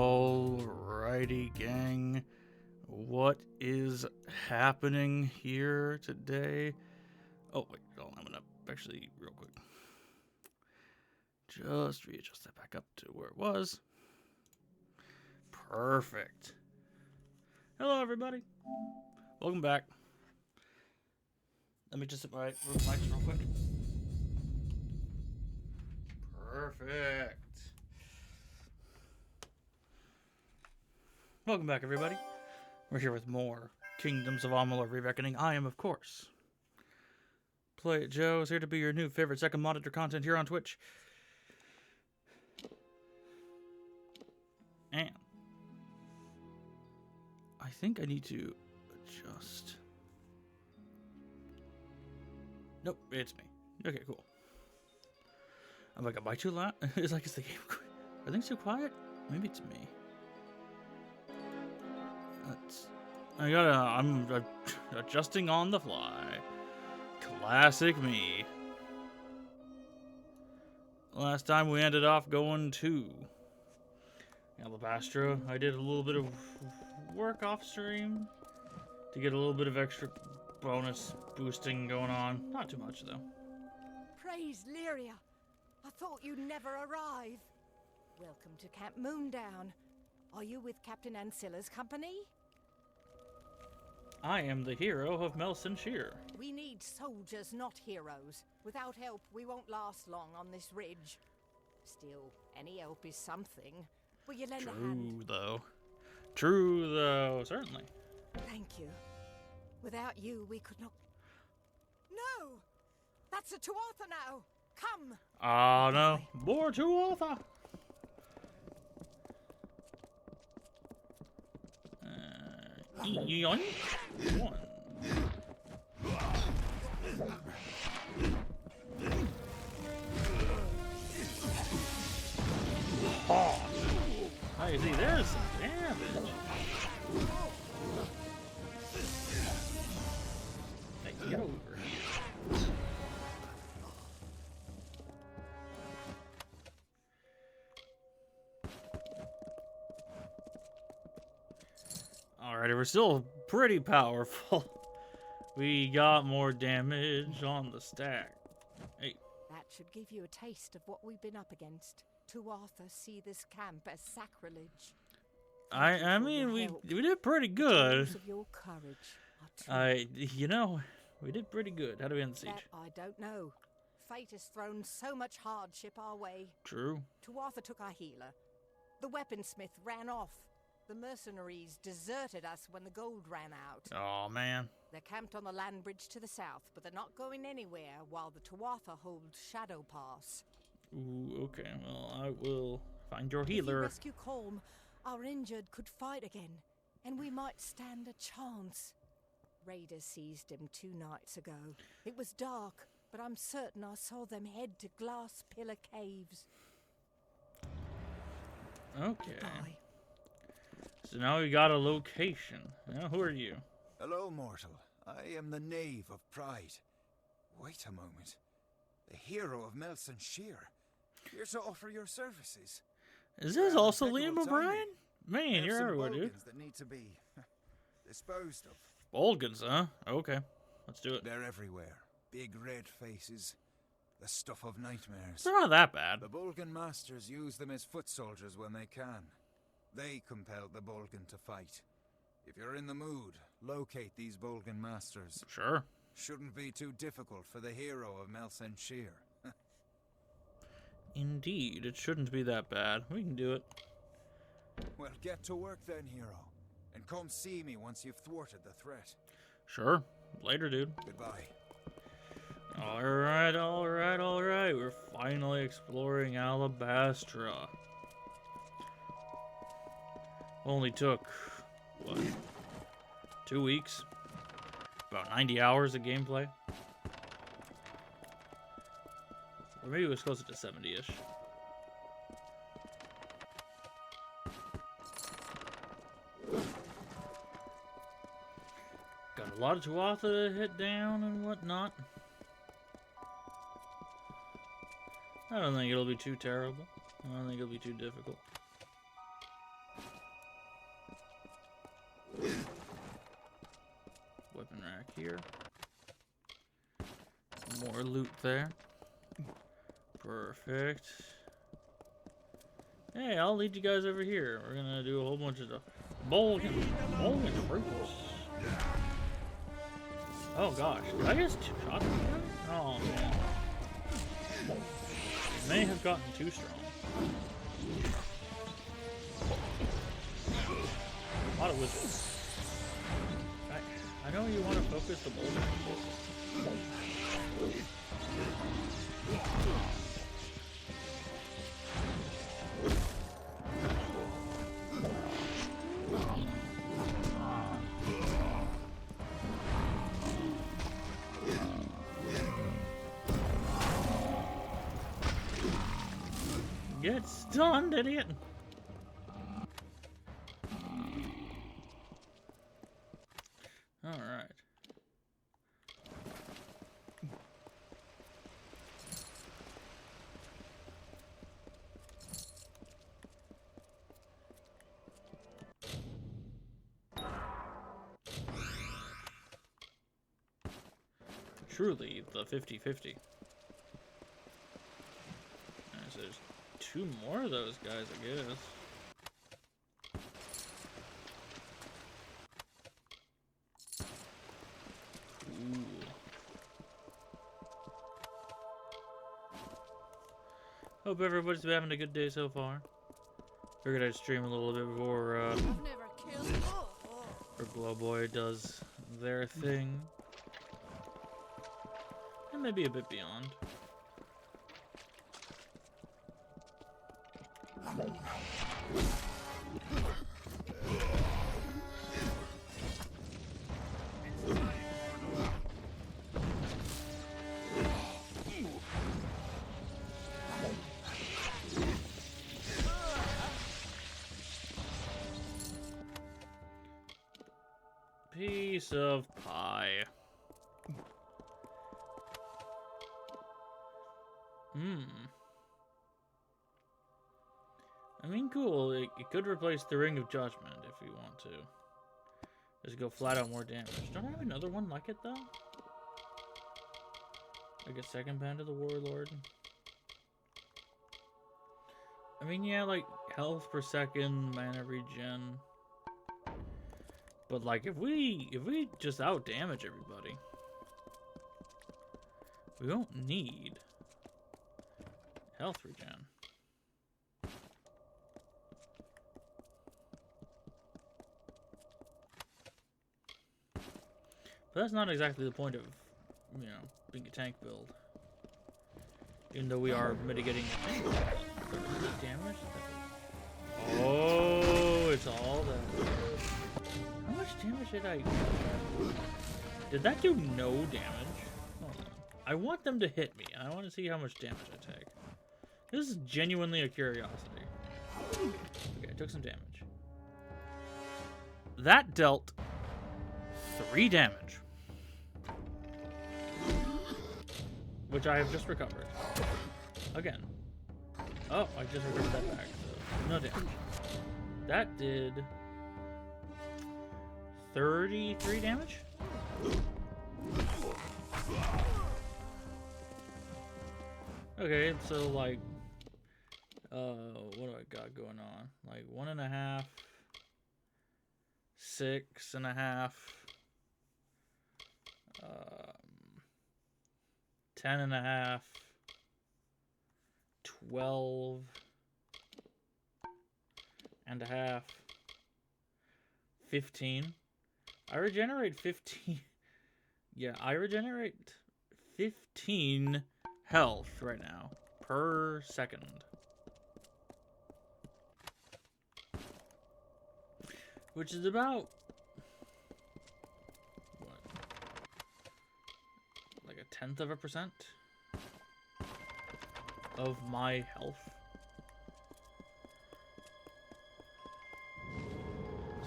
Alrighty, gang. What is happening here today? Oh, wait, hold on, I'm gonna actually, real quick, just readjust that back up to where it was. Perfect. Hello, everybody. Welcome back. Let me just hit my mics real quick. Perfect. Welcome back, everybody. We're here with more Kingdoms of Amalur Re-Reckoning. I am, of course, Play It Joe is here to be your new favorite second monitor content here on Twitch. And I think I need to adjust. Nope, it's me. Okay, cool. I'm like, am I too loud? It's like, is the game... Are things too quiet? Maybe it's me. I'm adjusting on the fly. Classic me. Last time we ended off going to Alabaster. I did a little bit of work off stream to get a little bit of extra bonus boosting going on. Not too much though. Praise Lyria. I thought you'd never arrive. Welcome to Camp Moondown. Are you with Captain Ancilla's company? I am the hero of Melson Shear. We need soldiers, not heroes. Without help, we won't last long on this ridge. Still, any help is something. Will you lend a hand? True, though. Certainly. Thank you. Without you, we could not... No! That's a Tuatha now! Come! Ah, no. More Tuatha! Yoink. One. Oh. Oh, you see, there's some damage. Hey, get over here. Alrighty, we're still pretty powerful. We got more damage on the stack. Hey. That should give you a taste of what we've been up against. Tuatha see this camp as sacrilege. I mean, we did pretty good. Of your courage we did pretty good. How do we end the siege? That I don't know. Fate has thrown so much hardship our way. True. Tuatha took our healer. The weaponsmith ran off. The mercenaries deserted us when the gold ran out. Oh, man. They're camped on the land bridge to the south, but they're not going anywhere while the Tuatha hold Shadow Pass. Ooh, okay. Well, I will find your healer. If you rescue Colm, our injured could fight again, and we might stand a chance. Raiders seized him 2 nights ago. It was dark, but I'm certain I saw them head to Glass Pillar Caves. Okay. Goodbye. So now we got a location. Now, who are you? Hello, mortal. I am the Knave of Pride. Wait a moment. The hero of Melson Shear. Here to offer your services. Is this also Liam O'Brien? Man, you're everywhere, dude. That need to be disposed of. Bolgans, huh? Okay. Let's do it. They're everywhere. Big red faces. The stuff of nightmares. They're not that bad. The Bolgan masters use them as foot soldiers when they can. They compelled the Bolgan to fight. If you're in the mood, locate these Bolgan masters. Sure. Shouldn't be too difficult for the hero of Melson Shear. Indeed, it shouldn't be that bad. We can do it. Well, get to work then, hero. And come see me once you've thwarted the threat. Sure. Later, dude. Goodbye. Alright. We're finally exploring Alabastra. Only took, what, 2 weeks? About 90 hours of gameplay? Or maybe it was closer to 70-ish. Got a lot of Tuatha to hit down and whatnot. I don't think it'll be too terrible. I don't think it'll be too difficult. weapon rack here. More loot there. Perfect. Hey, I'll lead you guys over here. We're gonna do a whole bunch of bowl fruits. Oh gosh, did I just shot them? Oh man. It may have gotten too strong. A lot of wizards. I know you want to focus the bowl. Get stunned, idiot! Alright. Truly the 50-50. So there's two more of those guys, I guess. Ooh. Hope everybody's been having a good day so far. Figured I'd stream a little bit before I've never killed. Glowboy does their thing. And maybe a bit beyond. Piece of pie. I mean, cool. It could replace the Ring of Judgment if you want to. Just go flat out more damage. Don't I have another one like it, though? Like a second band of the Warlord? I mean, yeah, like, health per second, mana regen. But, like, if we just out-damage everybody, we don't need health regen. But that's not exactly the point of, you know, being a tank build. Even though we are mitigating damage. Oh, it's all that. How much damage did I... Did that do no damage? Hold on. I want them to hit me, and I want to see how much damage I take. This is genuinely a curiosity. Okay, I took some damage. That dealt 3 damage. Which I have just recovered. Again. Oh, I just recovered that back, so no damage. That did 33 damage? Okay, so like, what do I got going on? Like 1.5, 6.5, 10.5, 12.5, 15. I regenerate 15. Yeah, I regenerate 15 health right now per second. Which is about what? Like 0.1% of my health.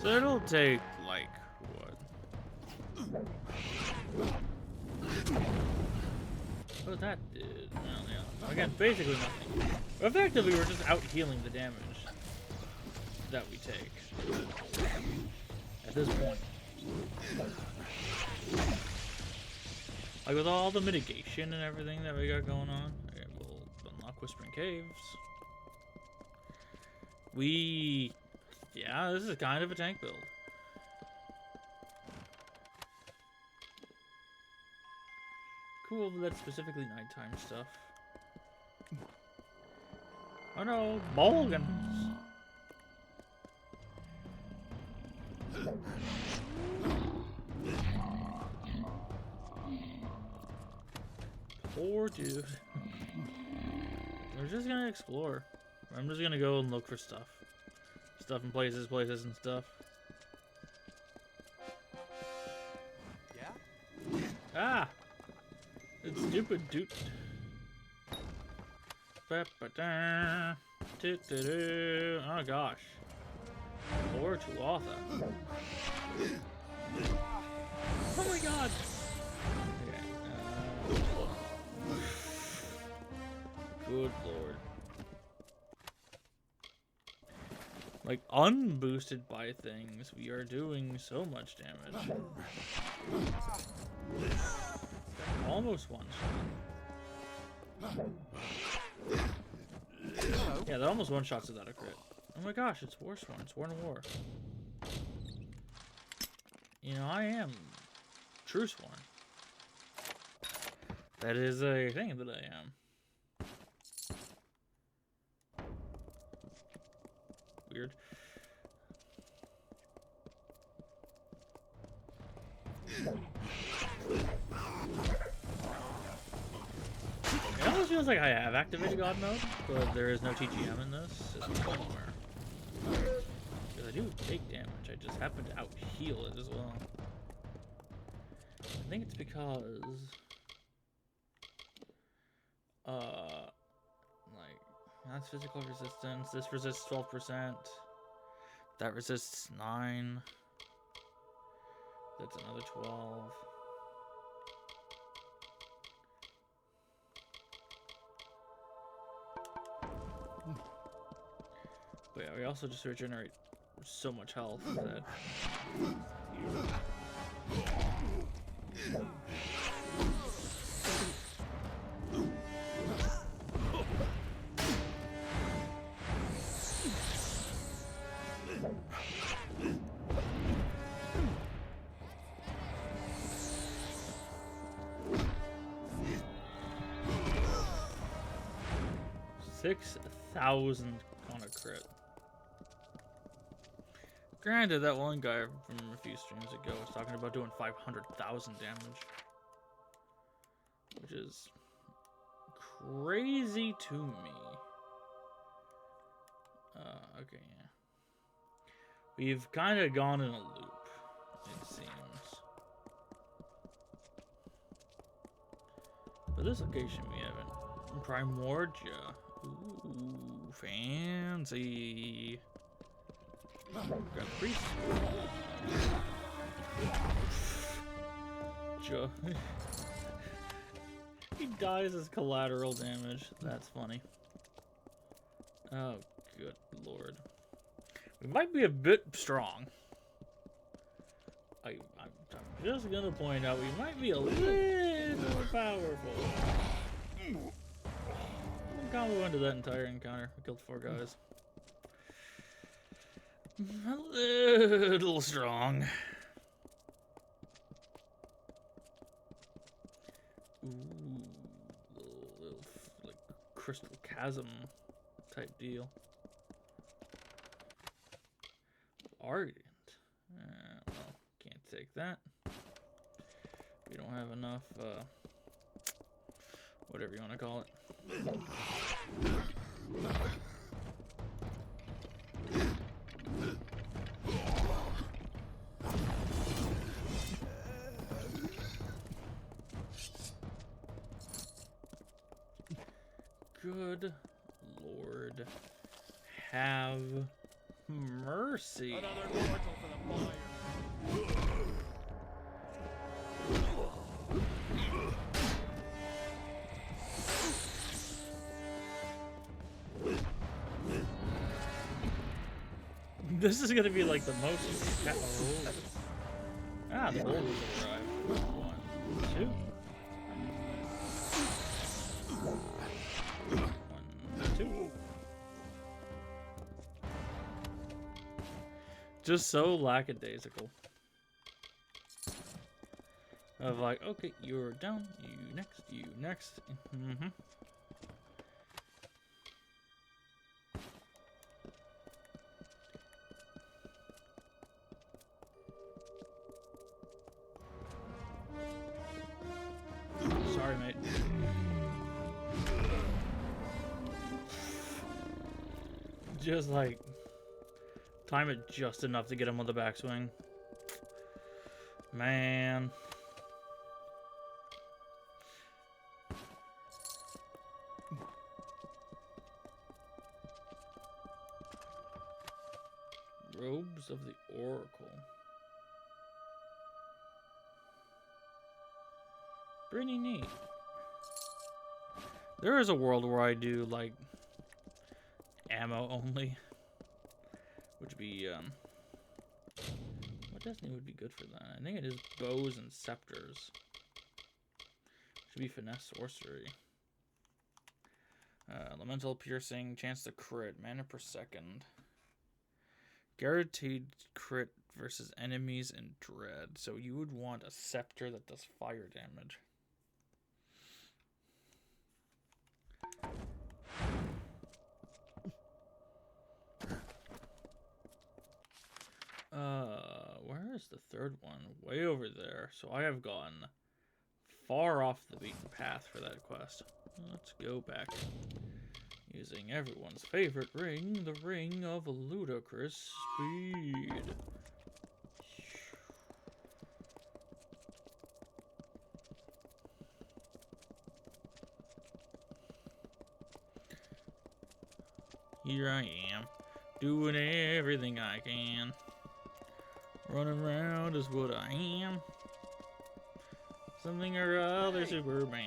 So it'll take like what? What that did? Well, yeah. Again, basically nothing. Effectively, we're just out healing the damage that we take at this point. Like with all the mitigation and everything that we got going on, okay, we'll unlock Whispering Caves. Yeah, this is kind of a tank build. Cool, but that's specifically nighttime stuff. Oh no, Bolgans! Poor dude. We're just gonna explore. I'm just gonna go and look for stuff. Stuff in places and stuff. Yeah? Ah! It's stupid dude. Ba-ba-da. Do-do-do. Oh gosh. Or to Arthur. Oh my god! Okay, good lord. Like, unboosted by things, we are doing so much damage. Almost one shot. Yeah, that almost one shots without a crit. Oh my gosh, it's Warsworn. It's War and War. You know, I am true sworn. That is a thing that I am. Weird. It almost feels like I have activated God mode, but there is no TGM in this system anymore. Because I do take damage, I just happen to out-heal it as well. I think it's because... like, that's physical resistance, this resists 12%, that resists 9, that's another 12. But yeah, we also just regenerate so much health that... 6,000 on a crit. Granted, that one guy from a few streams ago was talking about doing 500,000 damage, which is crazy to me. Okay, yeah. We've kind of gone in a loop, it seems. For this location, we haven't. Primordia. Ooh, fancy. Got the priest. He dies as collateral damage. That's funny. Oh, good lord. We might be a bit strong. I'm just gonna point out we might be a little powerful. Combo into that entire encounter. We killed 4 guys. A little strong. Ooh, little like crystal chasm type deal. Ardent. Well, can't take that. We don't have enough. Whatever you want to call it. Good Lord, have mercy. Another mortal for the fire. This is gonna be like the most. Oh. Ah, the gold has arrived. 1, 2. 1, 2. Just so lackadaisical. Of like, okay, you're down, you next. Mm-hmm. Sorry, mate. Just like time it just enough to get him on the backswing. Man. Robes of the Oracle. Pretty neat. There is a world where I do like ammo only, which would be what destiny would be good for that? I think it is bows and scepters. Should be finesse sorcery. Elemental piercing, chance to crit, mana per second. Guaranteed crit versus enemies in dread. So you would want a scepter that does fire damage. Where is the third one? Way over there. So I have gone far off the beaten path for that quest. Let's go back. Using everyone's favorite ring, the ring of ludicrous speed. Here I am, doing everything I can. Running around is what I am. Something or other, Superman.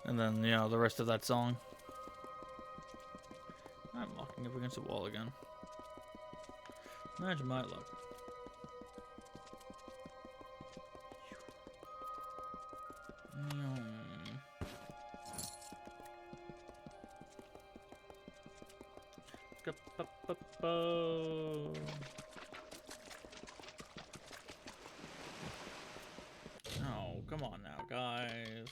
And then, you know, the rest of that song. I'm walking up against a wall again. Imagine my luck. Oh, come on now, guys.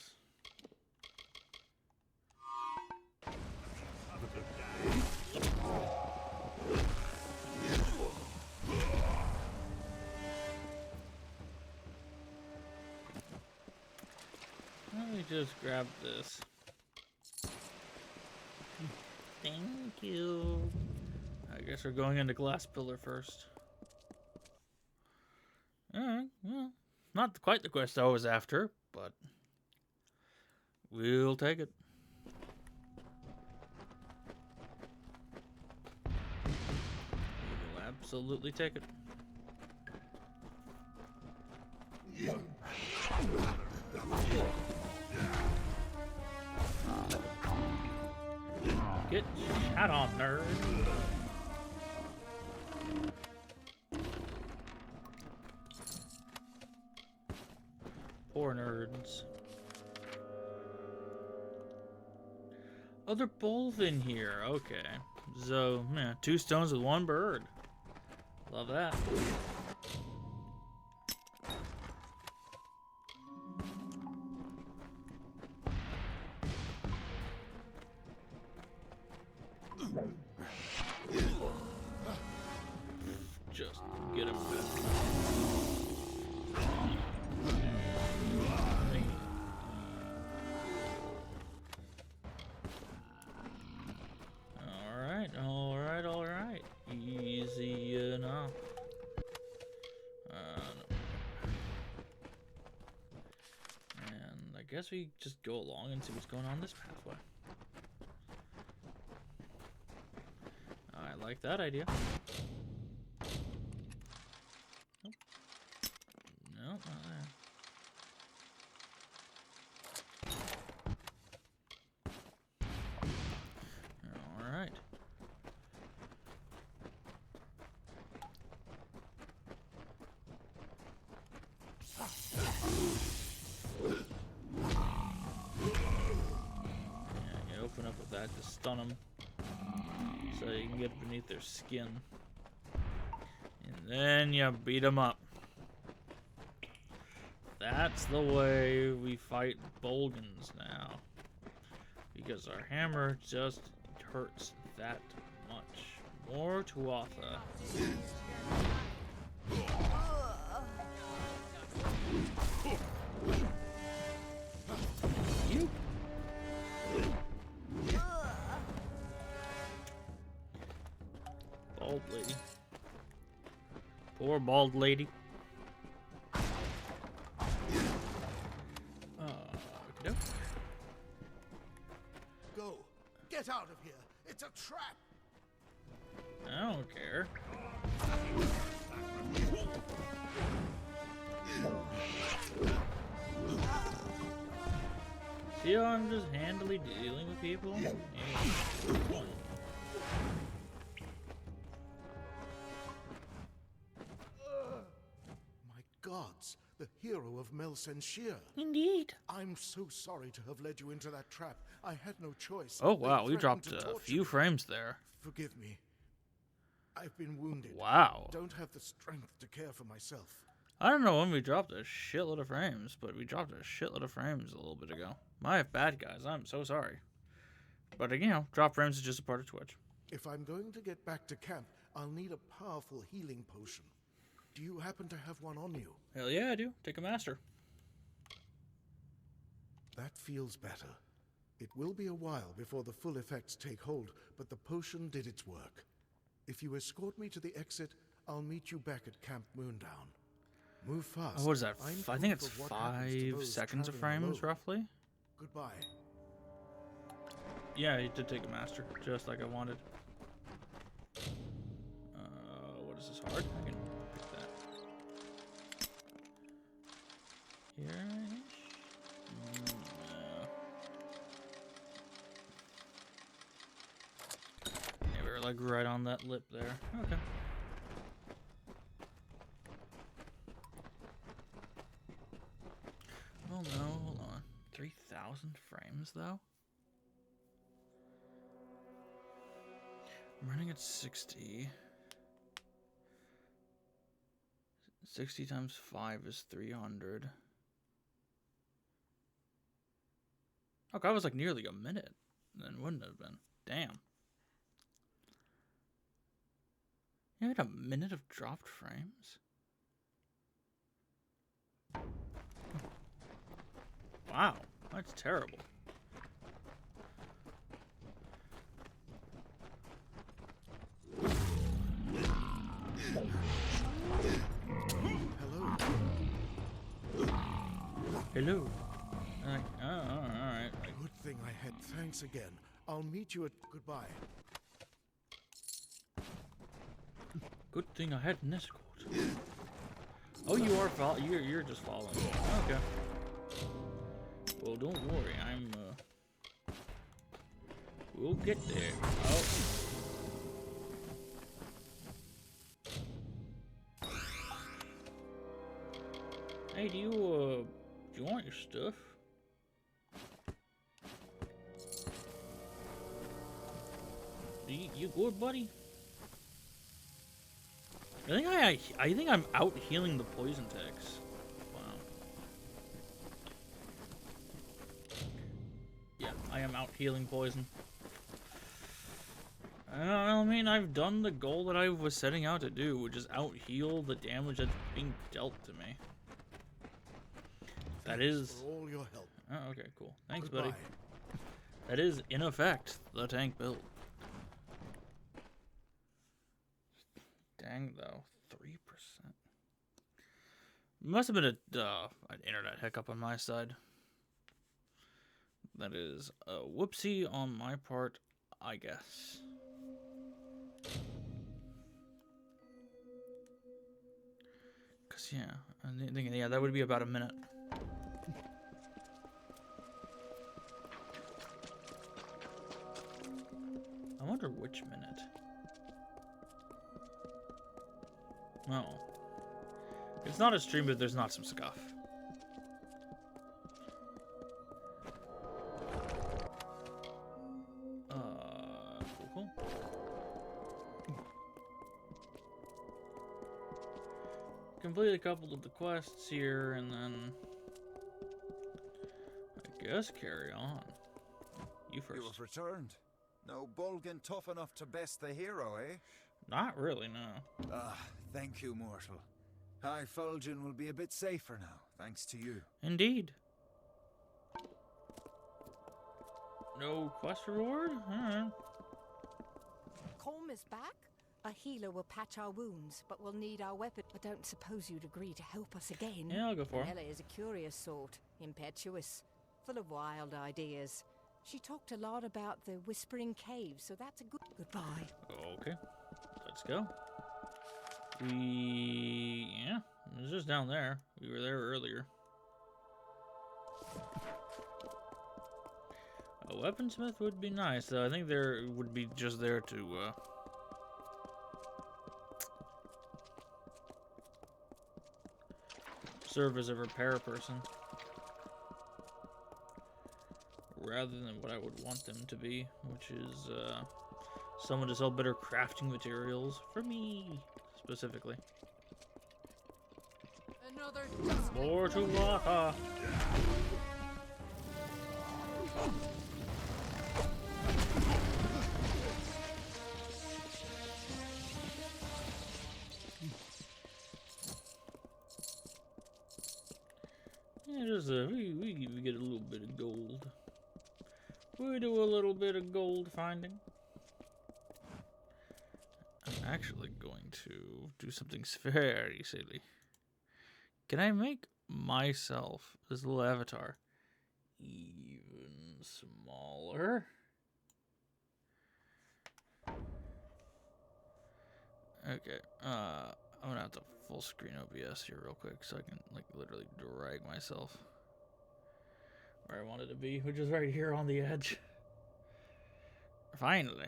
Let me just grab this. Thank you. I guess we're going into Glass Pillar first. Alright, well, not quite the quest I was after, but we'll take it. We'll absolutely take it. Get shot on, nerd. Poor nerds. Oh, they're both in here. Okay. So, yeah, 2 stones with 1 bird. Love that. Just get him back. Alright. Easy enough. And I guess we just go along and see what's going on this pathway. I like that idea. Nope. No, not there. Alright. stun them so you can get beneath their skin. And then you beat them up. That's the way we fight Bolgans now. Because our hammer just hurts that much. More Tuatha. You. Bald lady. Poor bald lady. Okey-doke. Go. Get out of here. It's a trap. I don't care. See how I'm just handily dealing with people? Hey, one. My gods, the hero of Melsenshire. Indeed. I'm so sorry to have led you into that trap. I had no choice. Oh They wow, we threatened dropped to a torture few me. frames there. Forgive me. I've been wounded. Wow. Don't have the strength to care for myself. I don't know when we dropped a shitload of frames, but we dropped a shitload of frames a little bit ago. My bad, guys. I'm so sorry. But, you know, drop frames is just a part of Twitch. If I'm going to get back to camp, I'll need a powerful healing potion. Do you happen to have one on you? Hell yeah, I do. Take a master. That feels better. It will be a while before the full effects take hold, but the potion did its work. If you escort me to the exit, I'll meet you back at Camp Moondown. Move fast. Oh, what is that? I'm I think proof it's of what happens to 5 those seconds of traveling frames, alone. roughly. Goodbye. Yeah, you did take a master, just like I wanted. What is this, hard? I can pick that. Here-ish? No. Yeah, we were like right on that lip there. Okay. Oh no, hold on. 3,000 frames though? I'm running at 60. 60 times 5 is 300. Oh, that was like nearly a minute. Then wouldn't it have been? Damn. You had a minute of dropped frames? Wow, that's terrible. Hello. Hello. Like, oh, alright. Good thing I had. Thanks again. I'll meet you at. Goodbye. Good thing I had an escort. Oh, you are you're just following. Okay. Well, don't worry. We'll get there. Oh. Hey, do you want your stuff? You good, buddy? I think I'm out healing the poison ticks. Wow. Yeah, I am out healing poison. I mean, I've done the goal that I was setting out to do, which is out heal the damage that's being dealt to me. That is. For all your help. Oh, okay, cool. Thanks, Goodbye. buddy. That is, in effect, the tank build. Dang, though. 3%. Must have been an internet hiccup on my side. That is a whoopsie on my part, I guess. Because, yeah, I'm thinking, yeah, that would be about a minute. I wonder which minute. Oh. It's not a stream if there's not some scuff. complete a couple of the quests here, and then I guess carry on. You first. You have returned. No Bolgan tough enough to best the hero, eh? Not really, no. Ah, thank you, mortal. High Fulgen will be a bit safer now, thanks to you. Indeed. No quest reward? Alright. Colm is back? A healer will patch our wounds, but we'll need our weapon. I don't suppose you'd agree to help us again. Yeah, I'll go for it. Ella is a curious sort, impetuous, full of wild ideas. She talked a lot about the Whispering Cave, so that's a good goodbye. Okay. Let's go. Yeah, it was just down there. We were there earlier. A weaponsmith would be nice, though. I think there would be just there to, serve as a repair person. Rather than what I would want them to be, which is, someone to sell better crafting materials for me, specifically. Another More to water. Yeah, just we get a little bit of gold. We do a little bit of gold finding. I'm actually going to do something very silly. Can I make myself, this little avatar, even smaller? Okay, I'm gonna have to full screen OBS here real quick so I can, like, literally drag myself where I want it to be, which is right here on the edge. Finally.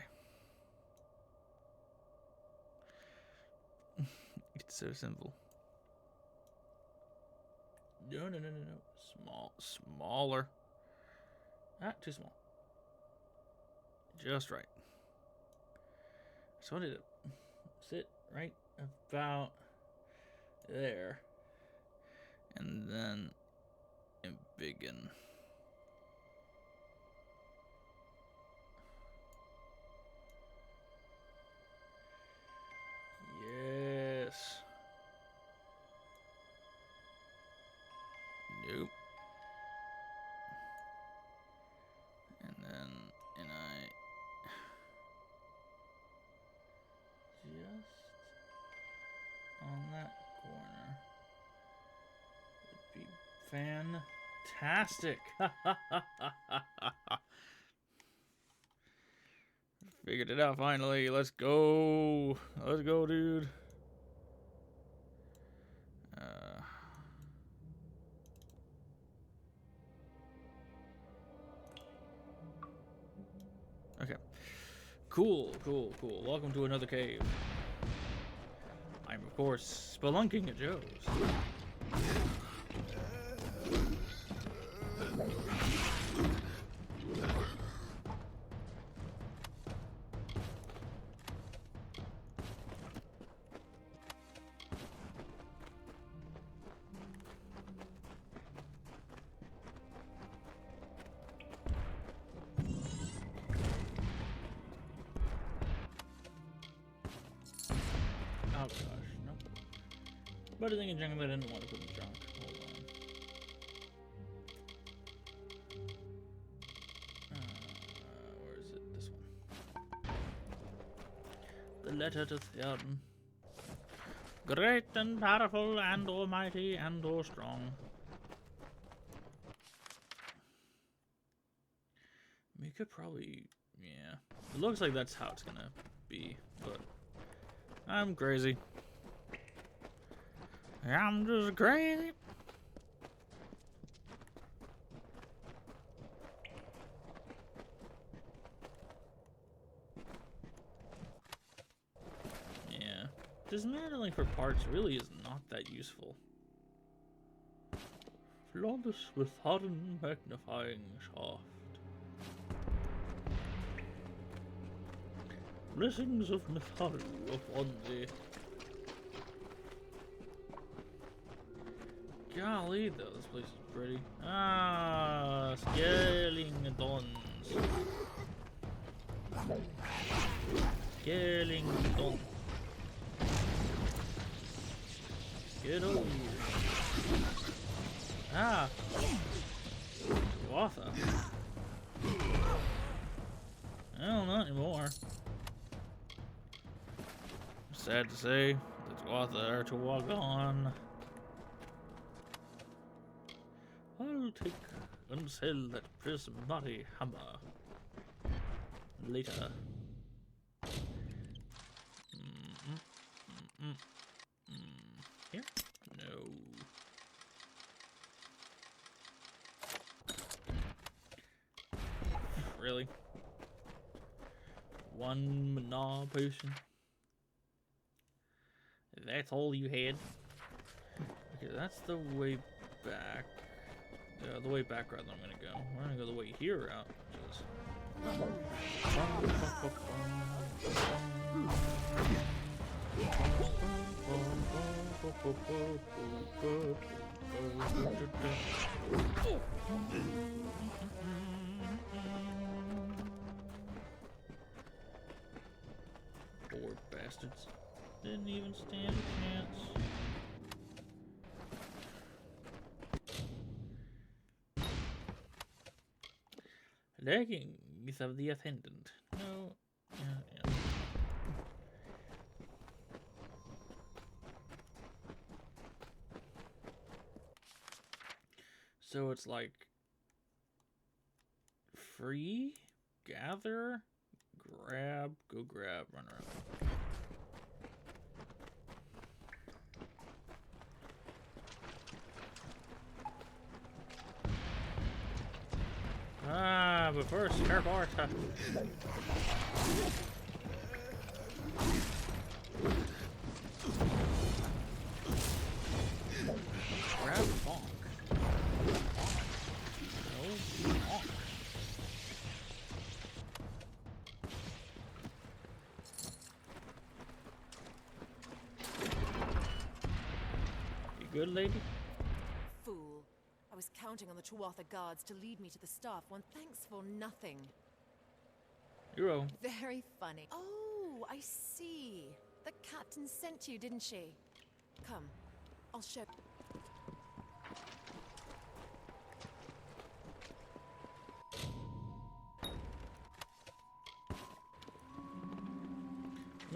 It's so simple. No. Smaller. Ah, too small. Just right. So I wanted to sit right about there. And then embiggen. Yes. Nope. And then, just on that corner would be fantastic. Figured it out finally. Let's go. Let's go, dude. Okay. Cool. Welcome to another cave. I'm, of course, spelunking at Joe's. Oh gosh, no. But I think in jungle I didn't want to put in junk. Hold on. Where is it? This one. The letter to Theoden. Great and powerful and almighty and all strong. We could probably, yeah. It looks like that's how it's gonna be, but I'm crazy. I'm just crazy. Yeah. Dismantling for parts really is not that useful. Flawless with hardened magnifying shaft. Blessings of Mitharu upon thee. Golly, though, this place is pretty. Ah, skeletons. Skellington. Get over here. Ah! Watha. Well, not anymore. Sad to say, the Watha are to walk on. I'll take and sell that prismatic hammer later. Here? No. Really? One mana potion? That's all you had? Okay, that's the way back. The way back route that I'm gonna go. We're gonna go the way here route, which is... Poor bastards. Didn't even stand a chance. Leggings of the attendant. No. Yeah. So it's like free, gather, grab, go grab, run around. Ah, but first, Herbarta. Grab bonk. No, bonk. You good, lady? Fool. I was counting on the Tuatha guards to lead me to the staff, one thanks for nothing. Euro. Very funny. Oh, I see. The captain sent you, didn't she? Come, I'll show...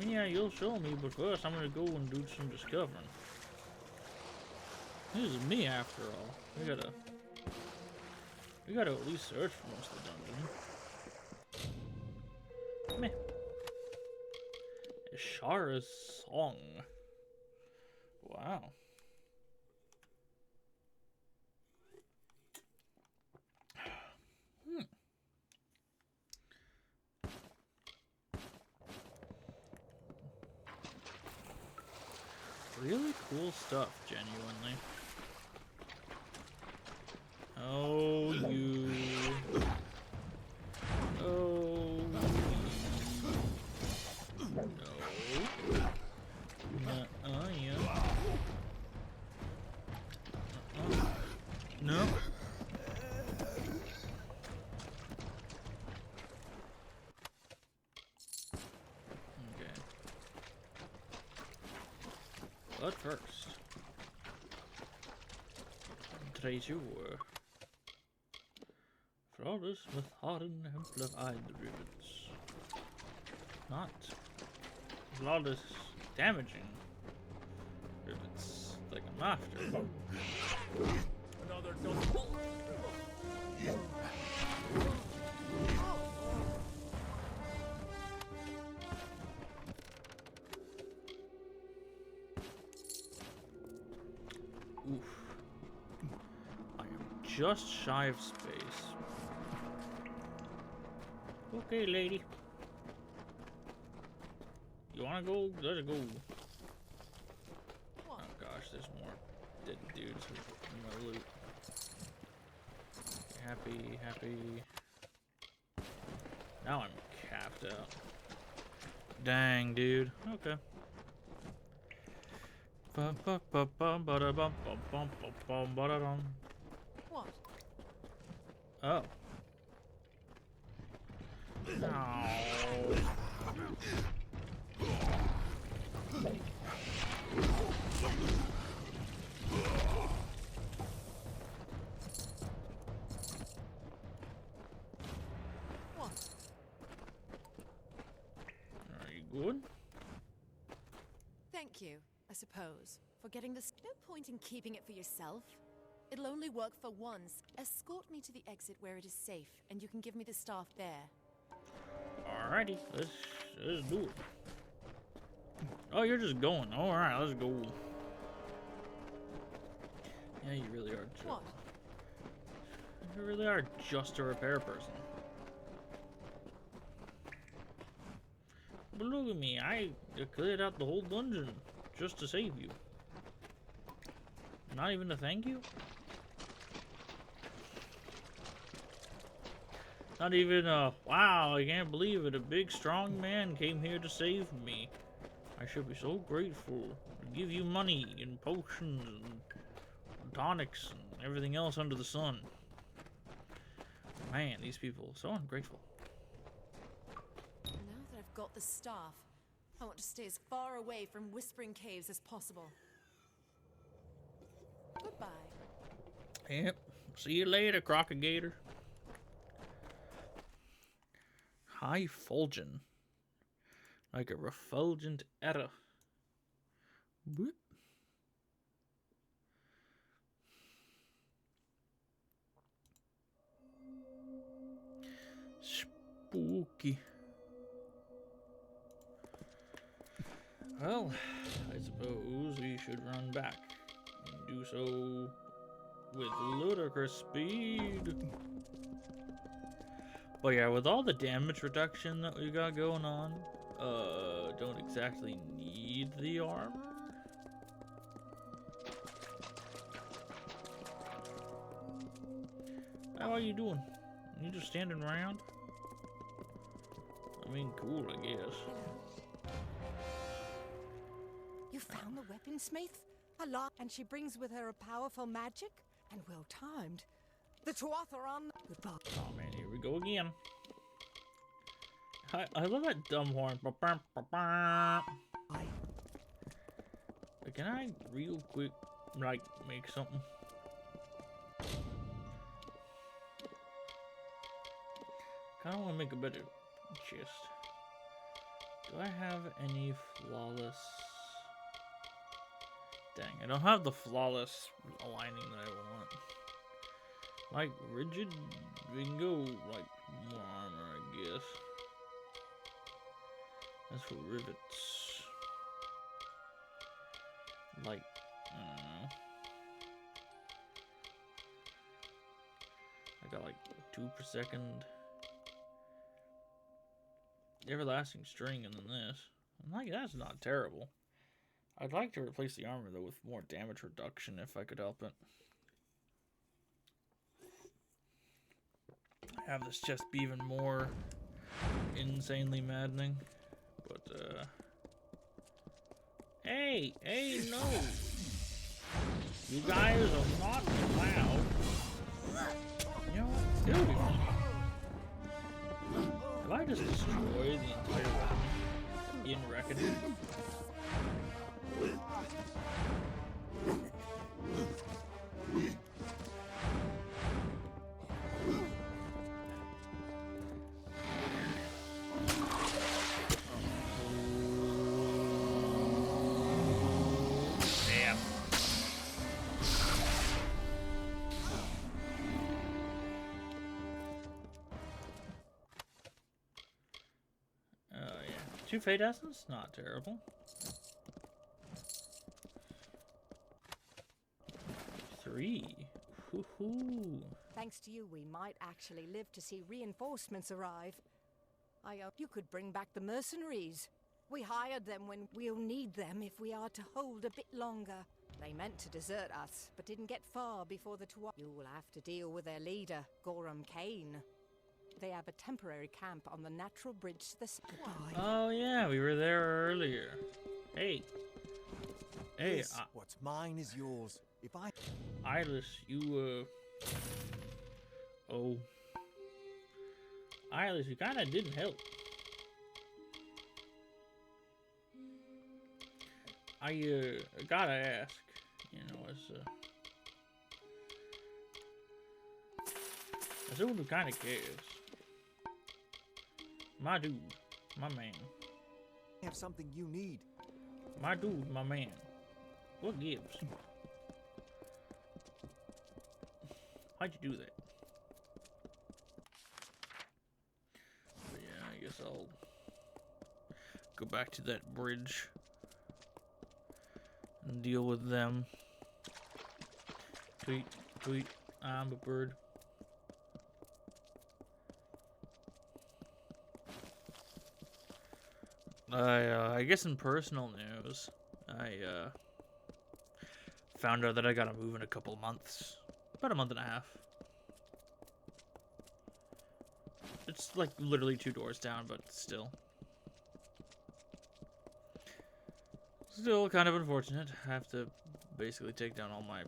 Yeah, you'll show me, but first I'm gonna go and do some discovering. This is me after all. We gotta at least search for most of the dungeon. Meh. Ishara's song. Wow. Really cool stuff, genuinely. Oh, you. Oh, no. Yeah. No. Okay. But first, treasure. Flawless with hardened amplified rivets. Not flawless damaging rivets like I'm after. Another Oof. I am just shy of space. Okay, lady. You wanna go? Let's go. Oh gosh, there's more dead dudes in my loot. Happy, happy. Now I'm capped out. Dang, dude. Okay. What? Oh. No. What? Are you good? Thank you, I suppose, for getting this. No point in keeping it for yourself. It'll only work for once. Escort me to the exit where it is safe, and you can give me the staff there. Alrighty, let's do it. Oh, you're just going. Alright, let's go. Yeah, you really are. What? You really are just a repair person. But look at me, I cleared out the whole dungeon just to save you. Not even a thank you? Not even a, wow, I can't believe it, a big strong man came here to save me. I should be so grateful. To give you money and potions and tonics and everything else under the sun. Man, these people are so ungrateful. Now that I've got the staff, I want to stay as far away from Whispering Caves as possible. Goodbye. Yep. See you later, Crocagator. High Fulgen. Like a refulgent era. Whoop. Spooky. Well, I suppose we should run back and do so with ludicrous speed. But yeah, with all the damage reduction that we got going on, don't exactly need the armor. How are you doing? You just standing around? I mean, cool, I guess. You found the weaponsmith? And she brings with her a powerful magic and well timed. The Tuath are on. Goodbye. Oh man, here we go again. I love that dumb horn. Can I real quick, like, make something? Kinda wanna make a better chest. Do I have any flawless? Dang, I don't have the flawless aligning that I want. Like, rigid, we can go, like, more armor, I guess. That's for rivets. Like, I don't know. I got like 2 per second. Everlasting string, and then this. I'm like, that's not terrible. I'd like to replace the armor though with more damage reduction if I could help it. Have this chest be even more insanely maddening. But hey, no! You guys are not allowed. You know what? It'll be fun. If I just destroy the entire weapon in Reckoning. Two Fate Essence? Not terrible. 3. Hoo-hoo. Thanks to you, we might actually live to see reinforcements arrive. I hope you could bring back the mercenaries. We hired them when we'll need them if we are to hold a bit longer. They meant to desert us, but didn't get far before the Tuath. You will have to deal with their leader, Gorham Kane. They have a temporary camp on the natural bridge to the... Goodbye. Oh yeah, we were there earlier. Hey. Hey, Yes, what's mine is yours. If I... Eyeless, you, oh. Eyeless, you kinda didn't help. I gotta ask, you know, as someone who kinda cares. My dude, my man. have something you need. My dude, my man. What gives? How'd you do that? But yeah, I guess I'll go back to that bridge and deal with them. Tweet, tweet, I'm a bird. I guess in personal news, I found out that I gotta move in a couple months. About a month and a half. It's like literally 2 doors down, but still. Still kind of unfortunate. I have to basically take down all my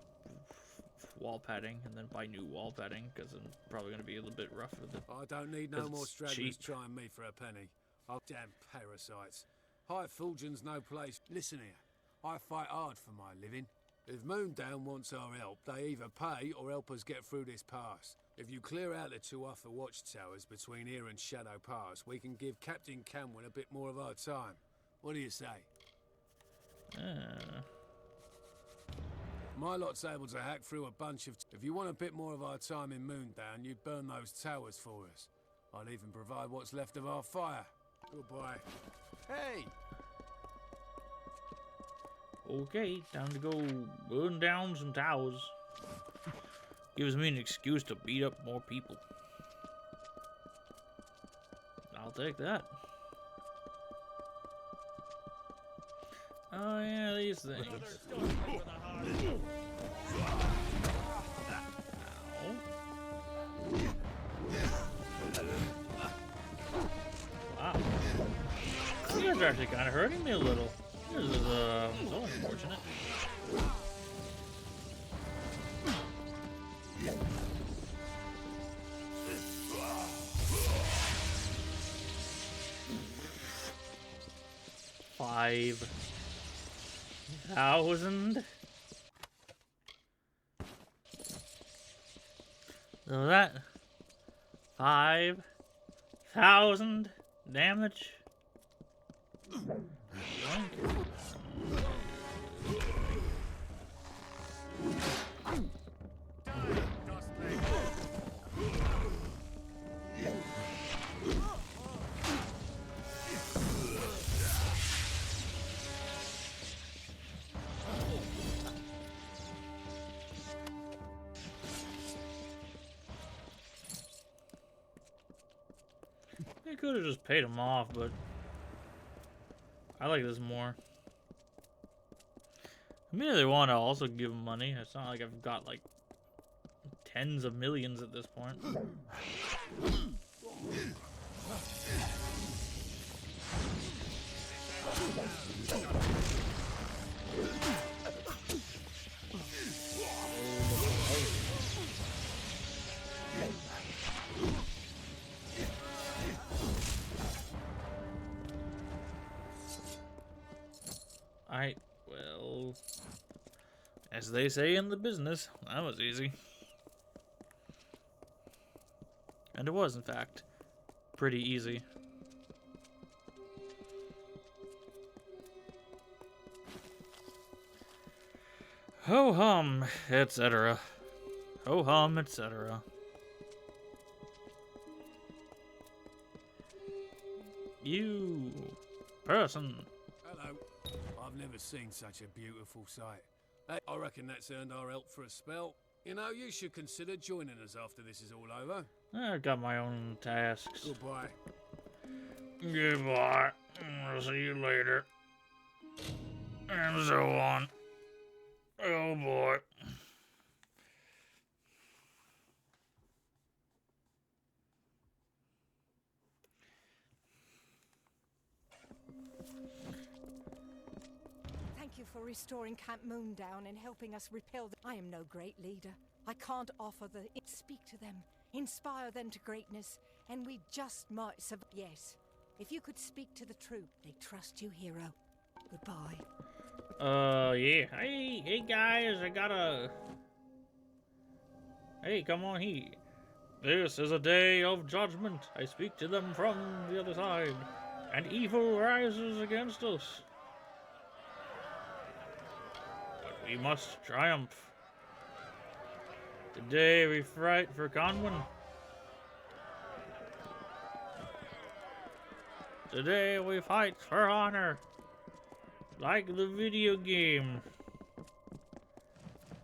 wall padding and then buy new wall padding because I'm probably going to be a little bit rough with it. I don't need no 'Cause more it's stragglers cheap. trying me for a penny. Oh, damn parasites. High Fulgen's no place. Listen here, I fight hard for my living. If Moondown wants our help, they either pay or help us get through this pass. If you clear out the 2 upper watchtowers between here and Shadow Pass, we can give Captain Camwin a bit more of our time. What do you say? My lot's able to hack through a bunch of... If you want a bit more of our time in Moondown, you'd burn those towers for us. I'd even provide what's left of our fire. Goodbye. Hey! Okay, time to go burn down some towers. Gives me an excuse to beat up more people. I'll take that. Oh yeah, these things. Wow. You guys are actually kind of hurting me a little. This is so unfortunate. $5,000. So that 5,000 damage. I could have just paid him off, but I like this more. I mean, if they want to also give him money. It's not like I've got like tens of millions at this point. Well, as they say in the business, that was easy. And it was, in fact, pretty easy. Ho hum, etc. Ho hum, etc. You person. Hello. I've never seen such a beautiful sight. Hey, I reckon that's earned our help for a spell. You know, you should consider joining us after this is all over. I've got my own tasks. Goodbye. Goodbye. I'll see you later. And so on. Oh boy. Thank you for restoring Camp Moondown and helping us repel the... I am no great leader. I can't offer the... Speak to them, inspire them to greatness, and we just might survive. Yes, if you could speak to the troop, they trust you, hero. Goodbye. Yeah. Hey guys, I gotta... Hey, come on here. This is a day of judgment. I speak to them from the other side, and evil rises against us. But we must triumph. Today we fight for Conwyn. Today we fight for honor. Like the video game.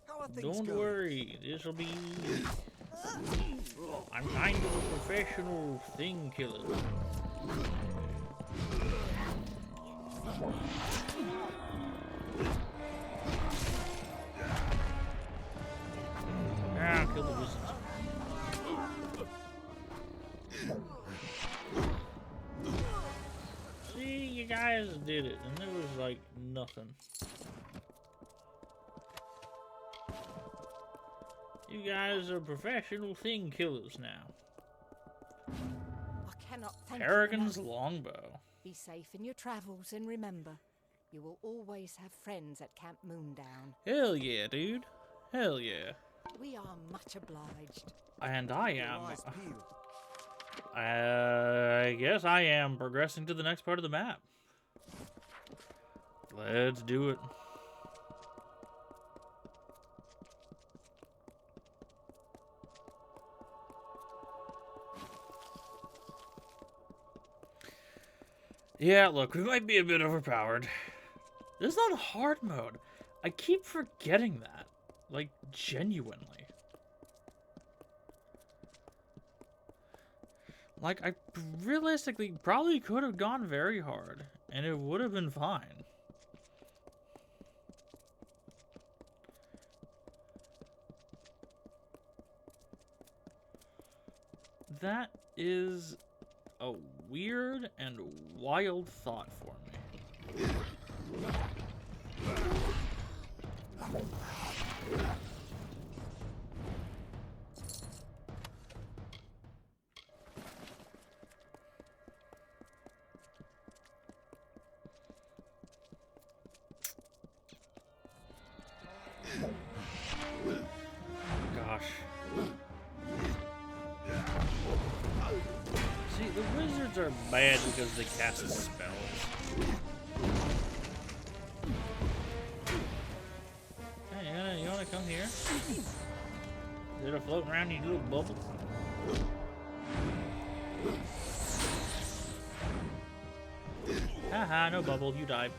How are things Don't going? worry, this'll be... I'm kind of a professional thing killer. Ah, kill the wizards. See, you guys did it, and there was like nothing. You guys are professional thing killers now. I cannot thank you Paragon's enough. longbow. Be safe in your travels, and remember, you will always have friends at Camp Moondown. Hell yeah, dude. Hell yeah. We are much obliged. And I Your am. eyes peeled. I guess I am progressing to the next part of the map. Let's do it. Yeah, look, we might be a bit overpowered. This is on hard mode. I keep forgetting that. Like, genuinely. Like, I realistically probably could have gone very hard, and it would have been fine. That is a weird and wild thought for me. Gosh. See, the wizards are bad because they cast spells. Hey, you wanna come here? Is it a floating around in your little bubble? Haha, no bubble, you died.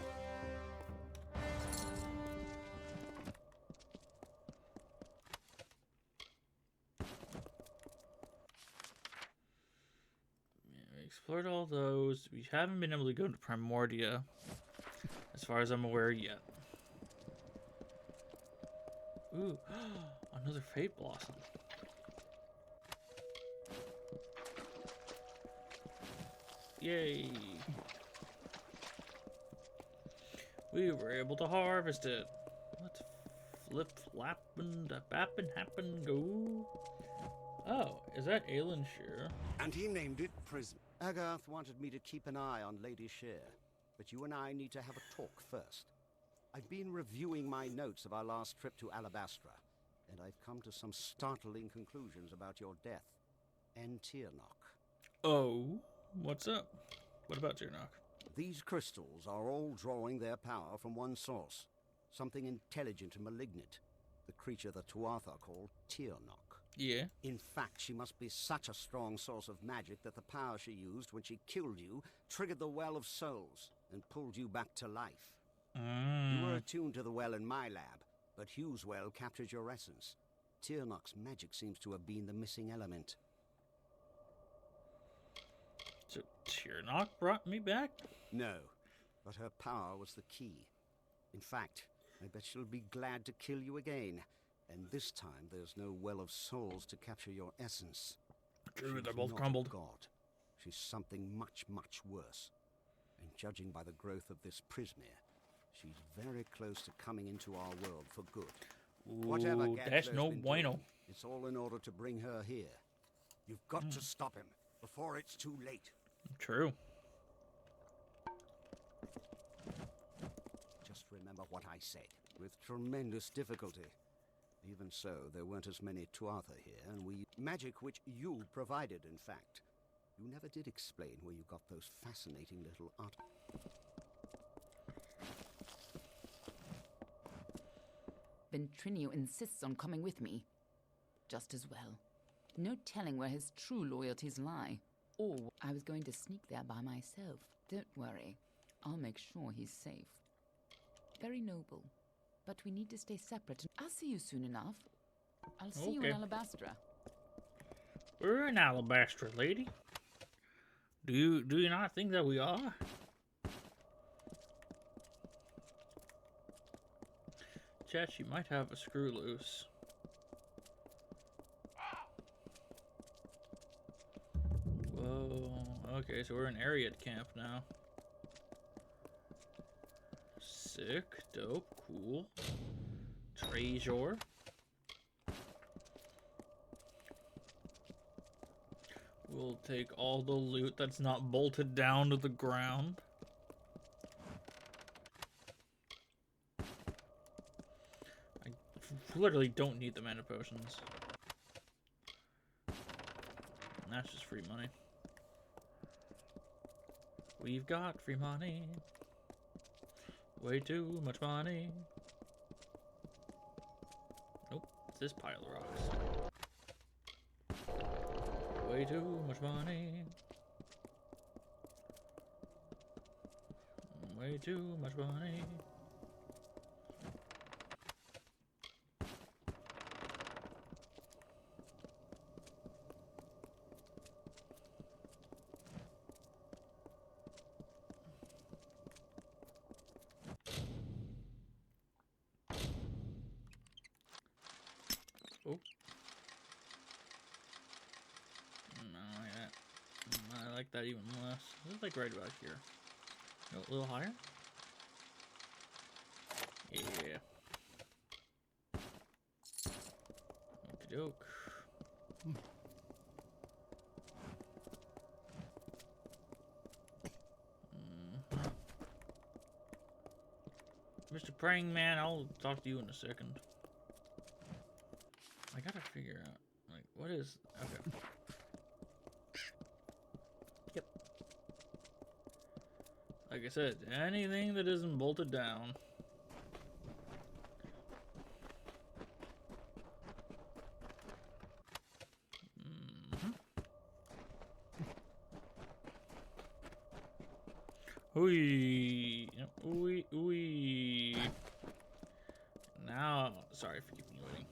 Explored all those. We haven't been able to go to Primordia, as far as I'm aware yet. Ooh, another Fate Blossom. Yay! We were able to harvest it. Let's flip, flap, and bap and happen, go. Oh, is that Aelin Shear? And he named it Prism. Agarth wanted me to keep an eye on Lady Shear, but you and I need to have a talk first. I've been reviewing my notes of our last trip to Alabastra, and I've come to some startling conclusions about your death and Tyrnok. Oh, what's up? What about Tyrnok? These crystals are all drawing their power from one source, something intelligent and malignant, the creature the Tuatha call Tyrnok. Yeah. In fact, she must be such a strong source of magic that the power she used when she killed you triggered the Well of Souls and pulled you back to life. You were attuned to the well in my lab, but Hugh's well captured your essence. Tyrnok's magic seems to have been the missing element. So Tyrnok brought me back? No, but her power was the key. In fact, I bet she'll be glad to kill you again. And this time, there's no Well of Souls to capture your essence. True, She's they're both not crumbled. a god. She's something much, much worse. And judging by the growth of this Prismere, She's very close to coming into our world for good. Ooh, Whatever that's Gatlo's no been bueno. doing, it's all in order to bring her here. You've got to stop him before it's too late. True. Just remember what I said. With tremendous difficulty. Even so, there weren't as many Tuatha here, and we... Magic which you provided, in fact. You never did explain where you got those fascinating little art... Ventrinio insists on coming with me. Just as well. No telling where his true loyalties lie. Or I was going to sneak there by myself. Don't worry. I'll make sure he's safe. Very noble. But we need to stay separate. I'll see you soon enough. I'll see you in Alabaster. We're in Alabaster, lady. Do you not think that we are? Chat, she might have a screw loose. Whoa. Okay, so we're in Ariad camp now. Sick, dope, cool. Treasure. We'll take all the loot that's not bolted down to the ground. I literally don't need the mana potions. And that's just free money. We've got free money. Way too much money. Nope, it's this pile of rocks. Way too much money. Way too much money. Oh. No, I like that. I like that even less. It's like right about here. Go a little higher. Yeah. Okie doke. Mr. Praying Man, I'll talk to you in a second. I gotta figure out, like, what is... Okay. Yep. Like I said, anything that isn't bolted down. Ooey. Ooey, ooey. Now, sorry for keeping you waiting.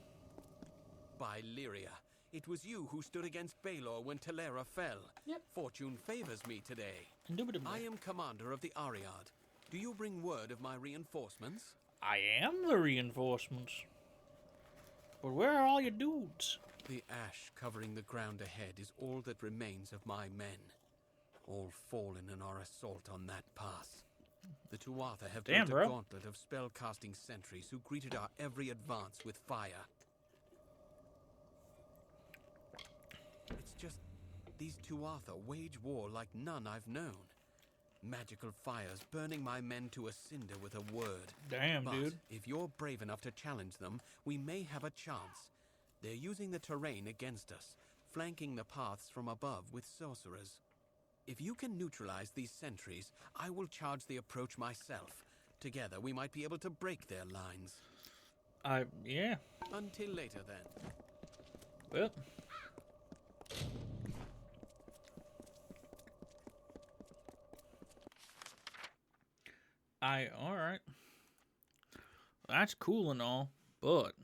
By Lyria, it was you who stood against Baelor when Telera fell. Yep. Fortune favors me today. Indubitably. I am commander of the Ariad. Do you bring word of my reinforcements? I am the reinforcements. But where are all your dudes? The ash covering the ground ahead is all that remains of my men. All fallen in our assault on that pass. The Tuatha have built a gauntlet of spell-casting sentries who greeted our every advance with fire. It's just, these Tuatha wage war like none I've known. Magical fires burning my men to a cinder with a word. Damn, but dude. if you're brave enough to challenge them, we may have a chance. They're using the terrain against us, flanking the paths from above with sorcerers. If you can neutralize these sentries, I will charge the approach myself. Together, we might be able to break their lines. Yeah. Until later, then. Well. Alright. That's cool and all, but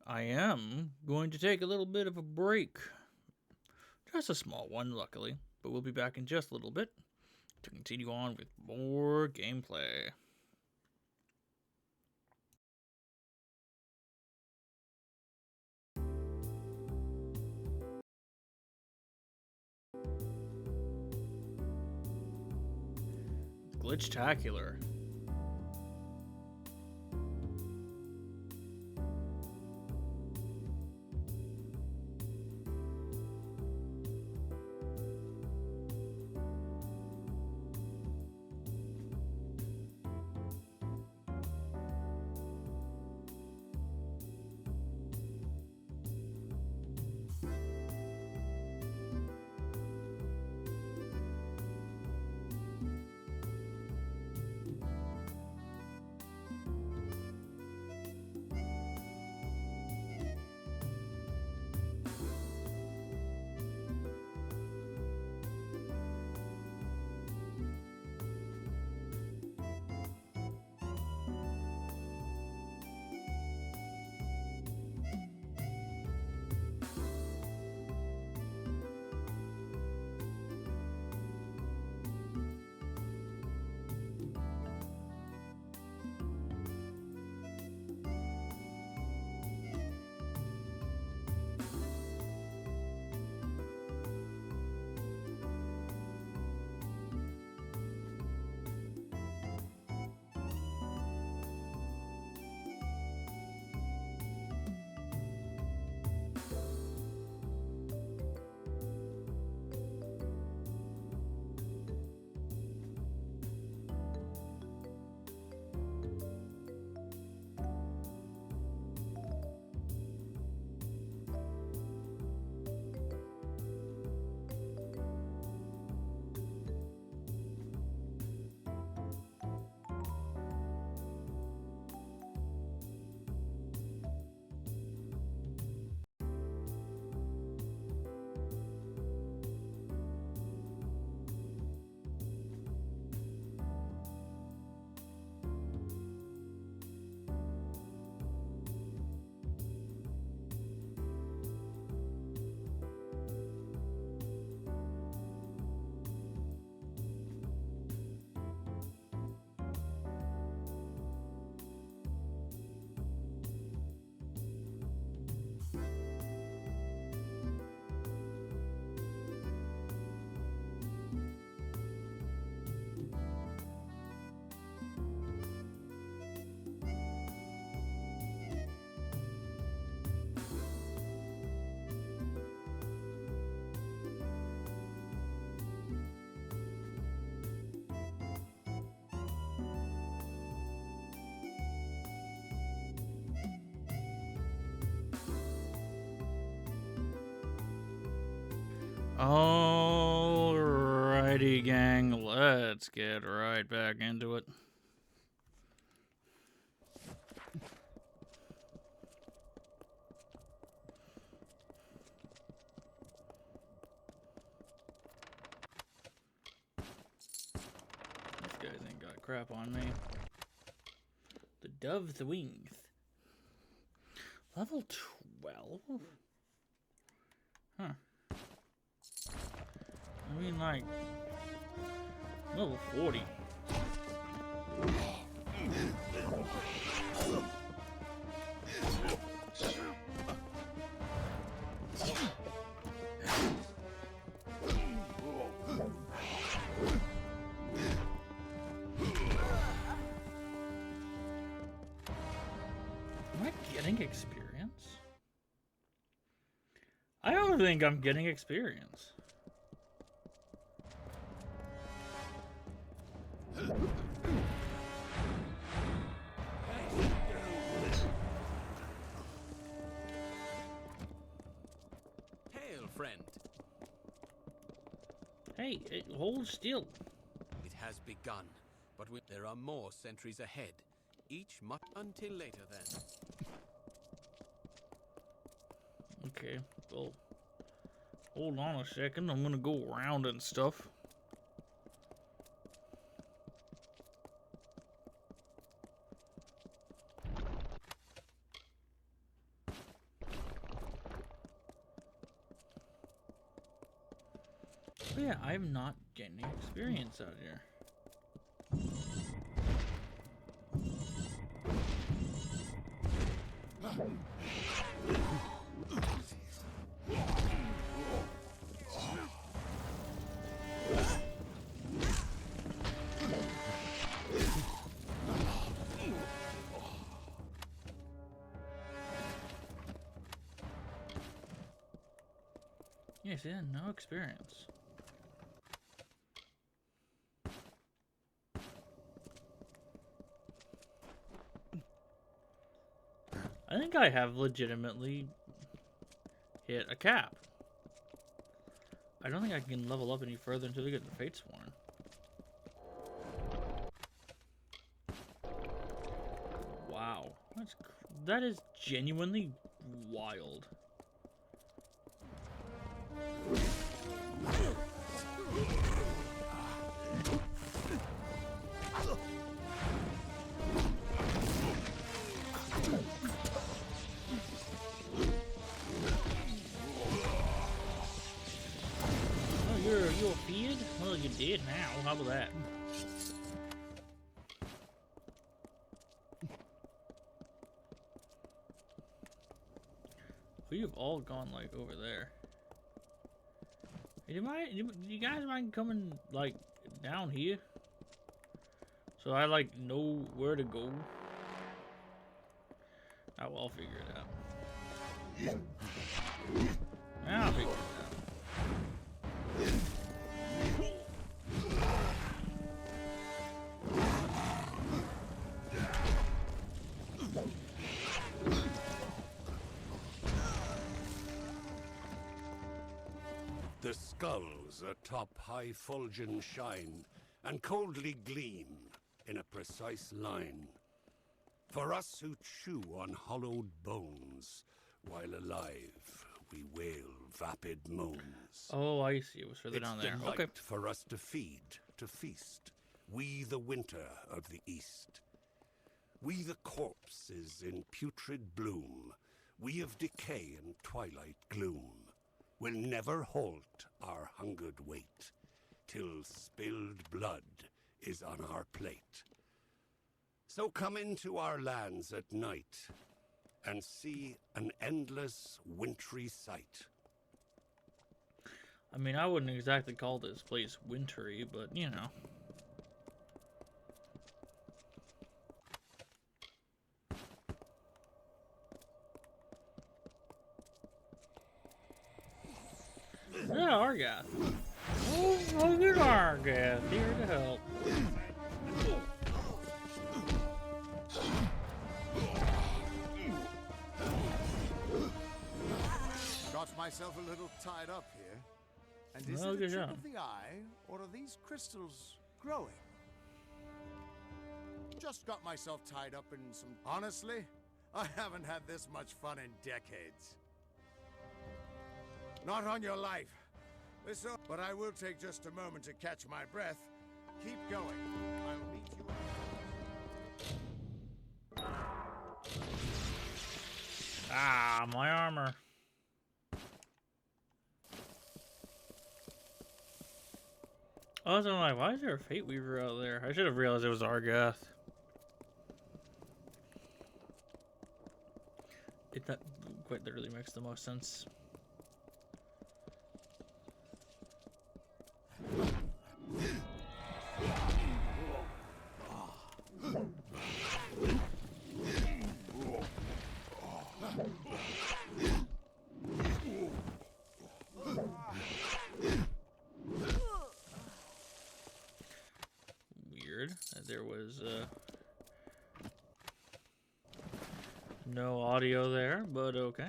I am going to take a little bit of a break. Just a small one, luckily, but we'll be back in just a little bit to continue on with more gameplay. Glitchtacular. Alrighty, gang, let's get right back into it. These guys ain't got crap on me. The Dove's Wings. Level 12? Huh. I mean, like, level 40. Am I getting experience? I don't think I'm getting experience. Hail, friend. Hey, hold still. It has begun, but there are more sentries ahead. Each much until later, then. Okay, well, hold on a second. I'm gonna go around and stuff. But yeah, I'm not getting experience out here. Yes, yeah, no experience. I think I have legitimately hit a cap. I don't think I can level up any further until we get the Fatesworn. Wow, that is genuinely wild. You're feared? Well, you did now. How about that? We've all gone like over there. Hey, do you guys mind coming like down here? So I like know where to go. Oh, well, I'll figure it out. I'll figure it out. The skulls atop high fulgen shine and coldly gleam in a precise line. For us who chew on hollowed bones, while alive we wail vapid moans. Oh, I see. It was further down there. It's delight Okay. for us to feed, to feast. We the winter of the east. We the corpses in putrid bloom. We of decay and twilight gloom. Will never halt our hungered wait, till spilled blood is on our plate. So come into our lands at night, and see an endless wintry sight. I mean, I wouldn't exactly call this place wintry, but you know. Yeah, Argath. Oh, look at Argath, here to help. Got myself a little tied up here. And is Well, it a good trick job. of the eye, or are these crystals growing? Just got myself tied up in some... Honestly, I haven't had this much fun in decades. Not on your life. Listen, but I will take just a moment to catch my breath. Keep going. I'll meet you... Ah, my armor. I was like, why is there a Fate Weaver out there? I should have realized it was Argath. That quite literally makes the most sense. Weird that there was no audio there, but okay.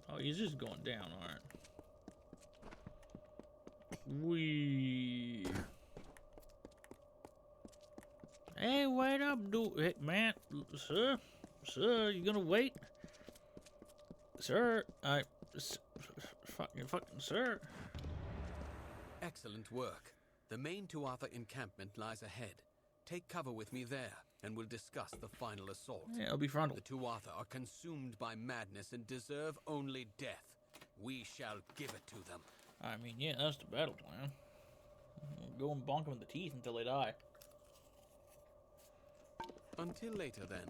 Oh, he's just going down, alright. Hey, wait up, dude. Hey, man. Sir, you gonna wait? Sir, fucking, sir. Excellent work. The main Tuatha encampment lies ahead. Take cover with me there, and we'll discuss the final assault. Yeah, it'll be frontal. The Tuatha are consumed by madness and deserve only death. We shall give it to them. I mean, yeah, that's the battle plan. Go and bonk them in the teeth until they die. Until later, then.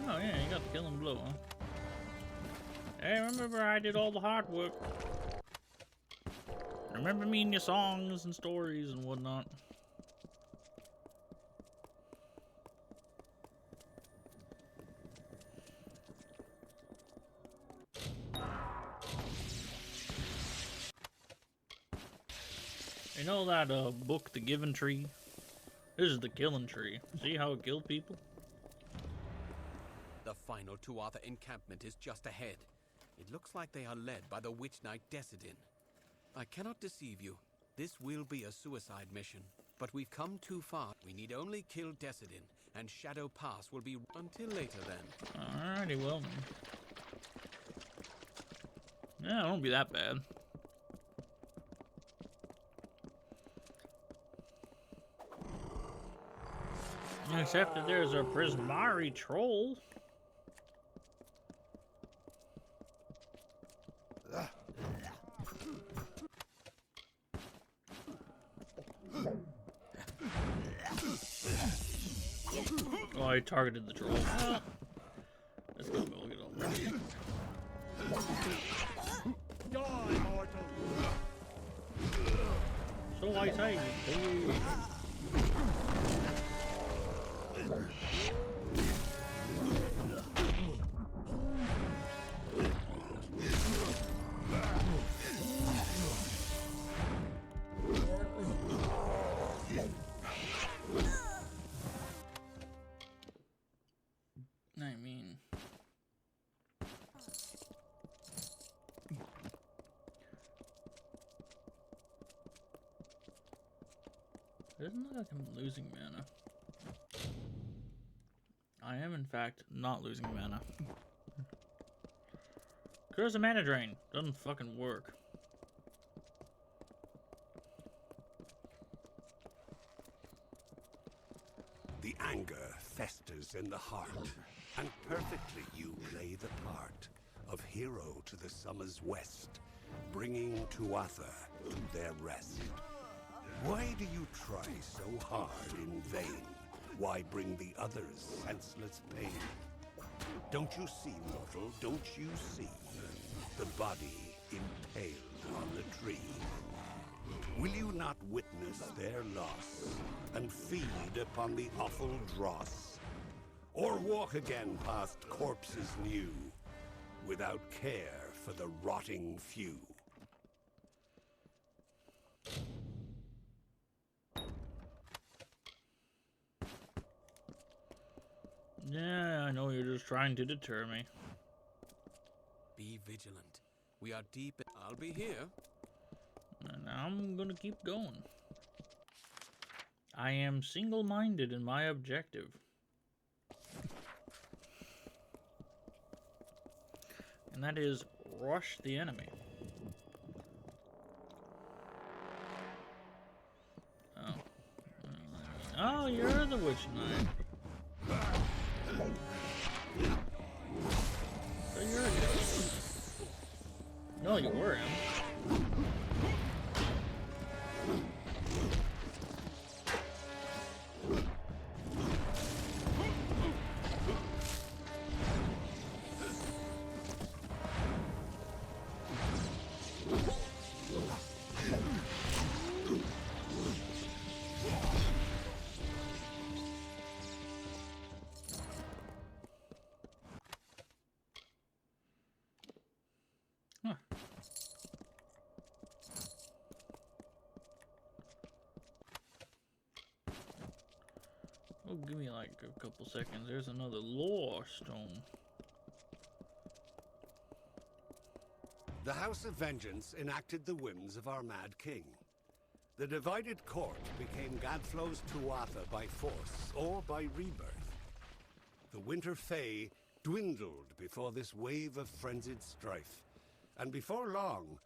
Oh yeah, you got the killing blow, huh? Hey, remember I did all the hard work. Remember me and your songs and stories and whatnot. You know that book, The Given Tree? This is the killing tree. See how it killed people? The final Tuatha encampment is just ahead. It looks like they are led by the Witch Knight Decidin. I cannot deceive you. This will be a suicide mission. But we've come too far. We need only kill Decidin, and Shadow Pass will be until later then. Alrighty, well. Yeah, it won't be that bad. Except that there's a Prismari troll. Oh, I targeted the troll. Let's go get over here. Die, mortal! So I say. I mean, it doesn't look like I'm losing mana. I am, in fact, not losing mana. There's a mana drain. Doesn't fucking work. The anger festers in the heart, and perfectly you play the part of hero to the summer's west, bringing Tuatha to their rest. Why do you try so hard in vain? Why bring the others senseless pain? Don't you see, mortal, don't you see? The body impaled on the tree. Will you not witness their loss, and feed upon the awful dross? Or walk again past corpses new, without care for the rotting few? Yeah, I know you're just trying to deter me. Be vigilant. We are deep. I'll be here. And I'm gonna keep going. I am single-minded in my objective. And that is rush the enemy. Oh. Oh, you're the Witch Knight. So you're a no, you were him. Huh. Oh, give me like a couple seconds. There's another lore stone. The House of Vengeance enacted the whims of our mad king. The divided court became Gadflow's Tuatha by force or by rebirth. The Winter Fae dwindled before this wave of frenzied strife, and before long,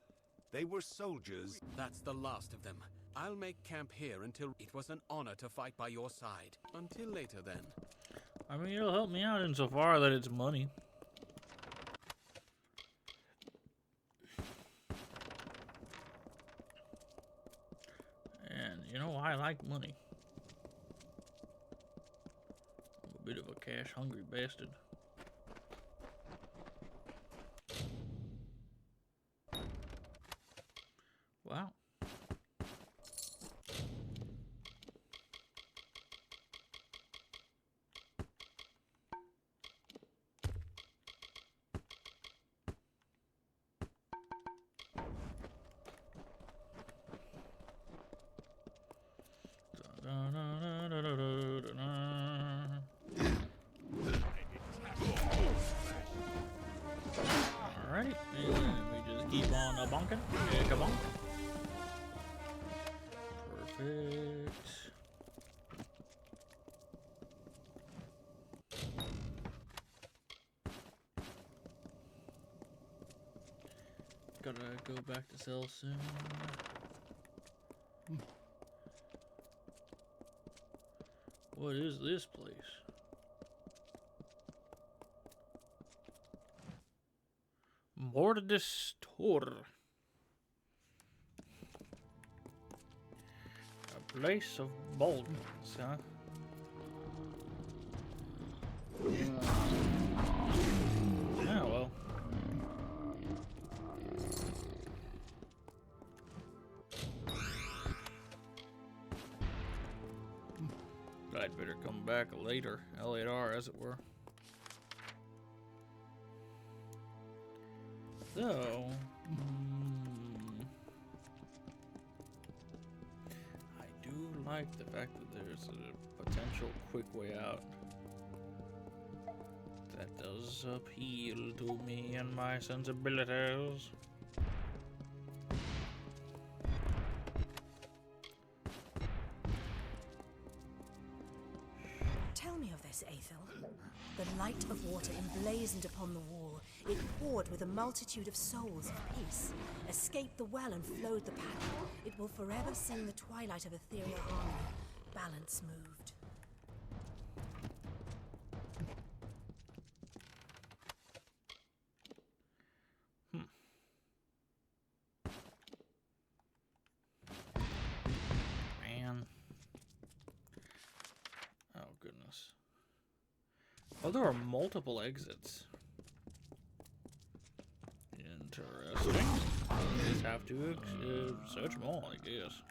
they were soldiers. That's the last of them. I'll make camp here until it was an honor to fight by your side. Until later, then. I mean, it'll help me out insofar that it's money. You know, I like money. I'm a bit of a cash-hungry bastard. Wow. Alright, and we just keep on bonking. Yeah, come on. Perfect. Gotta go back to cell soon. What is this place? Mordistor. A place of boldness, huh? Oh well. I'd better come back later, later as it were. So, I do like the fact that there's a potential quick way out. That does appeal to me and my sensibilities. Tell me of this, Aethel. The light of water emblazoned upon the wall. It poured with a multitude of souls of peace. Escaped the well and flowed the pattern. It will forever sing the twilight of ethereal harmony. Balance moved. Man. Oh, goodness. Oh, there are multiple exits. Interesting. I just have to search them all, I guess.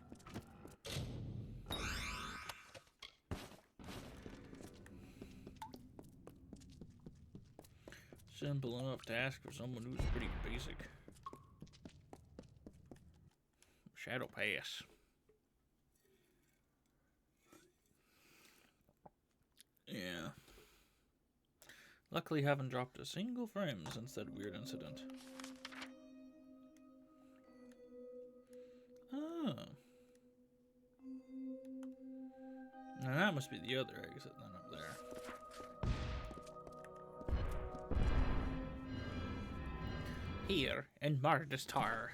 Simple enough task for someone who's pretty basic. Shadow Pass. Yeah. Luckily haven't dropped a single frame since that weird incident. Oh. Now that must be the other exit then up there. Here in Mardistar.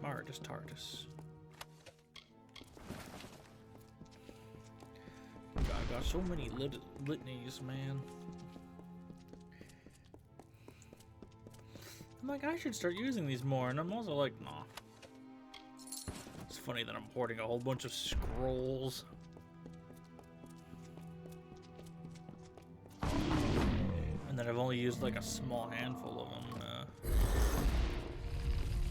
Mardistardis. God, I got so many litanies, man. I'm like, I should start using these more, and I'm also like, nah. It's funny that I'm hoarding a whole bunch of scrolls. And that I've only used like a small handful of them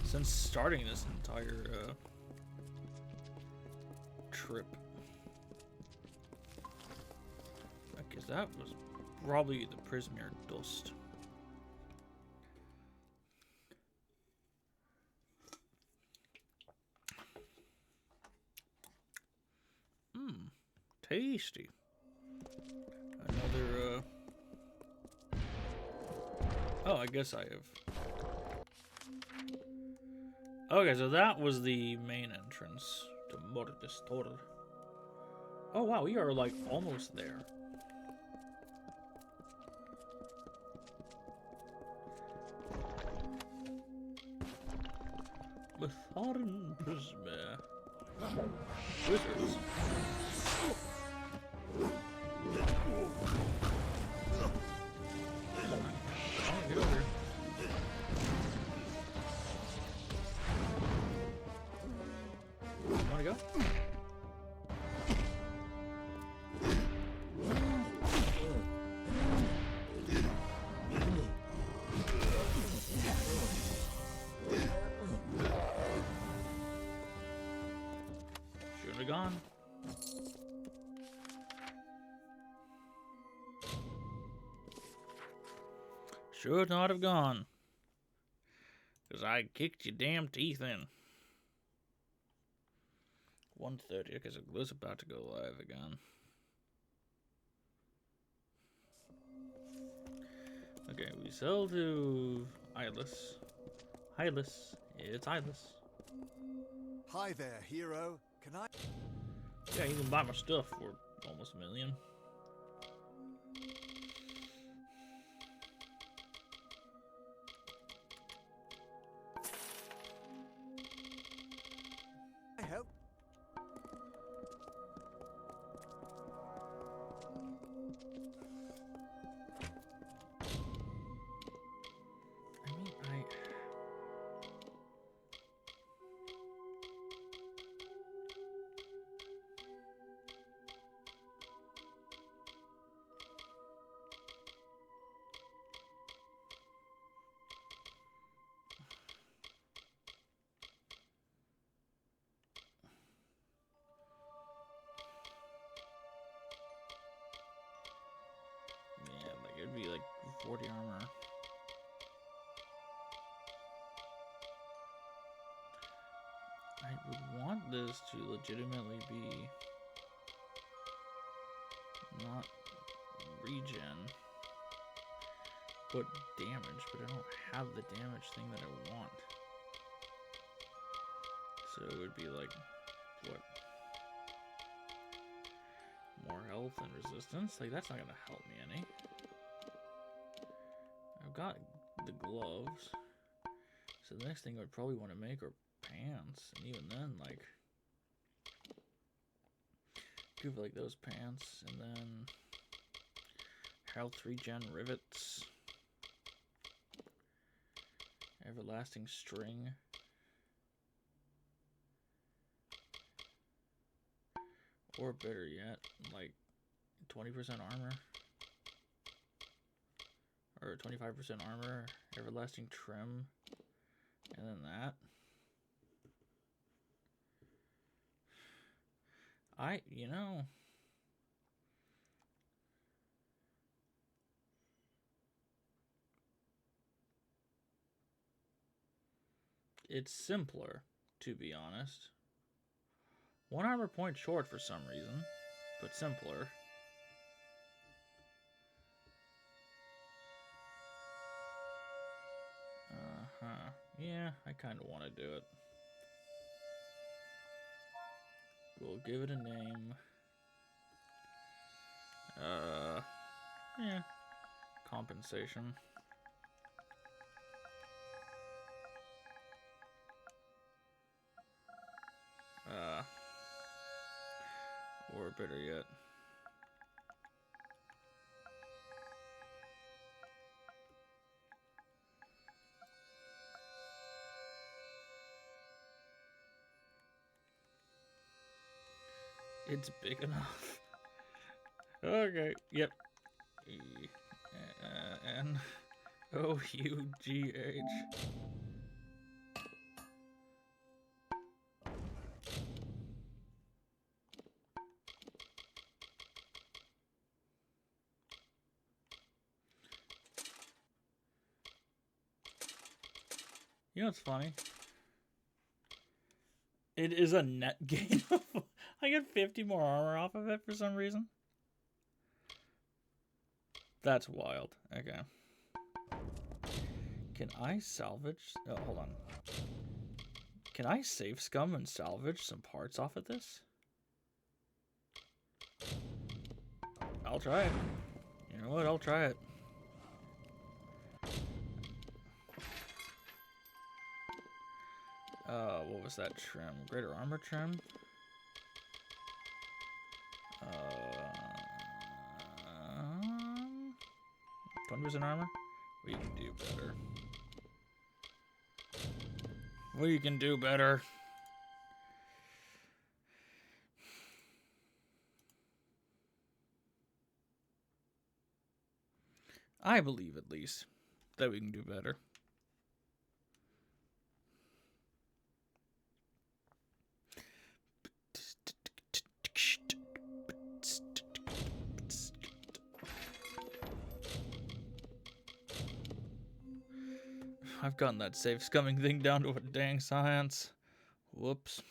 since starting this entire trip. I guess that was probably the Prismere dust. Tasty. Another, oh, I guess I have. Okay, so that was the main entrance to Mordistor. Oh, wow, we are, like, almost there. Litharan Prismere. Wizards. Should not have gone. Because I kicked your damn teeth in. 1:30, because it was about to go live again. Okay, we sell to Eyeless. Eyeless. It's Eyeless. Hi there, hero. Can I... Yeah, you can buy my stuff for almost $1 million. I help? I mean, yeah, like it'd be like 40 armor. I would want this to legitimately be not regen, but damage, but I don't have the damage thing that I want. So it would be like, what? More health and resistance? Like, that's not gonna help me any. I've got the gloves. So the next thing I'd probably want to make are pants. And even then, like, give like those pants. And then health regen rivets. Everlasting string. Or better yet, like 20% armor. Or 25% armor, everlasting trim, and then that. You know, it's simpler, to be honest. 1 armor point short for some reason, but simpler. Yeah, I kind of want to do it. We'll give it a name. Yeah. Compensation. Or better yet. It's big enough. Okay, yep. N-O-U-G-H. You know what's funny? It is a net gain. I get 50 more armor off of it for some reason. That's wild. Okay. Can I salvage? Oh, hold on. Can I save scum and salvage some parts off of this? I'll try it. You know what? I'll try it. What was that trim? Greater armor trim? 20% armor? We can do better. We can do better. I believe, at least, that we can do better. I've gotten that safe scumming thing down to a dang science. Whoops.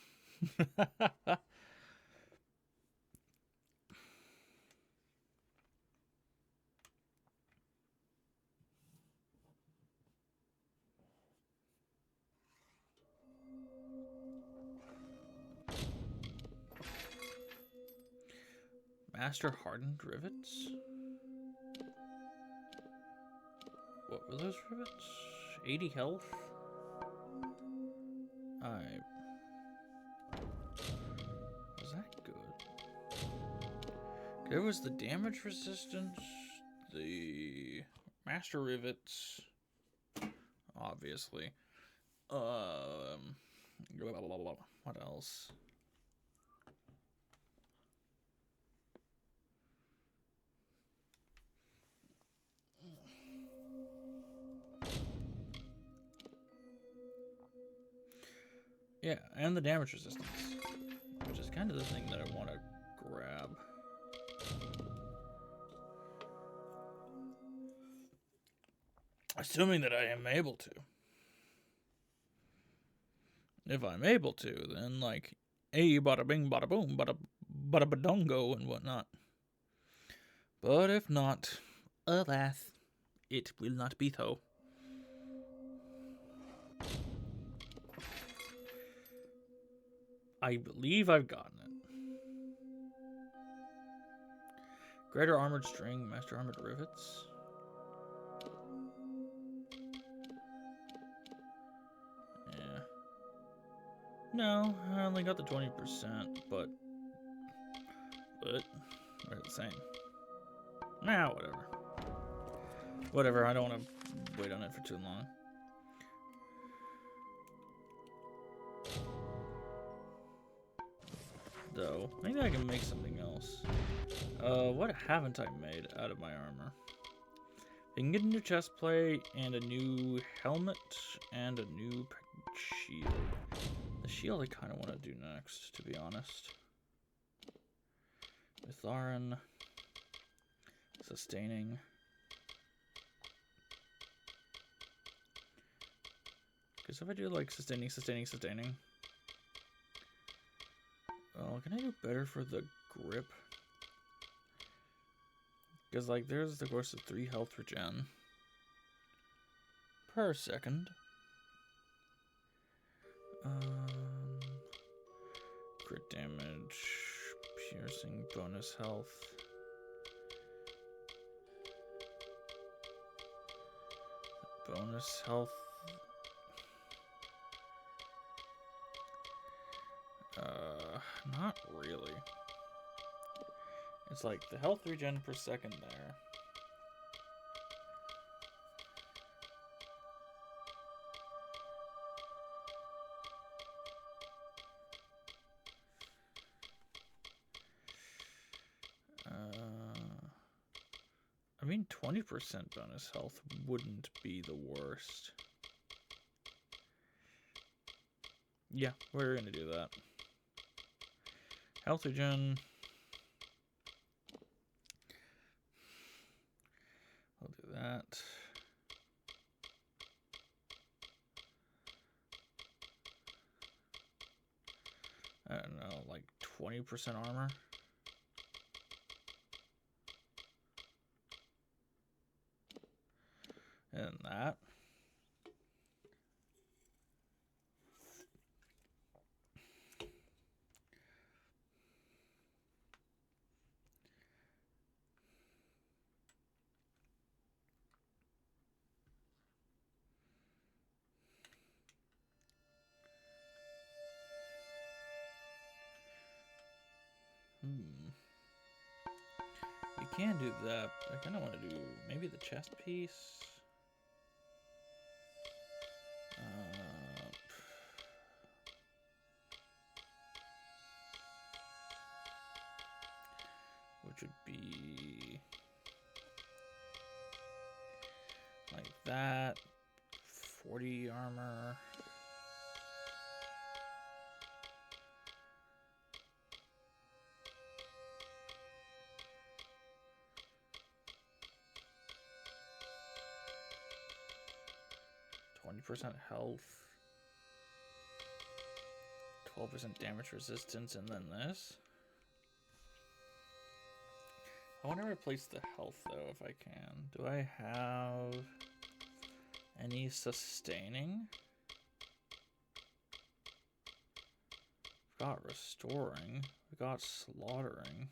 Master hardened rivets? What were those rivets? 80 health? Was that good? There was the damage resistance, the master rivets, obviously. What else? Yeah, and the damage resistance, which is kind of the thing that I want to grab. Assuming that I am able to. If I'm able to, then like, hey, bada bing, bada boom, bada badongo and whatnot. But if not, alas, it will not be so. I believe I've gotten it. Greater armored string, master armored rivets. Yeah. No, I only got the 20%, but they're the same. Nah, whatever. Whatever, I don't want to wait on it for too long. Though, maybe I can make something else. What haven't I made out of my armor? I can get a new chest plate and a new helmet and a new shield. The shield I kind of want to do next, to be honest. Mitharan. Sustaining. Because if I do like sustaining. Oh, can I do better for the grip? Because, like, there's, of course, a 3 health regen per second. Crit damage, piercing, bonus health. Bonus health. Not really. It's like the health regen per second there. I mean, 20% bonus health wouldn't be the worst. Yeah, we're gonna do that. Health regen. I'll do that. I don't know, like 20% armor. And that. We can do that. I kind of want to do maybe the chest piece. Which would be like that. 40 armor. 20% health, 12% damage resistance, and then this. I want to replace the health, though, if I can. Do I have any sustaining? We got restoring. We got slaughtering.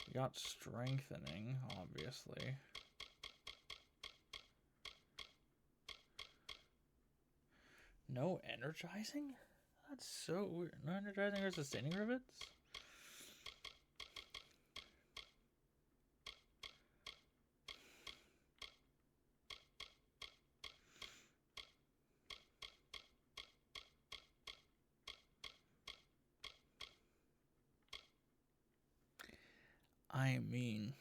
We got strengthening, obviously. No energizing? That's so weird. No energizing or sustaining rivets? I mean,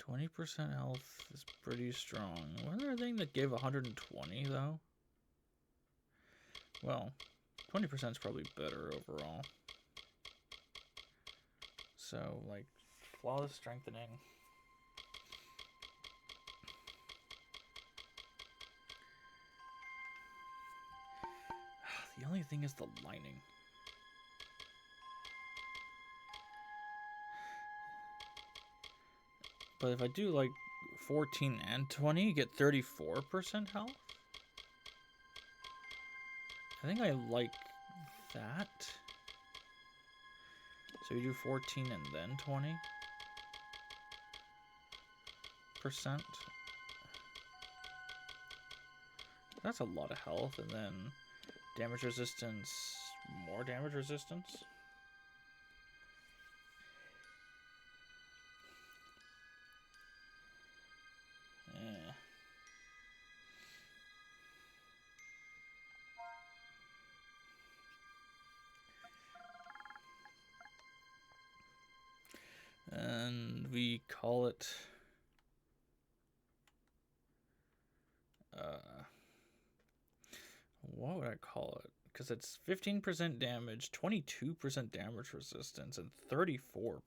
20% health is pretty strong. Wasn't there a thing that gave 120 though? Well, 20% is probably better overall. So, like, flawless strengthening. The only thing is the lining. But if I do like 14 and 20, you get 34% health. I think I like that. So you do 14 and then 20%. That's a lot of health, and then damage resistance, more damage resistance. And we call it what would I call it? Because it's 15% damage, 22% damage resistance, and 34%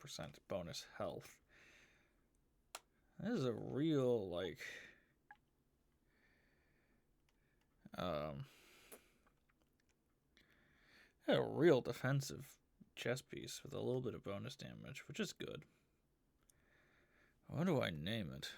bonus health. This is a real, like, a real defensive chess piece with a little bit of bonus damage, which is good. What do I name it?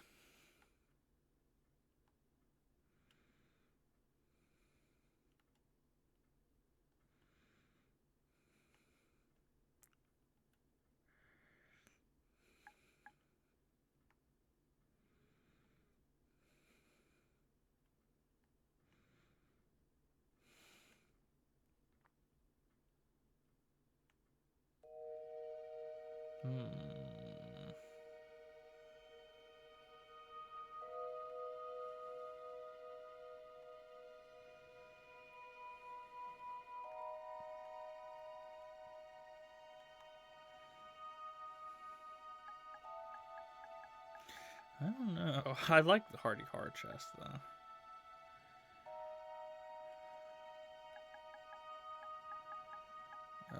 I don't know. I like the Hardy Hard chest, though.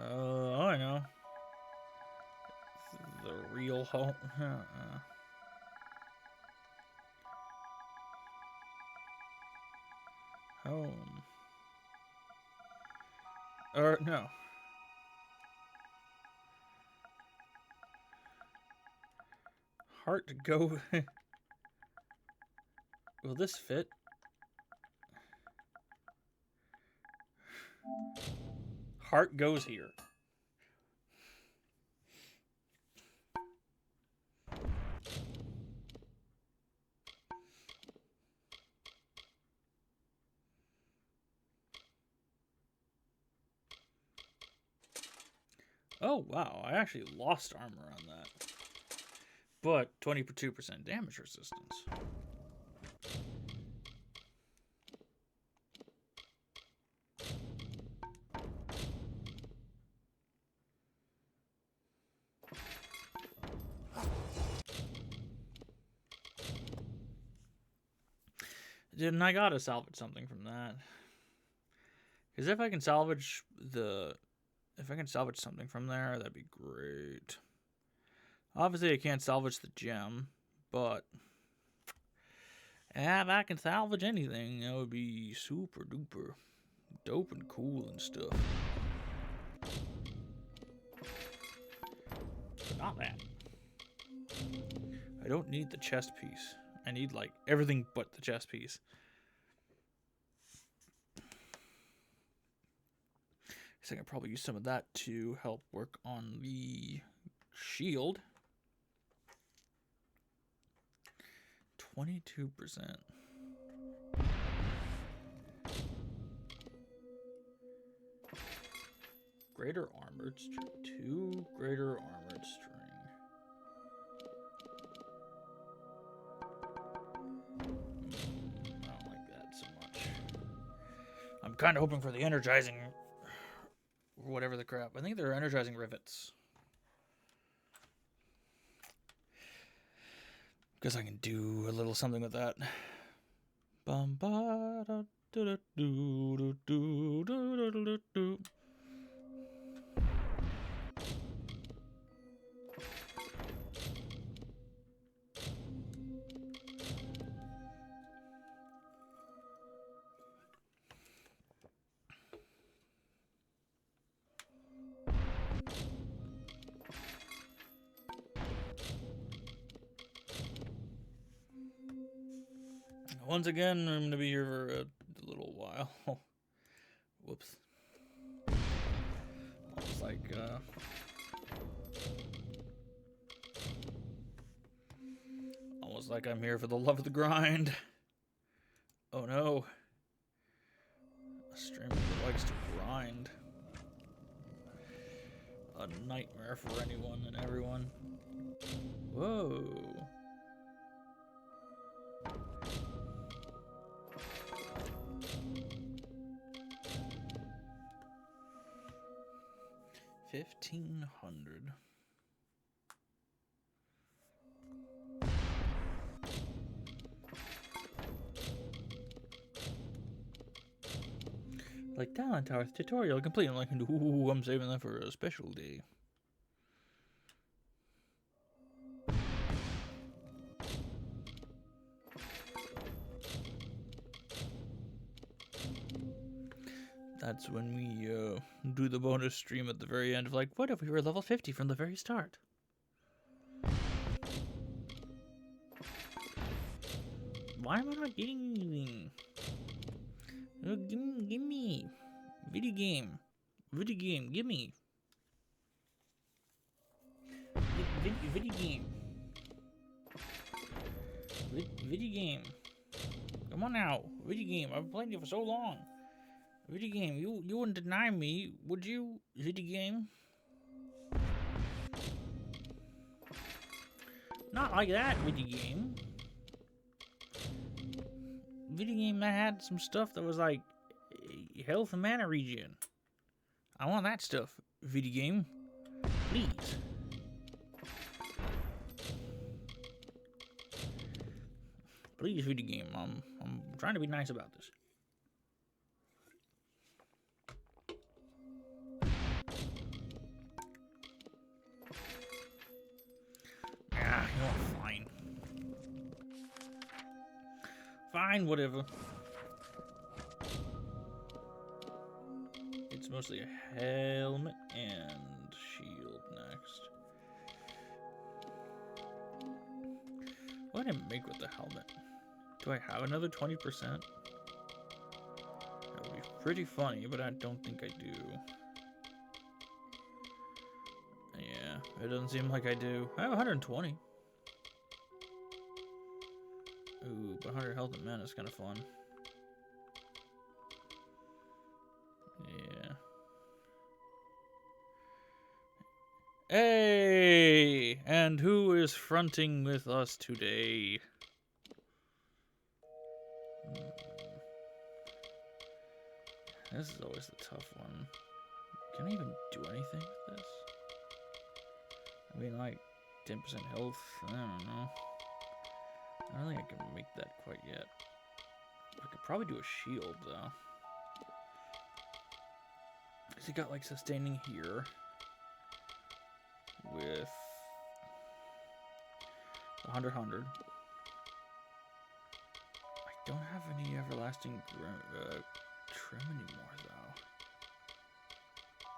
Oh, I know. The real home. Home. Or, no. Heart go. Will this fit? Heart goes here. Oh, wow. I actually lost armor on that. But 22% damage resistance. And I gotta salvage something from that. Because if I can salvage something from there, that'd be great. Obviously, I can't salvage the gem, but If I can salvage anything, that would be super duper dope and cool and stuff. But not that. I don't need the chest piece. I need, like, everything but the chest piece. I think I probably use some of that to help work on the shield. 22%. Greater armored string. 2 greater armored string. I don't like that so much. I'm kind of hoping for the energizing, whatever the crap. I think they're energizing rivets. Because I can do a little something with that. Bum ba da do do do do do do do. Once again, I'm going to be here for a little while. Whoops. Almost like I'm here for the love of the grind. Oh no. A streamer that likes to grind. A nightmare for anyone and everyone. Whoa. $1,500. Like Talent Tower tutorial complete. I'm like, ooh, I'm saving that for a special day. That's when we do the bonus stream at the very end of like, what if we were level 50 from the very start? Why am I not getting anything? Oh, give me. Video game, give me. Video game. Video game. Come on now, video game. I've played it for so long. Video game, you wouldn't deny me, would you? Video game? Not like that, video game. Video game that had some stuff that was like health and mana regen. I want that stuff, video game. Please. Please, video game. I'm trying to be nice about this. Ah, you know what? Fine. Fine, whatever. It's mostly a helmet and shield next. What did I make with the helmet? Do I have another 20%? That would be pretty funny, but I don't think I do. Yeah, it doesn't seem like I do. I have 120. Ooh, but 100 health and mana is kind of fun. Yeah. Hey! And who is fronting with us today? This is always the tough one. Can I even do anything with this? I mean, like, 10% health? I don't know. I don't think I can make that quite yet. I could probably do a shield, though. Because he got, like, sustaining here. With 100. everlasting trim anymore, though.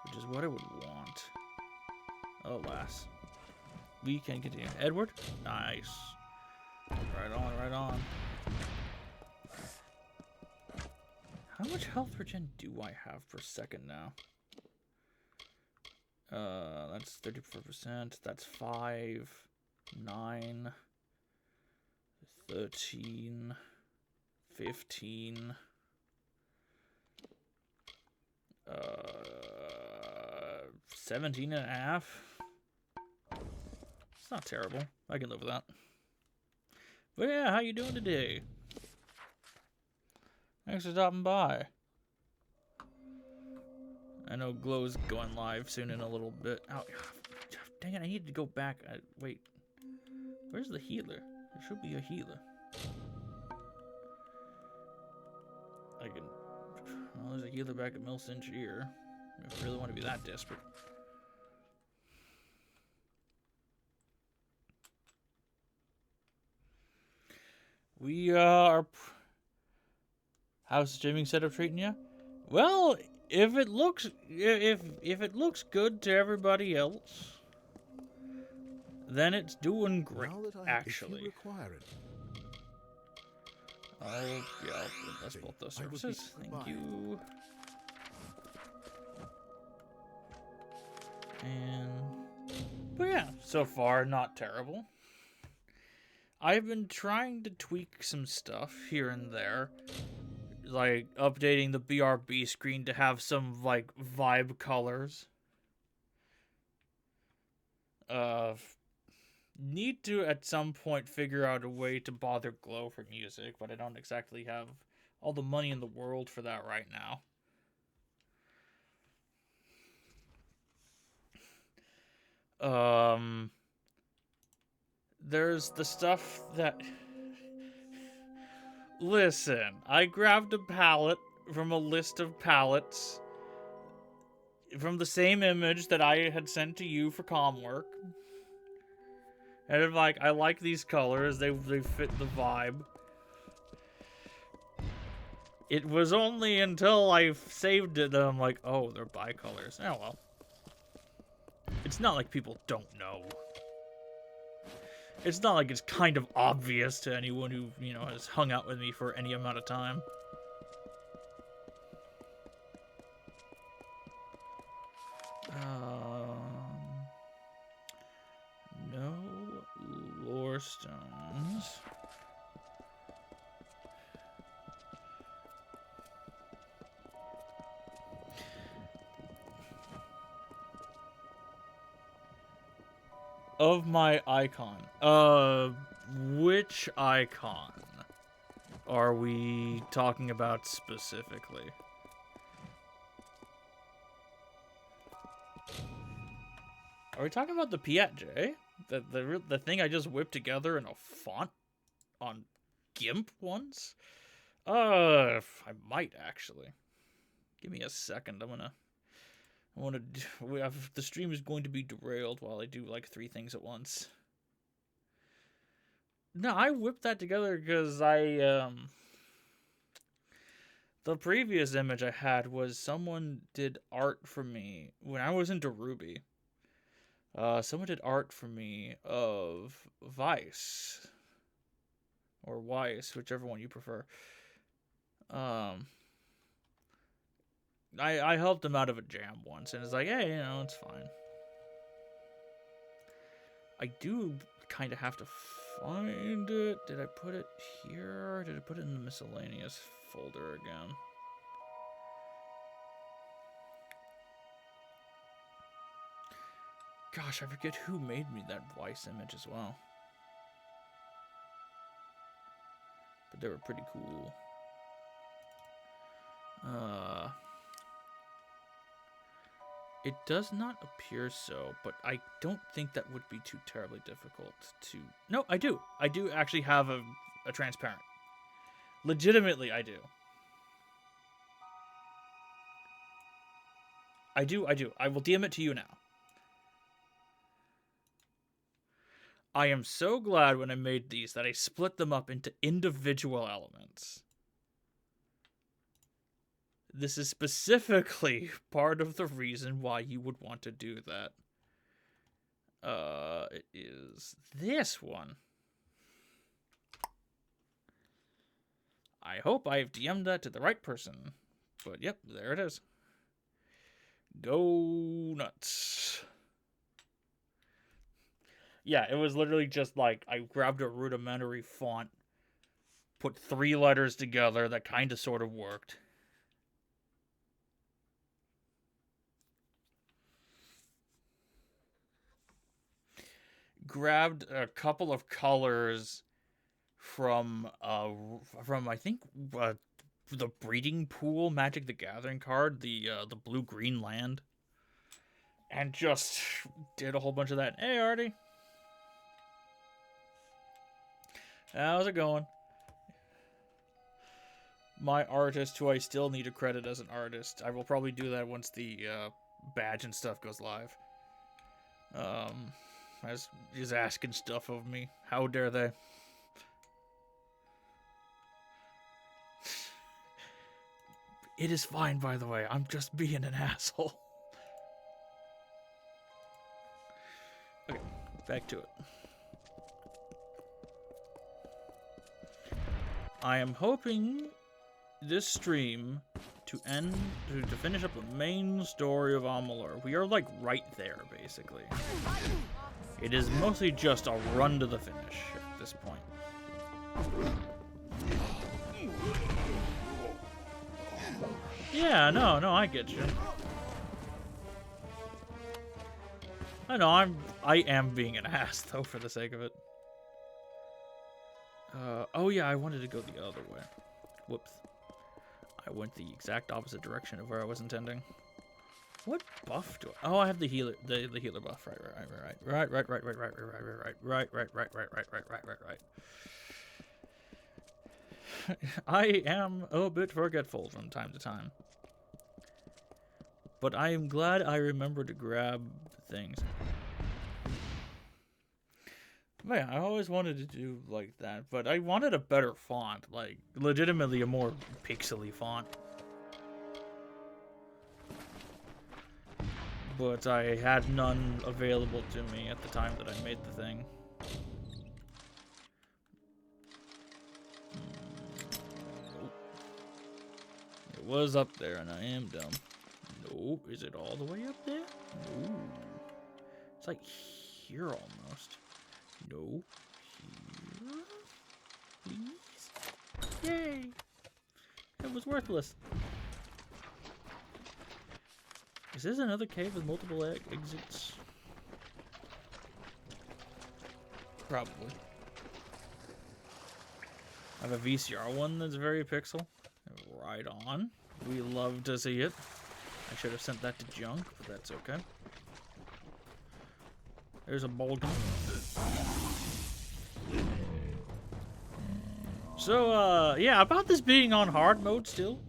Which is what I would want. Alas. We can continue. Edward? Nice. Right on, right on. How much health regen do I have per second now? That's 34%. That's 5, 9, 13, 15. 17 and a half. It's not terrible. I can live with that. But yeah, how you doing today? Thanks for stopping by. I know Glow's going live soon in a little bit. Oh, dang it, I need to go back. Wait. Where's the healer? There should be a healer. I can... Well, there's a healer back at Milsinchir. If I really want to be that desperate. We are... How's the streaming setup treating you? Well, if it looks good to everybody else, then it's doing great. Actually, if you require it. Oh yeah, that's both those services. Thank you. But yeah, so far not terrible. I've been trying to tweak some stuff here and there, like updating the BRB screen to have some like vibe colors. Need to at some point figure out a way to bother Glow for music, but I don't exactly have all the money in the world for that right now. There's the stuff that... Listen, I grabbed a palette from a list of palettes from the same image that I had sent to you for comm work. And I'm like, I like these colors, they fit the vibe. It was only until I saved it that I'm like, oh, they're bicolors. Oh well. It's not like people don't know. It's not like it's kind of obvious to anyone who, you know, has hung out with me for any amount of time. No lore stones. Of my icon. Which icon are we talking about specifically? Are we talking about the Piet-J? The thing I just whipped together in a font on GIMP once? I might actually. Give me a second. The stream is going to be derailed while I do like 3 things at once. No, I whipped that together because the previous image I had was someone did art for me when I was into Ruby. Someone did art for me of Vice. Or Weiss, whichever one you prefer. I helped him out of a jam once, and it's like, hey, you know, it's fine. I do kind of have to find it. Did I put it here? Or did I put it in the miscellaneous folder again? Gosh, I forget who made me that Weiss image as well. But they were pretty cool. It does not appear so, but I don't think that would be too terribly difficult to... No, I do. I do actually have a transparent. Legitimately, I do. I do. I will DM it to you now. I am so glad when I made these that I split them up into individual elements. This is specifically part of the reason why you would want to do that. It is this one. I hope I've DM'd that to the right person. But yep, there it is. Go nuts. Yeah, it was literally just like I grabbed a rudimentary font, put 3 letters together that kind of sort of worked. Grabbed a couple of colors from I think the breeding pool Magic the Gathering card, the blue-green land, and just did a whole bunch of that. Hey, Artie. How's it going? My artist, who I still need to credit as an artist. I will probably do that once the badge and stuff goes live. Is asking stuff of me. How dare they? It is fine, by the way. I'm just being an asshole. Okay, back to it. I am hoping this stream to finish up the main story of Amalur. We are like right there, basically. It is mostly just a run to the finish at this point. Yeah, no, I get you. I know, I am being an ass, though, for the sake of it. Oh yeah, I wanted to go the other way. Whoops. I went the exact opposite direction of where I was intending. What buff do I... Oh, I have the healer buff. Right. I am a bit forgetful from time to time. But I am glad I remember to grab things. Man, I always wanted to do like that, but I wanted a better font, like legitimately a more pixely font. But I had none available to me at the time that I made the thing. Nope. It was up there, and I am dumb. No, is it all the way up there? No. It's like here almost. No. Here? Please? Yay! It was worthless. Is this another cave with multiple exits? Probably. I have a VCR one that's very pixel. Right on. We love to see it. I should have sent that to junk, but that's okay. There's a Bolgan. So, yeah, about this being on hard mode still.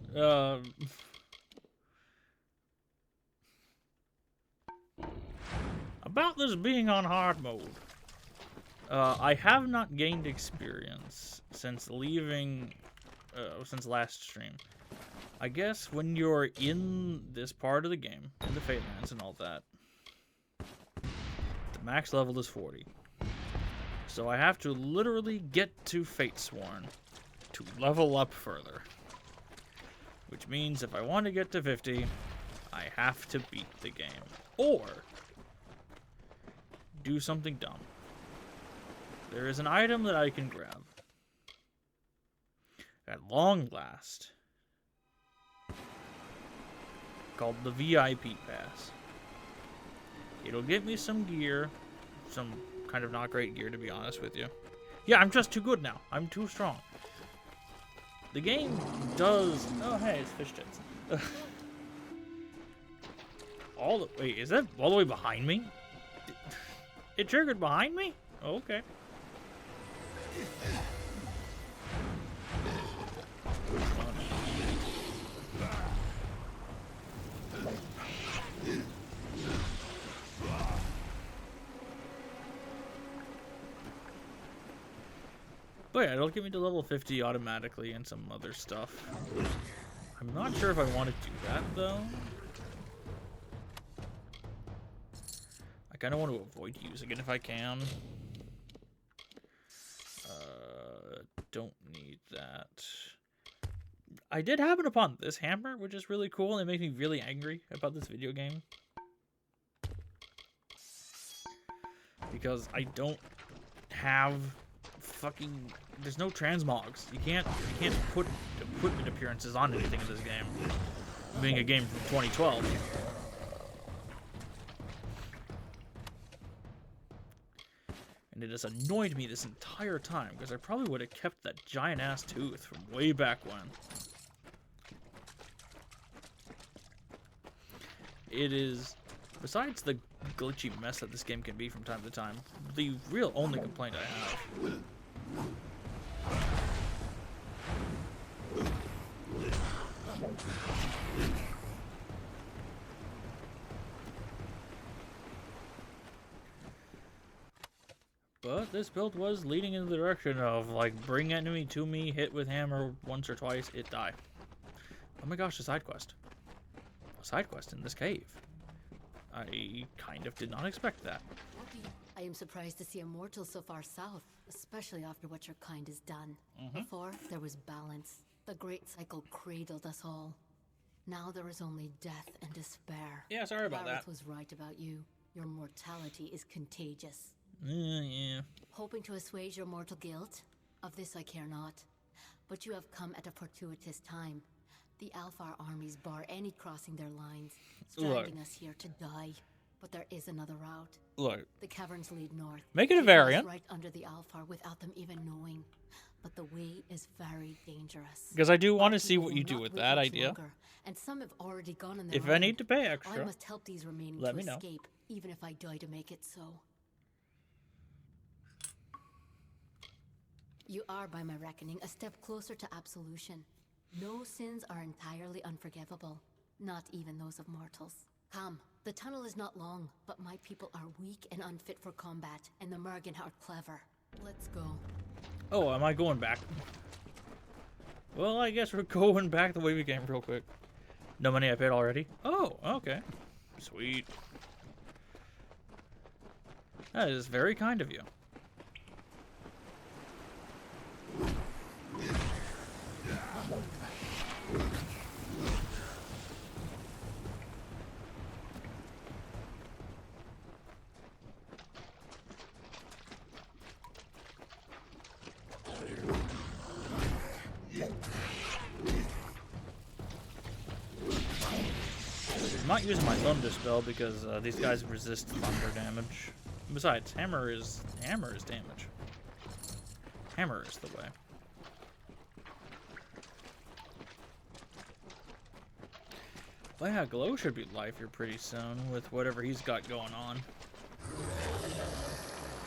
About this being on hard mode. I have not gained experience since leaving, since last stream. I guess when you're in this part of the game, in the Fatelands and all that, the max level is 40. So I have to literally get to Fatesworn to level up further. Which means if I want to get to 50, I have to beat the game. Or do something dumb. There is an item that I can grab. At long last. Called the VIP Pass. It'll get me some gear. Some kind of not great gear, to be honest with you. Yeah, I'm just too good now. I'm too strong. The game does... Oh, hey, it's fish tits. Wait, is that all the way behind me? It triggered behind me? Oh, okay. But yeah, it'll get me to level 50 automatically and some other stuff. I I'm not sure if I want to do that, though. I kind of want to avoid using it if I can. Don't need that. I did happen upon this hammer, which is really cool, and it makes me really angry about this video game. Because I don't have fucking... There's no transmogs. You can't put equipment appearances on anything in this game. Being a game from 2012. And it has annoyed me this entire time, because I probably would have kept that giant-ass tooth from way back when. It is, besides the glitchy mess that this game can be from time to time, the real only complaint I have. But this build was leading in the direction of, like, bring enemy to me, hit with hammer once or twice, it die. Oh my gosh, a side quest. A side quest in this cave. I kind of did not expect that. I am surprised to see a mortal so far south, especially after what your kind has done. Before, there was balance. The great cycle cradled us all. Now there is only death and despair. Yeah, sorry about Gareth that. was right about you. Your mortality is contagious. Yeah. Hoping to assuage your mortal guilt? Of this I care not. But you have come at a fortuitous time. The Alfar armies bar any crossing their lines, stranding us here to die. But there is another route. Look. The caverns lead north. Make it a Taking us variant. right under the Alfar without them even knowing. But the way is very dangerous. Because I do want to Our see people what will you do not with wait that much idea. longer, and some have already gone on their If own. I need to pay I extra, must help these remaining let to me know. escape, even if I die to make it so. You are, by my reckoning, a step closer to absolution. No sins are entirely unforgivable, not even those of mortals. Come, the tunnel is not long, but my people are weak and unfit for combat, and the Mergen are clever. Let's go. Oh, am I going back? Well, I guess we're going back the way we came real quick. No money I paid already? Oh, okay. Sweet. That is very kind of you. I'm not using my thunder spell because these guys resist thunder damage. Besides, hammer is damage. Hammer is the way. Well, yeah, Glow should be life here pretty soon with whatever he's got going on.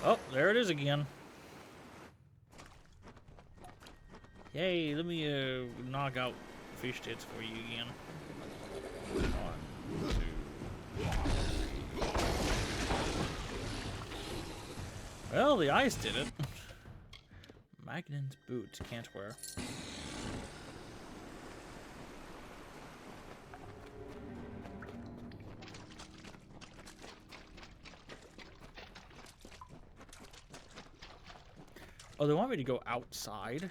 Oh, there it is again. Yay, let me knock out fish tits for you again. 1, 2, 3. Well, the ice did it. Magnan's boots can't wear. Oh, they want me to go outside?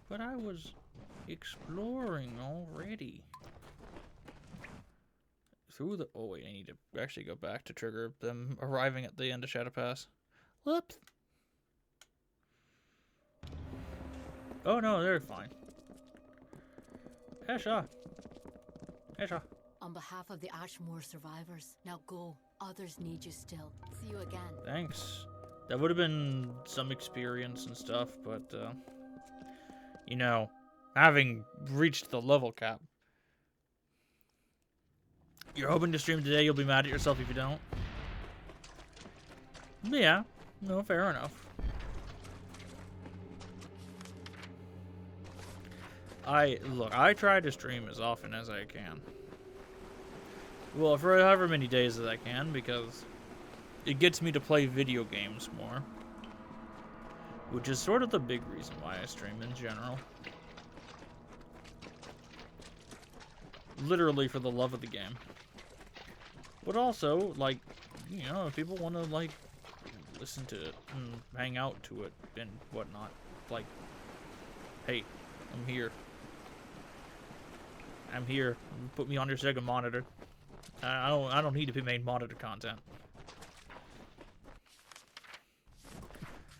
But I was exploring already. Through the... Oh, wait, I need to actually go back to trigger them arriving at the end of Shadow Pass. Whoops. Oh, no, they're fine. Esha. Esha. On behalf of the Ashmore survivors, now go. Others need you still. See you again. Thanks. That would have been some experience and stuff, but, you know, having reached the level cap. You're hoping to stream today, you'll be mad at yourself if you don't. Yeah, no, fair enough. I try to stream as often as I can. Well, for however many days as I can, because it gets me to play video games more. Which is sort of the big reason why I stream in general. literally for the love of the game. But also, like, you know, if people want to, like, listen to it and hang out to it and whatnot, like, hey, I'm here. I'm here. Put me on your second monitor. I don't need to be main monitor content.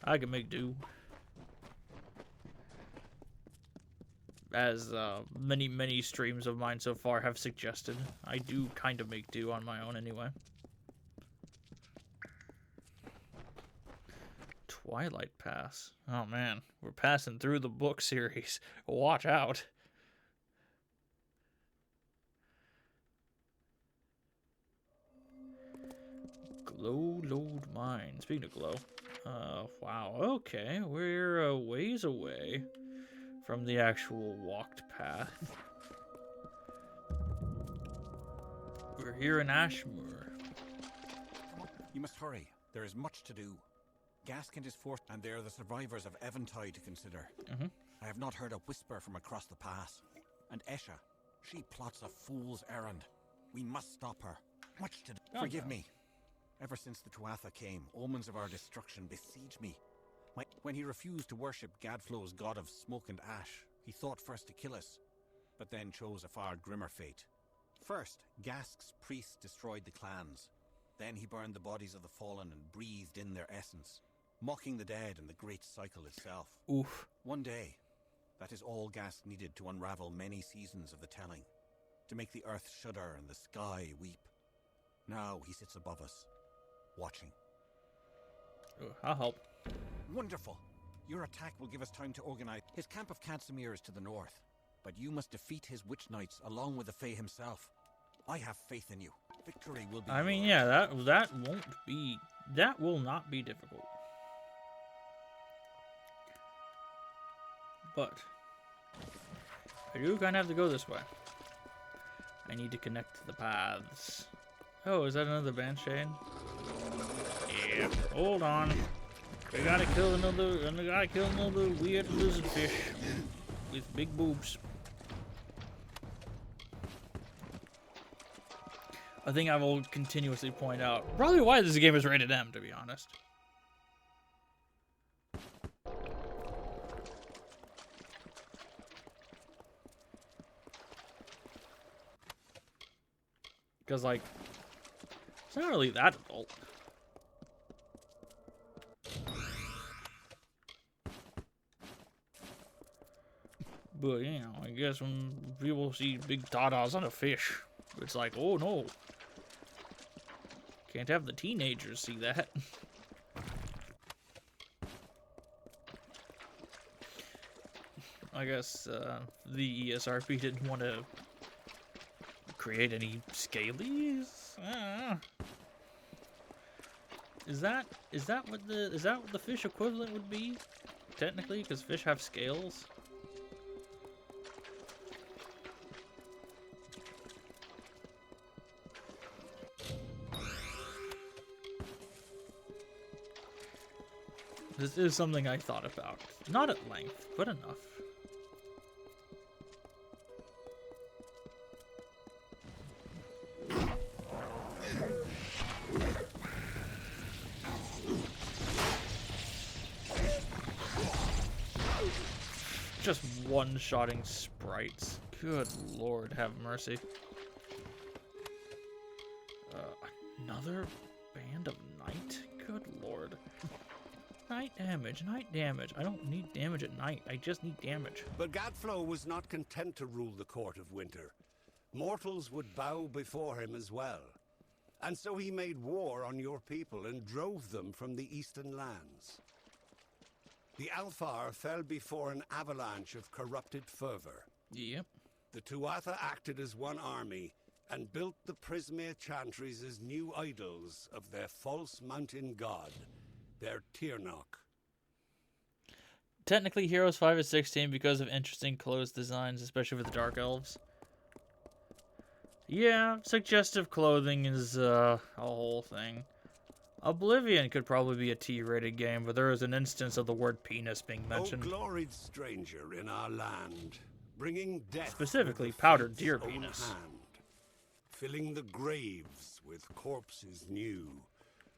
I can make do. As many streams of mine so far have suggested, I do kind of make do on my own anyway. Twilight Pass. Oh man, we're passing through the book series. Watch out. Glow Load Mine. Speaking of glow. Wow, okay. We're a ways away from the actual walked path. We're here in Ashmore. You must hurry. There is much to do. Gaskell is forced, and there are the survivors of Eventide to consider. I have not heard a whisper from across the pass. And Esha, she plots a fool's errand. We must stop her. Much to do. Forgive me. Ever since the Tuatha came, omens of our destruction besiege me. When he refused to worship Gadflow's god of smoke and ash, he thought first to kill us, but then chose a far grimmer fate. First, Gask's priests destroyed the clans. Then he burned the bodies of the fallen and breathed in their essence, mocking the dead and the great cycle itself. Oof. One day, that is all Gask needed to unravel many seasons of the telling, to make the earth shudder and the sky weep. Now he sits above us, watching. I'll help. Wonderful. Your attack will give us time to organize. His camp of Cansimir is to the north, but you must defeat his witch knights along with the Fae himself. I have faith in you. Victory will be I mean, yours. yeah, that will not be difficult. But I do kind of have to go this way. I need to connect the paths. Oh, is that another Banshane? Yeah. Hold on. We gotta kill another weird lizard fish with big boobs. I think I will continuously point out probably why this game is rated M, to be honest. Because, like, it's not really that adult. But, you know, I guess when people see big tatas on a fish, it's like, oh no. Can't have the teenagers see that. I guess the ESRB didn't want to create any scalies. Is that what the fish equivalent would be? Technically, because fish have scales. This is something I thought about. Not at length, but enough. Just one-shotting sprites. Good Lord, have mercy. Another band of night? Good Lord. Night damage, night damage. I don't need damage at night. I just need damage. But Gadflow was not content to rule the Court of Winter. Mortals would bow before him as well. And so he made war on your people and drove them from the eastern lands. The Alfar fell before an avalanche of corrupted fervor. Yep. The Tuatha acted as one army and built the Prismea Chantries as new idols of their false mountain god, their Tirnoch. Technically, Heroes 5 is 16 because of interesting clothes designs, especially with the Dark Elves. Yeah, suggestive clothing is a whole thing. Oblivion could probably be a T-rated game, but there is an instance of the word penis being mentioned. O gloried stranger in our land, bringing death Specifically, with the powdered fate's deer own penis. hand, filling the graves with corpses new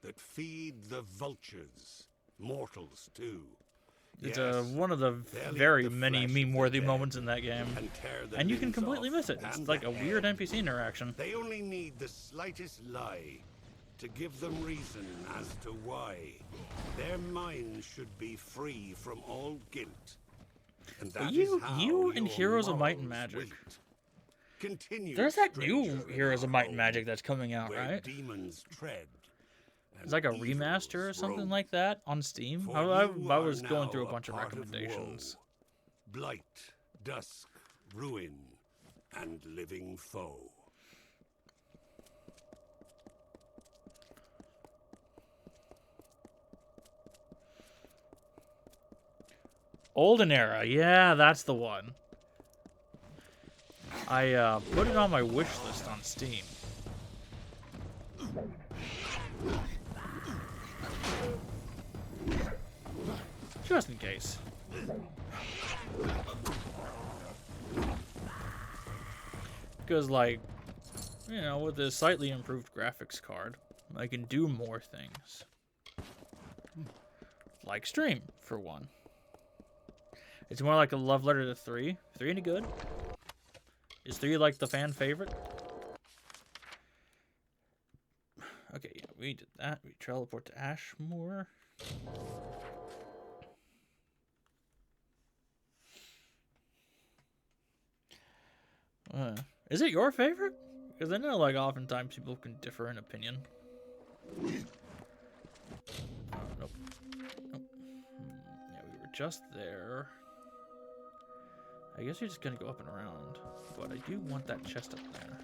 that feed the vultures, mortals too. It's Yes, one of the they'll eat very the many flesh of the meme-worthy dead moments in that game, and tear the and you can limbs completely off miss it. It's and like the a weird head. NPC interaction. They only need the slightest lie to give them reason as to why. Their minds should be free from all guilt. And that you is how and your Heroes of Might and morals Magic. wait. Continue, There's that new stranger, in Heroes our of Might and home, Magic that's coming out, where right? demons tread. It's like a remaster or something roam. like that on Steam. For I you was are going now through a bunch of part recommendations. woe, blight, dusk, ruin, and living foe. Olden Era, yeah, that's the one. I put it on my wish list on Steam. Just in case. Because, like, you know, with a slightly improved graphics card, I can do more things. Like stream, for one. It's more like a love letter to 3. 3 any good? Is 3 like the fan favorite? Okay, yeah, we did that. We teleport to Ashmore. Is it your favorite? Because I know, like, oftentimes people can differ in opinion. Nope. Nope. Yeah, we were just there. I guess you're just gonna go up and around. But I do want that chest up there.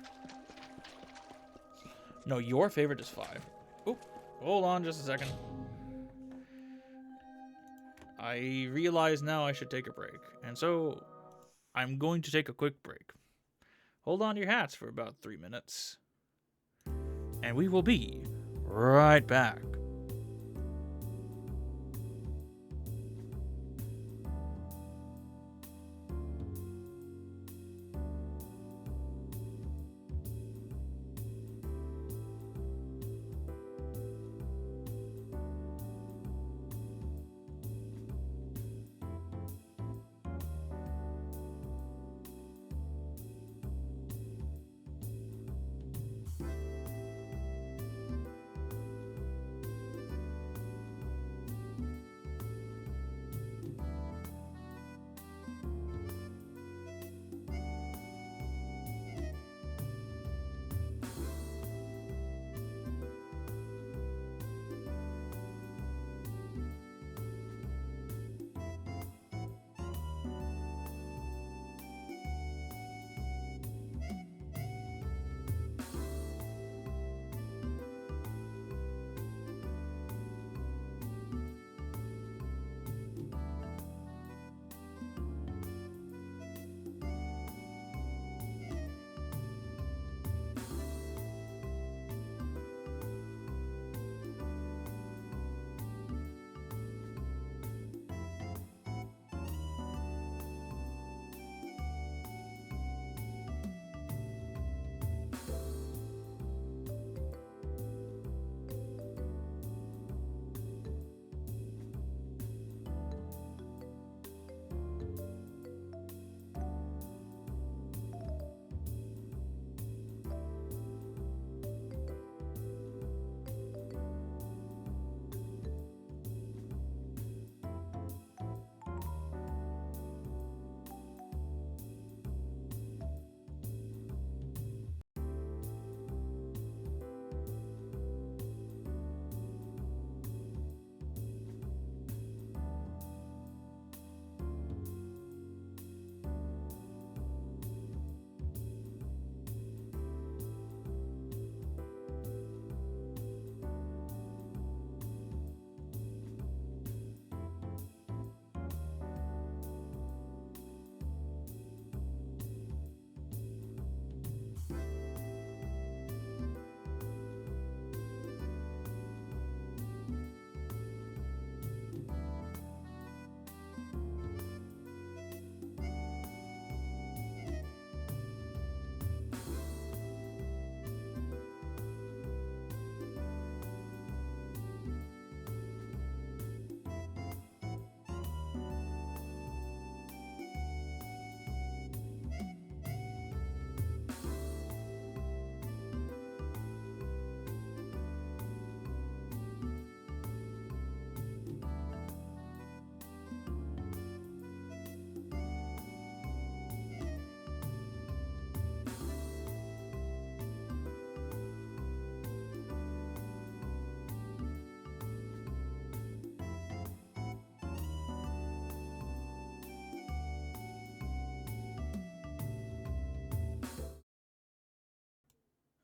No, your favorite is 5. Oh, hold on just a second. I realize now I should take a break. And so, I'm going to take a quick break. Hold on to your hats for about 3 minutes. And we will be right back.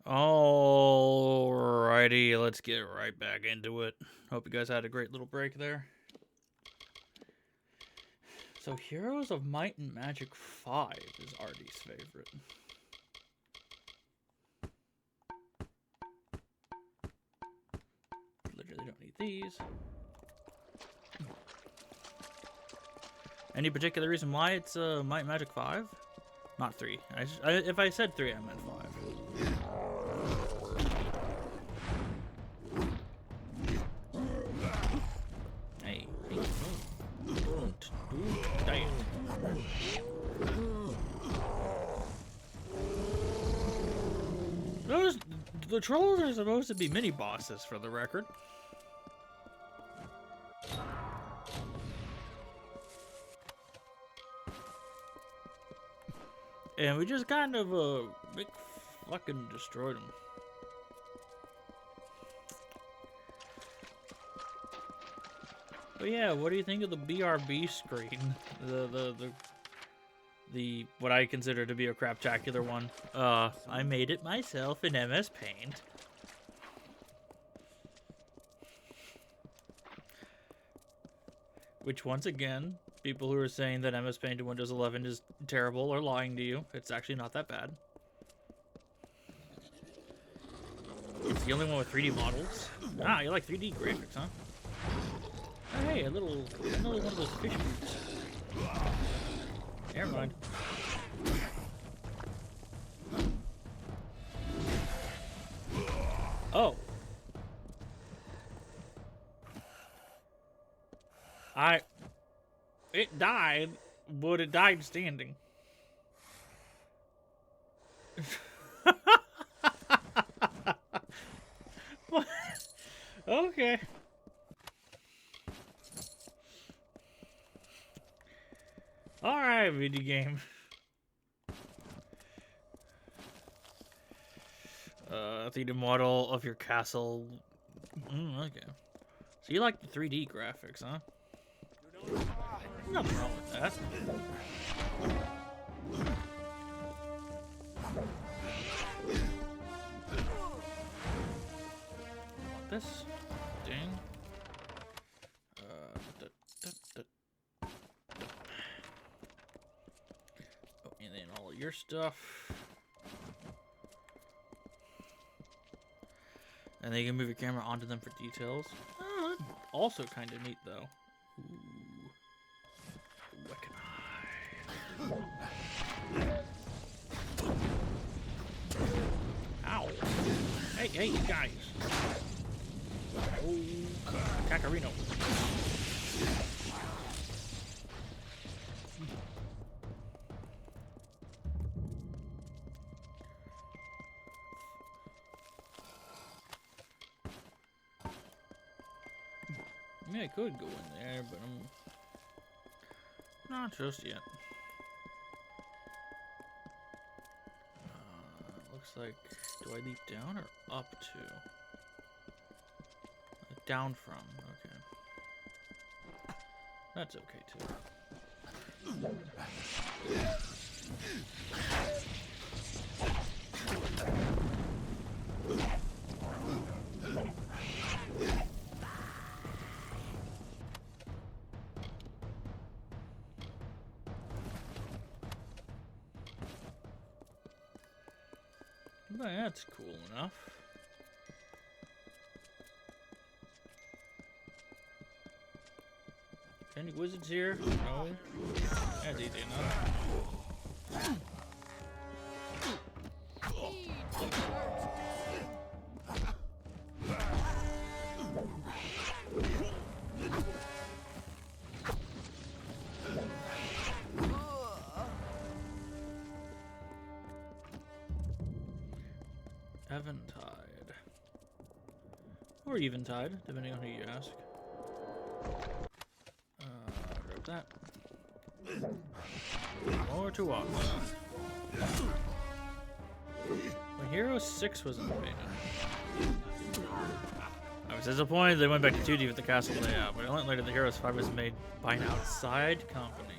Alrighty, let's get right back into it. Hope you guys had a great little break there. So, Heroes of Might and Magic 5 is Artie's favorite. Literally don't need these. Any particular reason why it's Might and Magic 5? Not 3. If I said 3, I meant 5. Hey, don't do that. The trolls are supposed to be mini bosses, for the record. And we just kind of big fucking destroyed them. But yeah, what do you think of the BRB screen? The what I consider to be a craptacular one. I made it myself in MS Paint. Which, once again, people who are saying that MS Paint in Windows 11 is terrible are lying to you. It's actually not that bad. It's the only one with 3D models. Ah, you like 3D graphics, huh? Oh, hey, another one of those fish boots. Never mind. Oh. It died, but it died standing. Okay. Alright, video game. 3D model of your castle. Okay. So you like the 3D graphics, huh? Nothing wrong with that. This ding. Oh, and then all of your stuff. And then you can move your camera onto them for details. Also kind of neat, though. Ooh. Ow! Hey, you guys! Oh, Kakarino. I mean, I could go in there, but I'm not just yet. Looks like, do I leap down or up to? Down from, okay. That's okay too. Well, that's cool enough. Any wizards here? No. That's easy enough. Eventide. Or Eventide, depending on who you ask. Grab that. More to walk. When Hero 6 was in the beta, I was disappointed they went back to 2D with the castle layout, but I learned later that Heroes 5 was made by an outside company.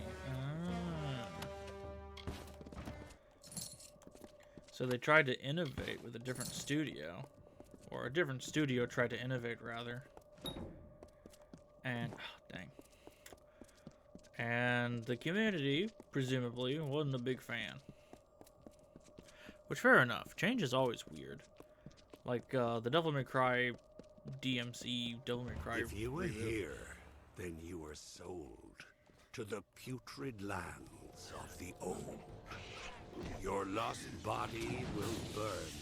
So they tried to innovate with a different studio. Or a different studio tried to innovate, rather. And, oh, dang. And the community, presumably, wasn't a big fan. Which, fair enough. Change is always weird. Like, the Devil May Cry DMC, Devil May Cry If you were reboot. here, then you were sold to the putrid lands of the old. Your lost body will burn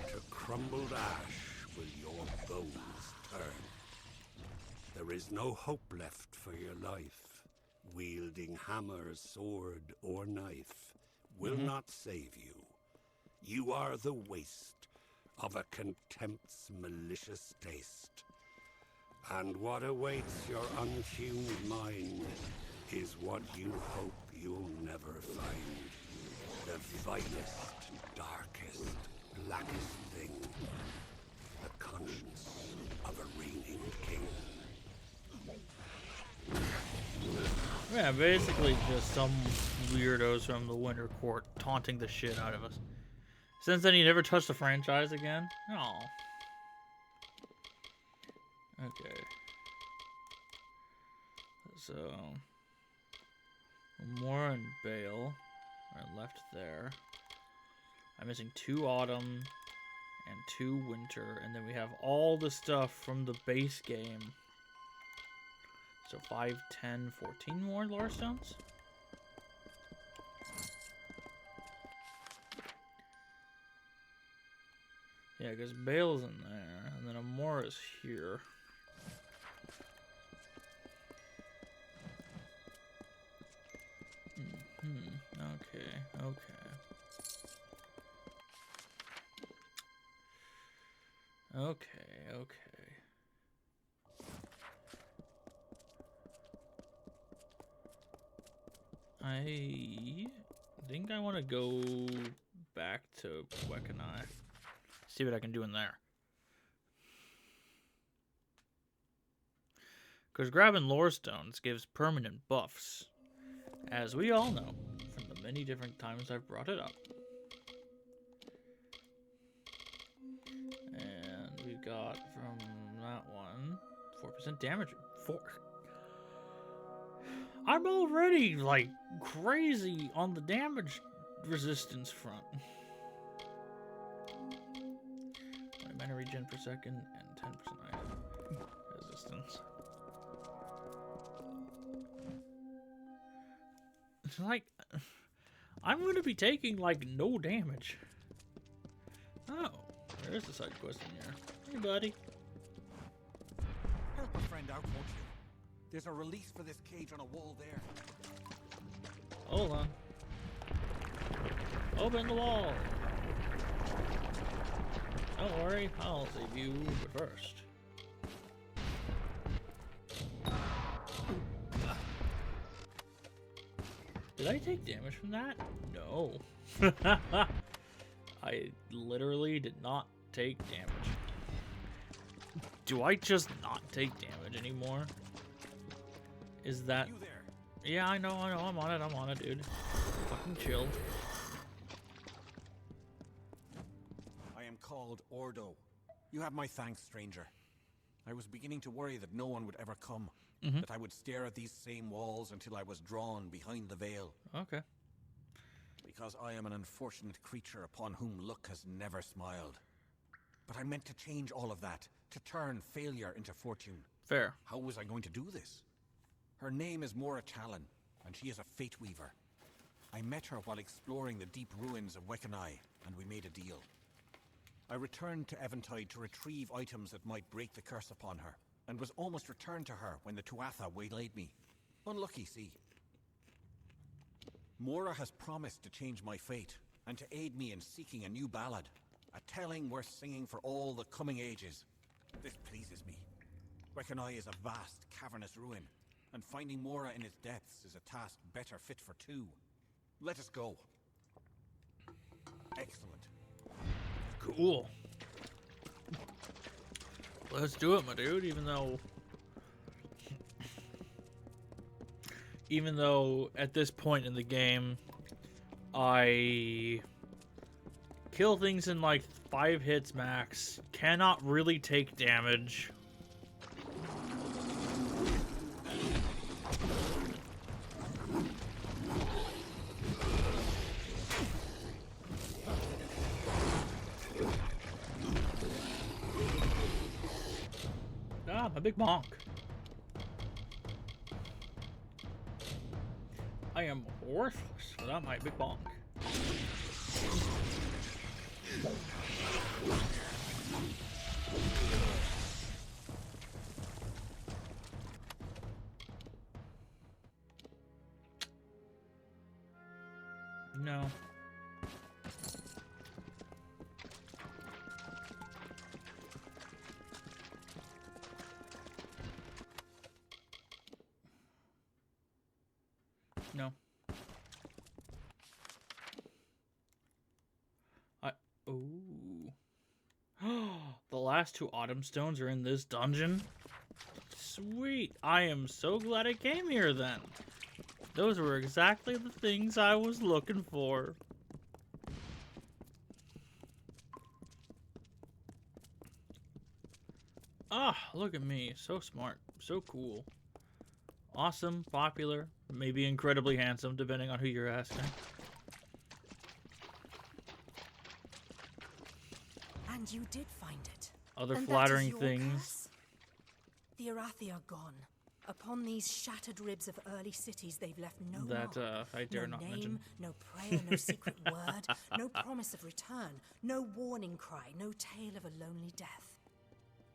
to crumbled ash will your bones turn. There is no hope left for your life. Wielding hammer, sword, or knife will not save you. You are the waste of a contempt's malicious taste. And what awaits your untuned mind is what you hope you'll never find. The vilest, darkest, blackest thing. The conscience of a reigning king. Yeah, basically just some weirdos from the Winter Court taunting the shit out of us. Since then, you never touched the franchise again? Oh. Okay. So, Mora and Bale are left there. I'm missing 2 autumn and 2 winter, and then we have all the stuff from the base game. So 5, 10, 14 more lore stones? Yeah, because Bale's in there, and then Amora's here. Okay, okay. Okay, okay. I think I want to go back to Wekanai. See what I can do in there. Because grabbing lore stones gives permanent buffs, as we all know from the many different times I've brought it up. And we've got from that one 4% damage. 4. I'm already like crazy on the damage resistance front. Mana regen per second and 10% resistance. It's like I'm gonna be taking like no damage. Oh, there's the side quest in here. Hey, buddy. Help a friend out, won't you? There's a release for this cage on a wall there. Hold on. Open the wall. Don't worry, I'll save you first. Did I take damage from that? No. I literally did not take damage. Do I just not take damage anymore? Is that... You there? Yeah, I know, I'm on it, dude. Fucking chill. I am called Ordo. You have my thanks, stranger. I was beginning to worry that no one would ever come. That I would stare at these same walls until I was drawn behind the veil. Okay. Because I am an unfortunate creature upon whom luck has never smiled. But I meant to change all of that, to turn failure into fortune. Fair. How was I going to do this? Her name is Mora Challen, and she is a fate weaver. I met her while exploring the deep ruins of Wekanai, and we made a deal. I returned to Eventide to retrieve items that might break the curse upon her, and was almost returned to her when the Tuatha waylaid me. Unlucky, see. Mora has promised to change my fate, and to aid me in seeking a new ballad. A telling worth singing for all the coming ages. This pleases me. Wekanai is a vast, cavernous ruin, and finding Mora in its depths is a task better fit for 2. Let us go. Excellent. Cool. Let's do it, my dude, even though at this point in the game I Kill things in like 5 hits max. Cannot really take damage. Ah, my big bonk. I am worthless without my big bonk. No. No. Ooh. The last 2 autumn stones are in this dungeon. Sweet. I am so glad I came here then. Those were exactly the things I was looking for. Ah, look at me. So smart. So cool. Awesome, popular, maybe incredibly handsome, depending on who you're asking. And you did find it. Other And flattering that is your things. curse? The Arathi are gone. Upon these shattered ribs of early cities, they've left no That, mark. I dare no not name, mention. no prayer, no secret word, no promise of return, no warning cry, no tale of a lonely death.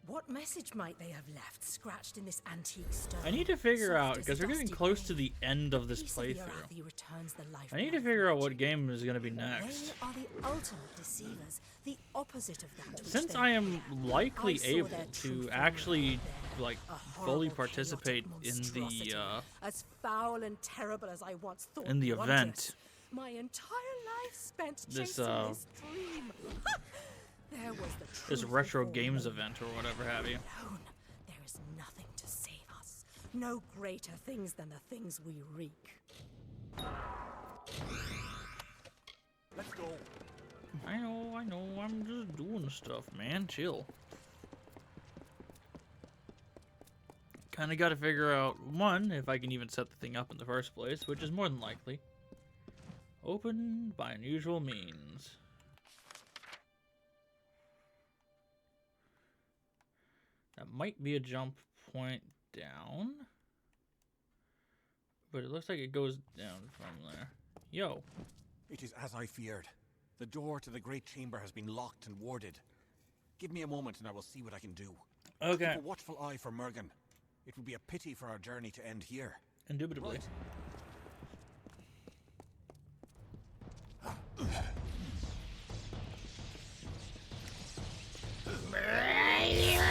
What message might they have left scratched in this antique stone? I need to figure out, Soft as because we're getting dusty close rain. to the end of this Peace of the playthrough. Arathi returns the life I need to blood of figure out magic. what game is going to be They next. are the ultimate deceivers, the opposite of that which Since they I am appear. likely I saw able their to truth actually, there, like, a fully horrible, participate chaotic in the, monstrosity, as foul and terrible as I once thought. in the wondrous. event. My entire life spent This, chasing this dream. There was the truth this retro before games me. event or whatever have you. Alone, there is nothing to save us. No greater things than the things we wreak. Let's go. I know, I'm just doing stuff, man. Chill. Kinda gotta figure out, one, if I can even set the thing up in the first place, which is more than likely. Open by unusual means. That might be a jump point down. But it looks like it goes down from there. Yo. It is as I feared. The door to the great chamber has been locked and warded. Give me a moment and I will see what I can do. Okay. Keep a watchful eye for Mergen. It would be a pity for our journey to end here. Indubitably. Right.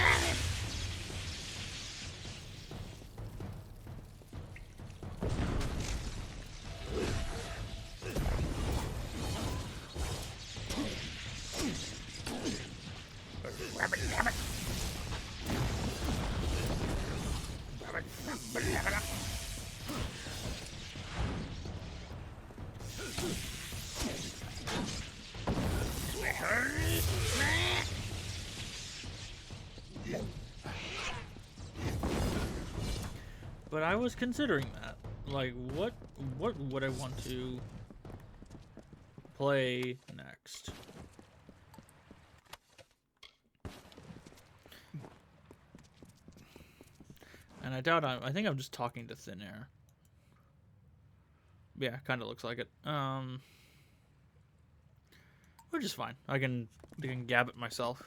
But I was considering that. Like, what would I want to play next? And I doubt I think I'm just talking to thin air. Yeah, kind of looks like it. Which is fine. I can gab it myself.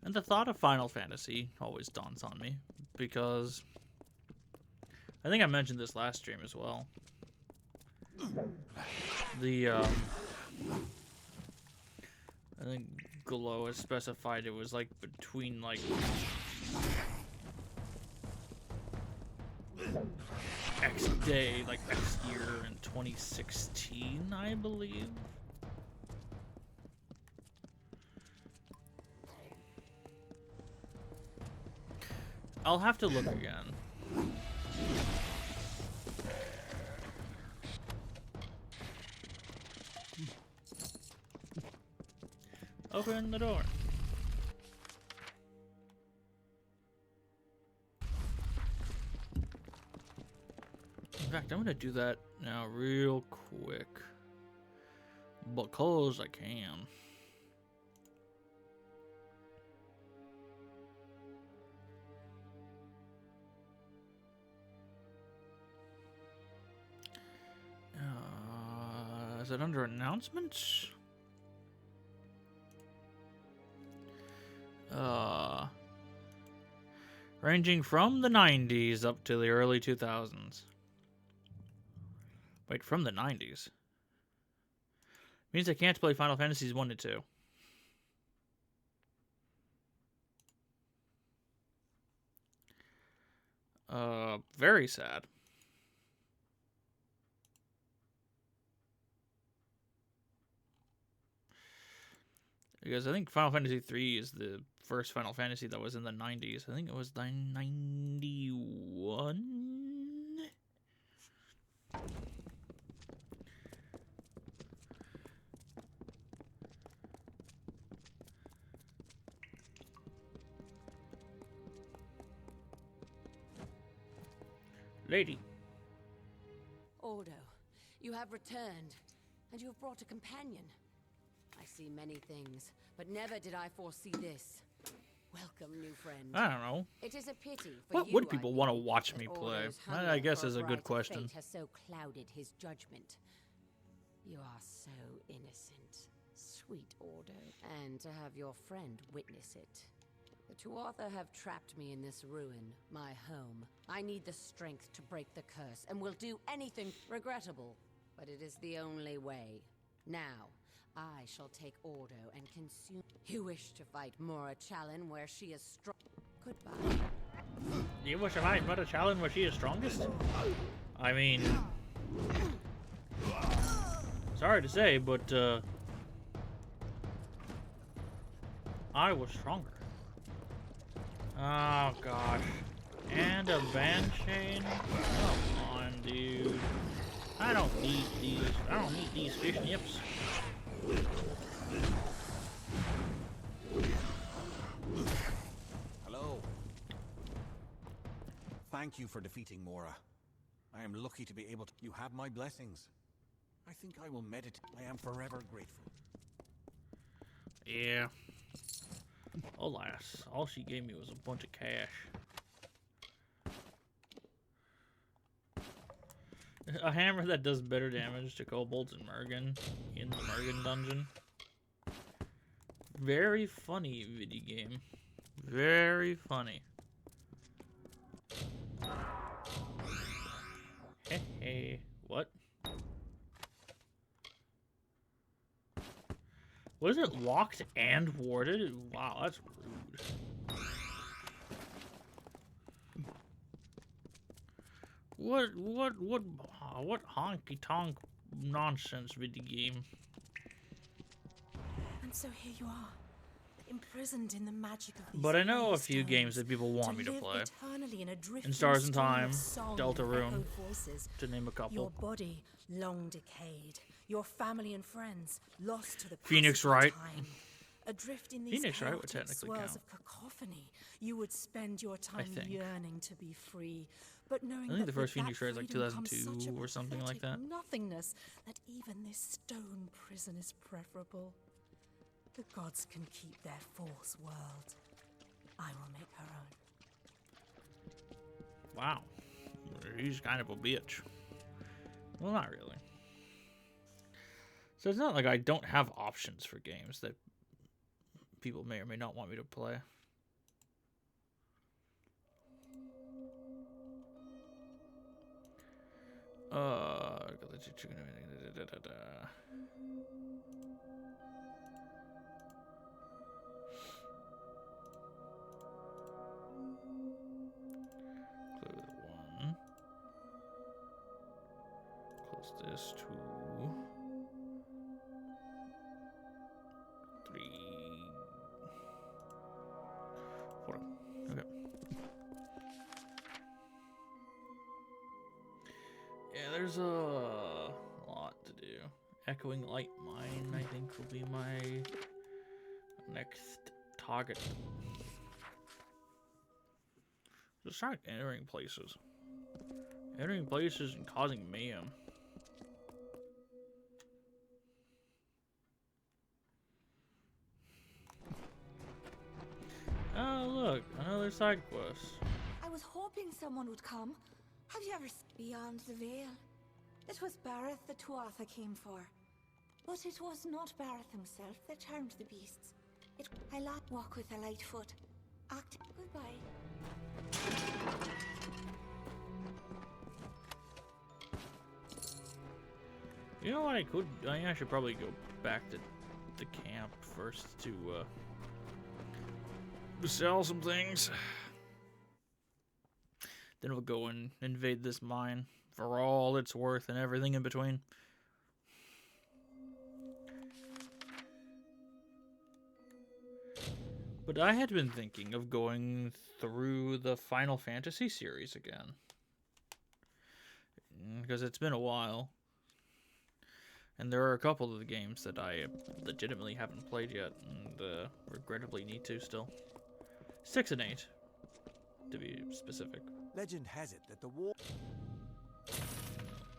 And the thought of Final Fantasy always dawns on me, because I think I mentioned this last stream as well. I think Glow has specified it was like between like X day, like X year in 2016, I believe. I'll have to look again. open the door. In fact, I'm gonna do that now real quick. Because I can. Is it under announcements? Ranging from the 90s up to the early 2000s. Wait, from the 90s? Means I can't play Final Fantasies 1 to 2. Very sad. Because I think Final Fantasy 3 is the first Final Fantasy that was in the 90s. I think it was 91? Lady. Ordo, you have returned, and you have brought a companion. I see many things, but never did I foresee this. Welcome, new friend. I don't know. It is a pity for What you, would people want to watch me play? That, I guess, is a good question. Fate has so clouded his judgment. You are so innocent, sweet Ordo, and to have your friend witness it. The Tuatha have trapped me in this ruin, my home. I need the strength to break the curse, and will do anything regrettable, but it is the only way. Now, I shall take Ordo and consume. You wish to fight Mora Challen where she is strong. Goodbye. You wish to fight Mora Challen where she is strongest? I mean, sorry to say, but I was stronger. Oh gosh. And a band chain? Come on, dude. I don't need these fish nips. Hello. Thank you for defeating Mora. I am lucky to be able to. You have my blessings. I think I will meditate. I am forever grateful. Yeah. Alas, all she gave me was a bunch of cash. A hammer that does better damage to kobolds and Mergen in the Mergen dungeon. Very funny video game. Very funny. Hey, hey, what? Was it locked and warded? Wow, that's rude. What honky tonk nonsense video game? And so here you are, imprisoned in the magic of these. But I know a few games that people want me to play. In Stars and Time, Deltarune, to name a couple. Your body long decayed, your family and friends lost to the Phoenix Wright. Time. Adrift in these Phoenix Wright would chaotic technically swirls count. of cacophony, you would spend your time think. yearning to be free, but knowing I think that the first with Phoenix that Wright is like freedom comes 2002 such a or something like that. pathetic nothingness that even this stone prison is preferable. The gods can keep their false world. I will make her own. Wow. He's kind of a bitch. Well, not really. So it's not like I don't have options for games that people may or may not want me to play. Close one. Close this two. 3, 4. Okay. Yeah, there's a lot to do. Echoing Light Mine, I think, will be my Next target. Just start entering places. Entering places and causing mayhem. Oh, look, another side quest. I was hoping someone would come. Have you ever beyond the veil? It was Bareth the Tuatha came for. But it was not Bareth himself that charmed the beasts. I walk with a light foot. Act goodbye. You know what I could? I should probably go back to the camp first to sell some things. Then we'll go and invade this mine for all it's worth and everything in between. But I had been thinking of going through the Final Fantasy series again. Because it's been a while. And there are a couple of the games that I legitimately haven't played yet, and regrettably need to still. 6 and 8, to be specific. Legend has it that the war...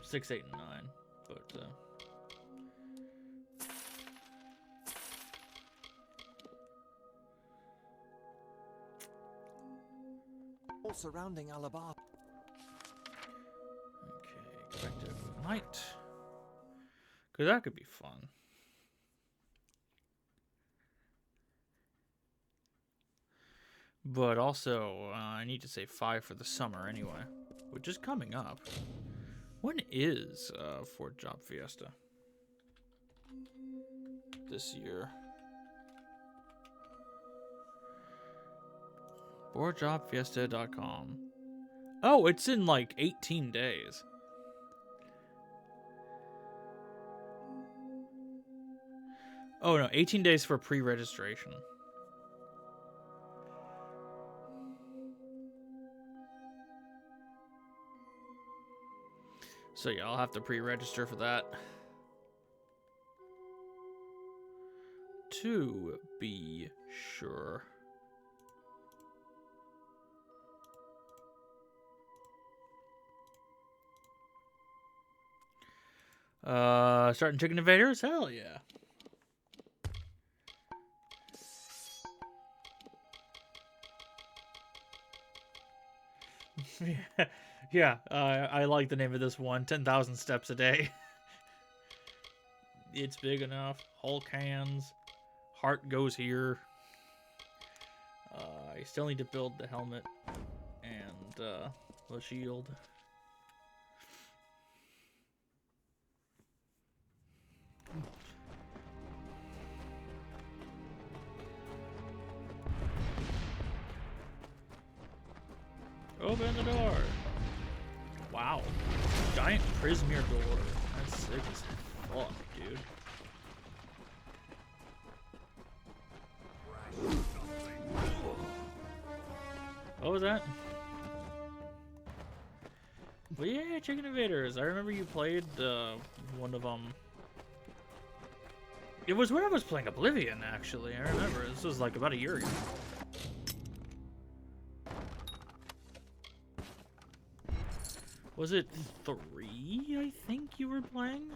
6, 8, and 9, but... all surrounding Alabaster. Okay, go back to Night. Because that could be fun. But also, I need to save 5 for the summer anyway, which is coming up. When is Fort Job Fiesta? This year. FortJobFiesta.com. Oh, it's in like 18 days. Oh no, 18 days for pre-registration. So yeah, I'll have to pre-register for that. To be sure. Starting Chicken Invaders? Hell yeah. Yeah, I like the name of this one. 10,000 steps a day. It's big enough. Hulk hands. Heart goes here. I still need to build the helmet and the shield. Open the door. Wow. Giant Prismere door. That's sick as fuck, dude. What was that? But yeah, Chicken Invaders. I remember you played one of them. It was when I was playing Oblivion, actually. I remember. This was like about a year ago. Was it 3, I think you were playing?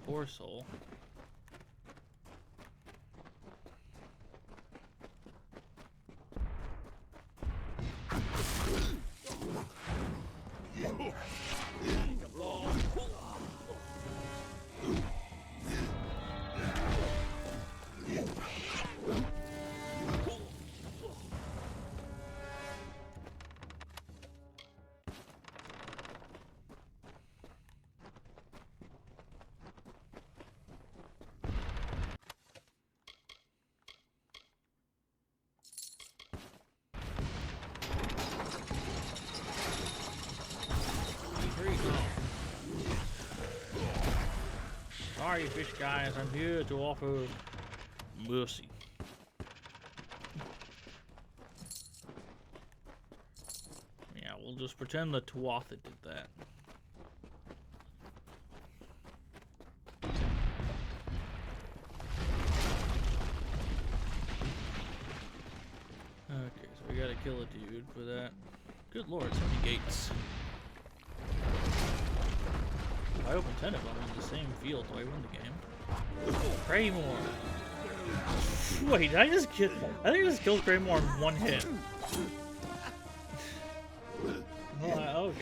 Poor soul. Sorry, fish guys. I'm here to offer mercy. Yeah, we'll just pretend that Tuatha did that. Okay, so we gotta kill a dude for that. Good lord, so many gates. If I open 10 of them in the same field, do I win the game? Kraymore! Wait, did I just kill? I think I just killed Kraymore in one hit. Okay.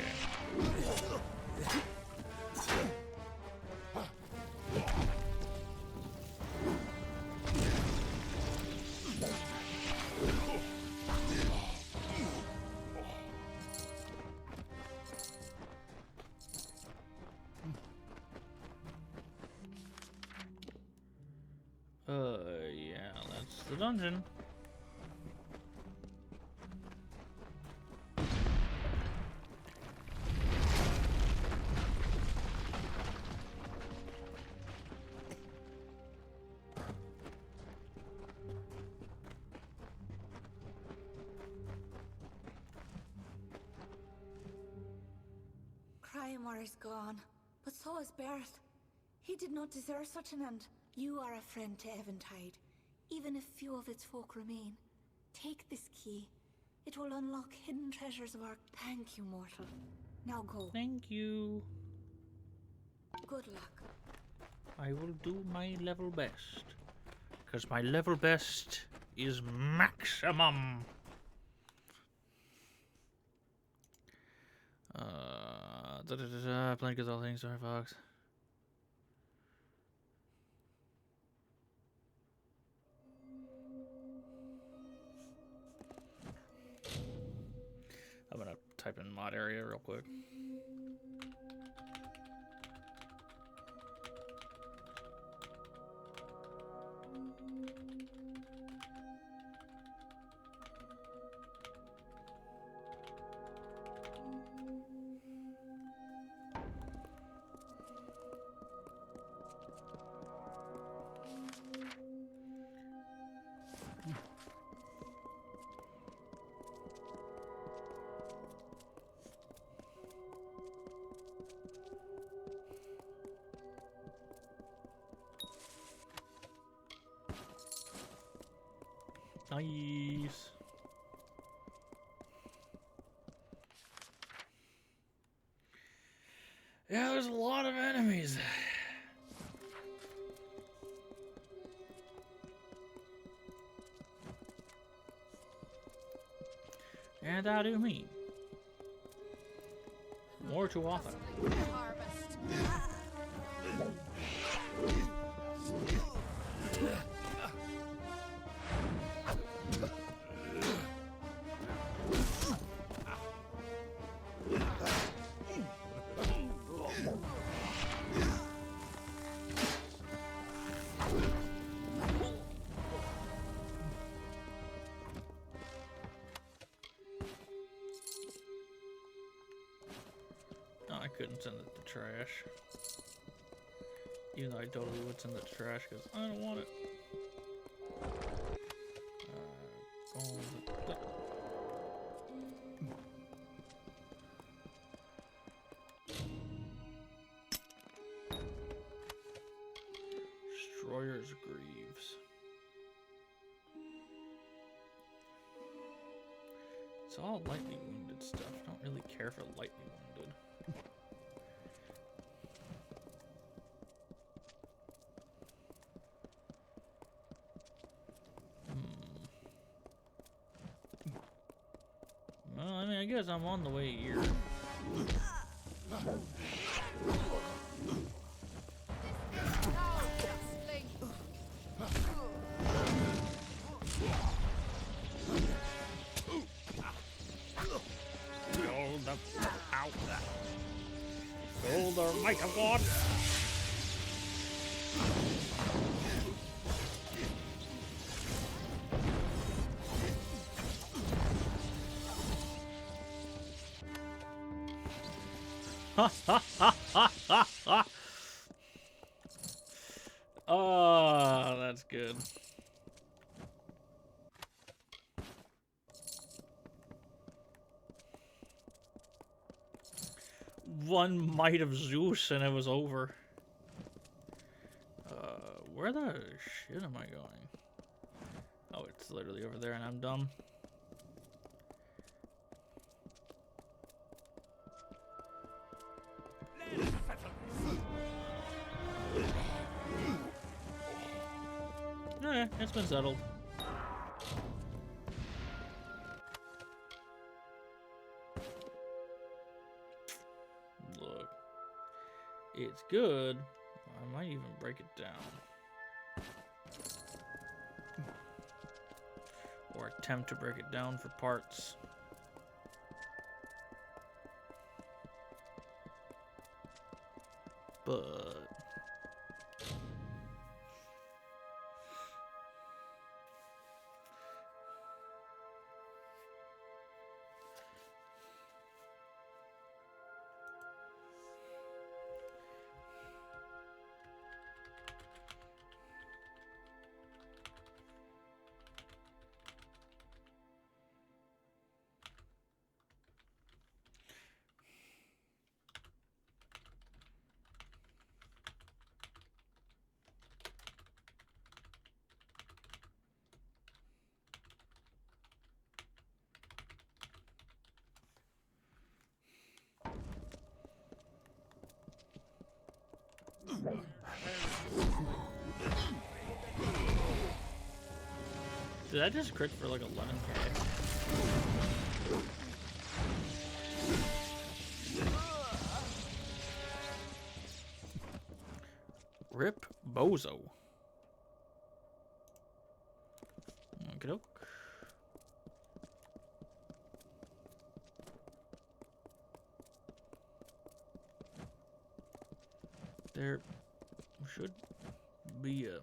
Yeah, that's the dungeon. Kraymore is gone, but so is Barrett. He did not deserve such an end. You are a friend to Eventide, even if few of its folk remain. Take this key. It will unlock hidden treasures of our... Thank you, mortal. Now go. Thank you. Good luck. I will do my level best. Because my level best is maximum. Playing all things, sorry, Fox. I'm gonna type in mod area real quick. Nice. Yeah, there's a lot of enemies. And I do mean more too often. I couldn't send it to trash. Even though I totally would send it to trash because I don't want it. Destroyer's Greaves. It's all lightly wounded stuff. I don't really care for lightly wounded. Well, I mean, I guess I'm on the way here. The might of God. Ha ha ha ha ha ha. Oh, that's good. One might of Zeus and it was over. Where the shit am I going? Oh, it's literally over there and I'm dumb. Eh, it's been settled. Look. It's good. I might even break it down. Or attempt to break it down for parts. But... Did I just crit for like 11k? Rip Bozo. Okey-doke. There should be a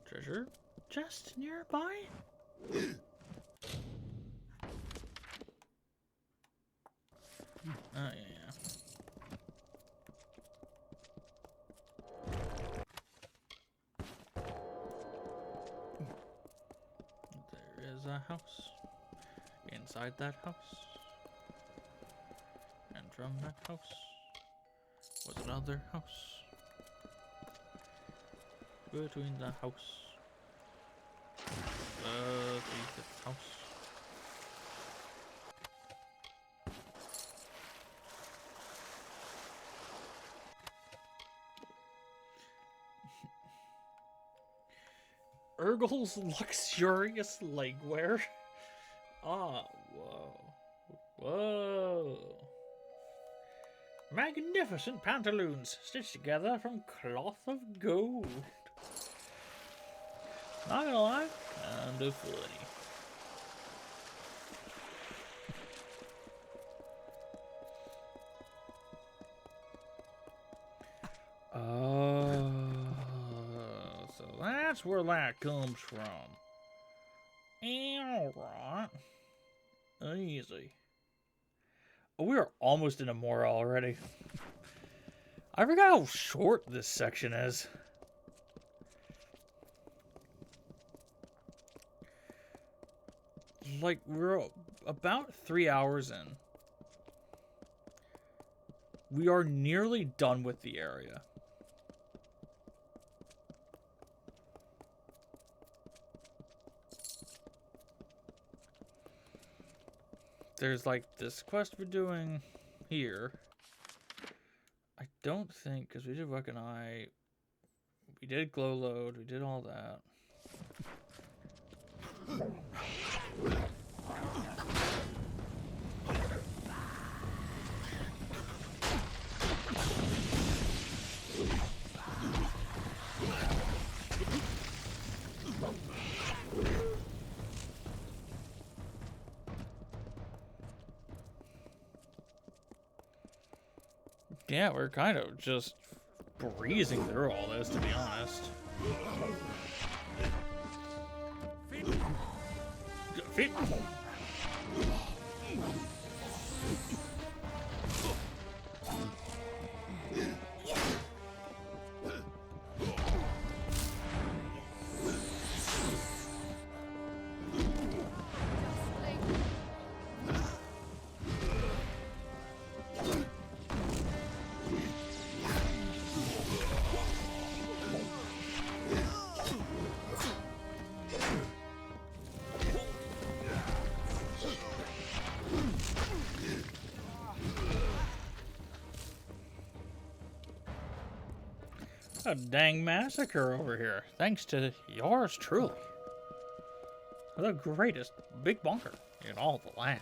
treasure chest nearby? Oh, yeah. There is a house. Inside that house. And from that house was another house. Between the house. The fifth house. Urgel's luxurious legwear. Ah, whoa. Whoa. Magnificent pantaloons stitched together from cloth of gold. Not gonna lie, kinda funny. So that's where that comes from. Alright. Easy. Oh, we are almost in Amalur already. I forgot how short this section is. Like, we're about 3 hours in. We are nearly done with the area. There's like this quest we're doing here. I don't think, because we did Recognize, we did Glow Load, we did all that. Yeah, we're kind of just breezing through all this, to be honest. Feet. A dang massacre over here, thanks to yours truly. The greatest big bunker in all the land.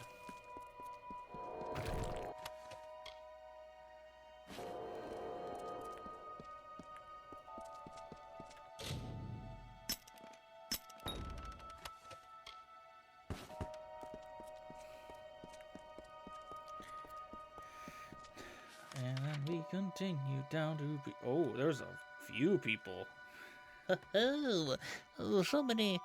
And then we continue down to be. Oh, there's a few people. Oh, so many.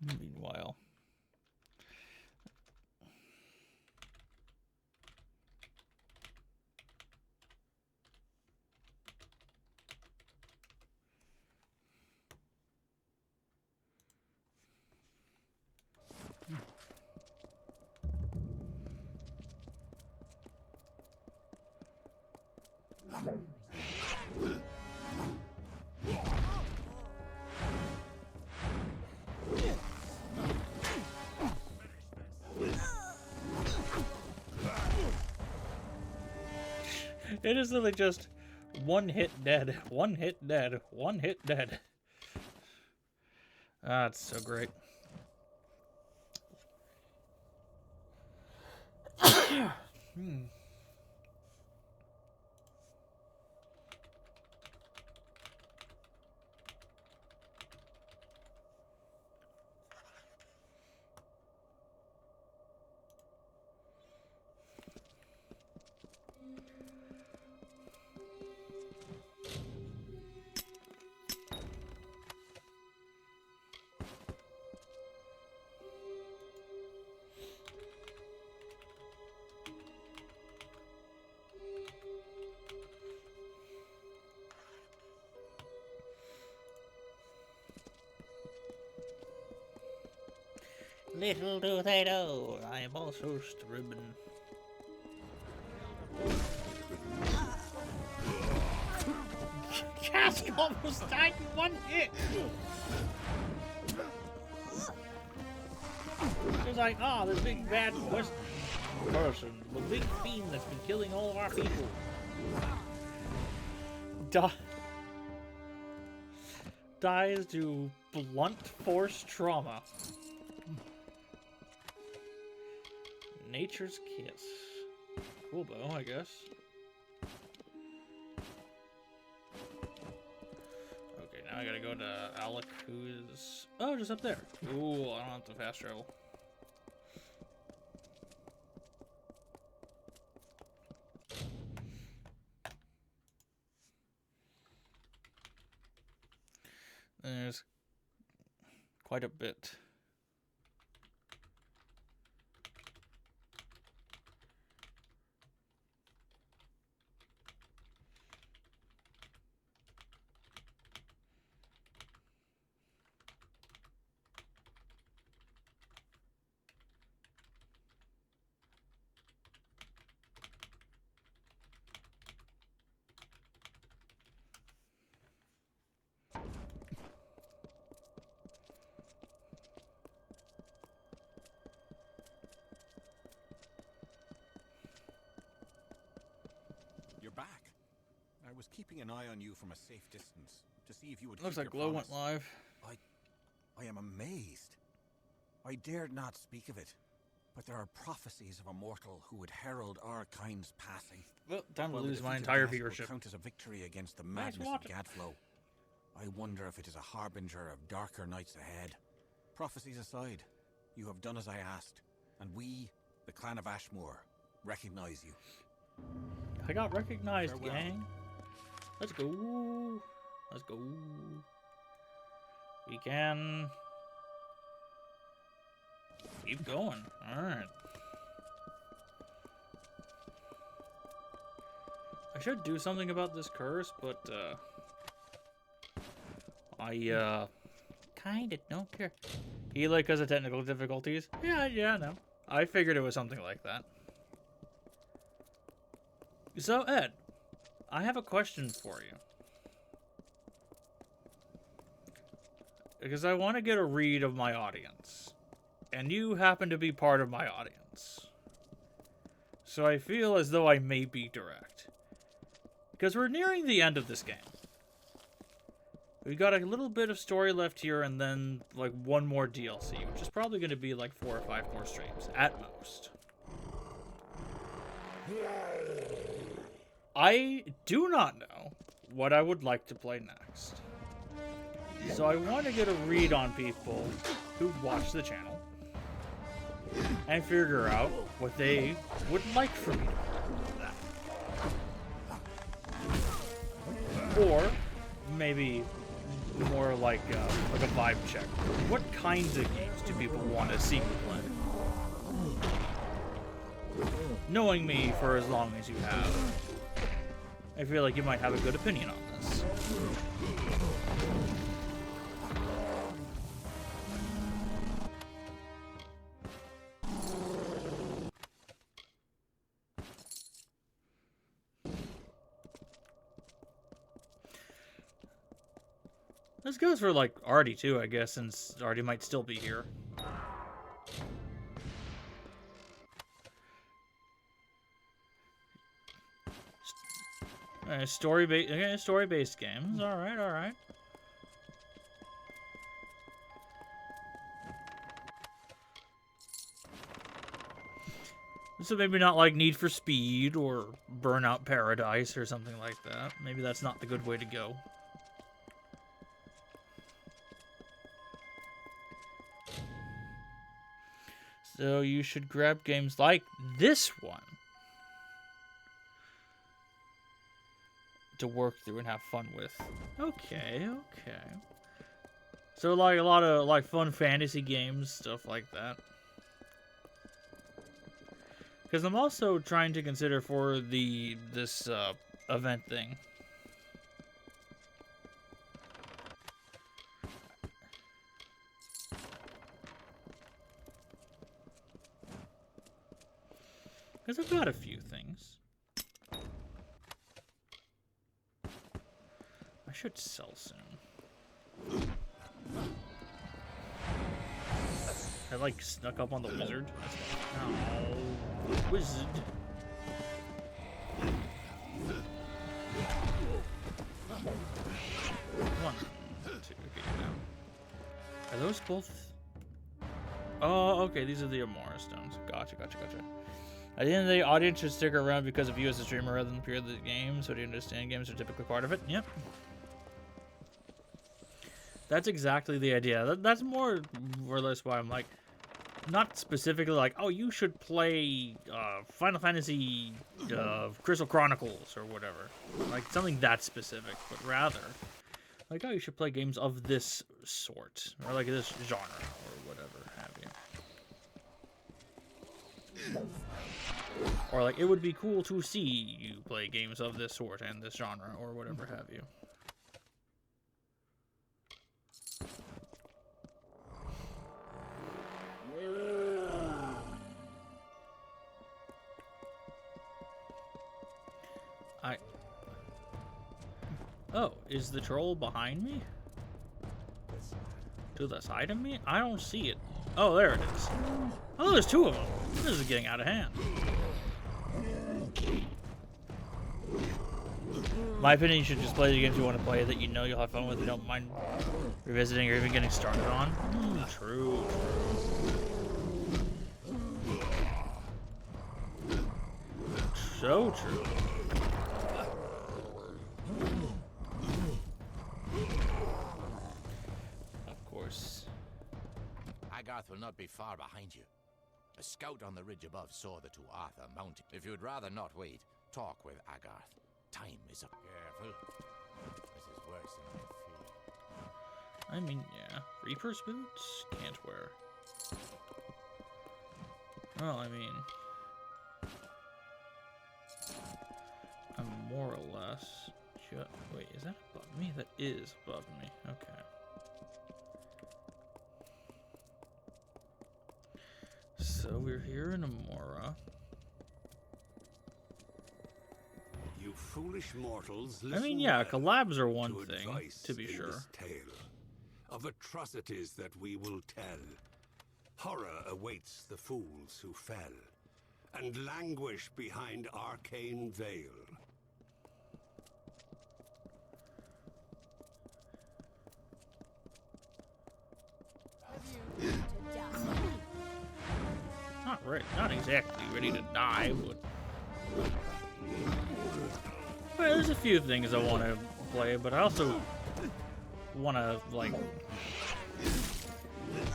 Meanwhile. It is literally just one hit dead, one hit dead, one hit dead. Ah, it's so great. Little do they know, I am also stripping. Cask almost died in one hit! It's like, this big bad West person, the big fiend that's been killing all of our people. Dies to blunt force trauma. Nature's Kiss. Cool bow, I guess. Okay, now I gotta go to Alec, who's... Oh, just up there. Ooh, I don't have to fast travel. There's quite a bit. Back. I was keeping an eye on you from a safe distance to see if you would. Looks keep like your Glow promise. went live. I am amazed. I dared not speak of it, but there are prophecies of a mortal who would herald our kind's passing. Well, time to While the lose my defeat of entire Gask will viewership. count as a victory against the Nice madness of water. Gadflow. I wonder if it is a harbinger of darker nights ahead. Prophecies aside, you have done as I asked, and we, the clan of Ashmore, recognize you. I got recognized, Farewell. gang. Let's go. Let's go. We can keep going. Alright. I should do something about this curse, but I kinda don't care. Hela because of technical difficulties. Yeah, no. I figured it was something like that. So, Ed, I have a question for you. Because I want to get a read of my audience. And you happen to be part of my audience. So I feel as though I may be direct. Because we're nearing the end of this game. We got a little bit of story left here and then like one more DLC, which is probably going to be like 4 or 5 more streams at most. I do not know what I would like to play next. So I want to get a read on people who watch the channel and figure out what they would like for me to play. Or maybe more like a vibe check. What kinds of games do people want to see me play? Knowing me for as long as you have, I feel like you might have a good opinion on this. This goes for, like, Artie, too, I guess, since Artie might still be here. Story-based games. Alright, alright. So maybe not like Need for Speed or Burnout Paradise or something like that. Maybe that's not the good way to go. So you should grab games like this one to work through and have fun with. Okay, okay. So like a lot of like fun fantasy games, stuff like that. Because I'm also trying to consider for this event thing. Because I've got a few things. I should sell soon. I like snuck up on the wizard. Oh, wizard. One, two, okay, now. Are those both? Oh, okay, these are the Amora stones. Gotcha, gotcha, gotcha. At the end of the day, audience should stick around because of you as a streamer rather than peer of the game. So do you understand games are typically part of it? Yep. That's exactly the idea. That's more or less why I'm like, not specifically like, oh, you should play Final Fantasy Crystal Chronicles or whatever. Like something that specific, but rather like, oh, you should play games of this sort or like this genre or whatever have you. Or like, it would be cool to see you play games of this sort and this genre or whatever have you. Oh, is the troll behind me? To the side of me? I don't see it. Oh, there it is. Oh, there's 2 of them. This is getting out of hand. My opinion, you should just play the games you want to play that you know you'll have fun with, you don't mind revisiting or even getting started on. True, true. So true. Of course. Agarth will not be far behind you. A scout on the ridge above saw the 2 Arthur mounting. If you'd rather not wait, talk with Agarth. Time is up. Careful. This is worse than I feared. I mean, yeah. Reaper's boots? Can't wear. Well, I mean, I'm more or less... Wait, is that above me? That is above me. Okay. So we're here in Amora. foolish mortals, I mean, listen yeah, well collabs are one to thing, advice to be in sure. this tale of atrocities that we will tell. Horror awaits the fools who fell, and languish behind arcane veil. Not exactly ready to die, but well, there's a few things I want to play, but I also want to like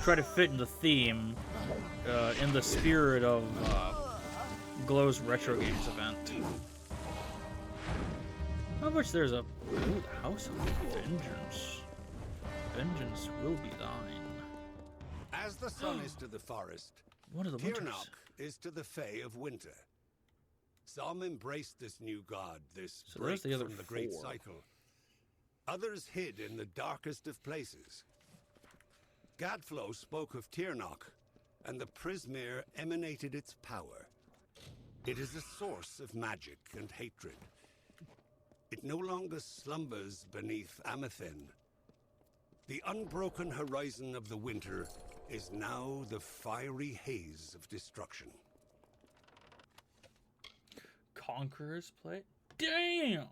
try to fit in the theme, in the spirit of Glow's Retro Games event. How much there's a ooh, the House of Vengeance. Vengeance will be thine. As the sun is to the forest, One of the winters. Tirnoch is to the Fae of winter. Some embraced this new god, this So break there's the other from the great 4. cycle. Others hid in the darkest of places. Gadflow spoke of Tirnoch, and the Prismere emanated its power. It is a source of magic and hatred. It no longer slumbers beneath Amethen. The unbroken horizon of the winter is now the fiery haze of destruction. Conqueror's Plate? Damn!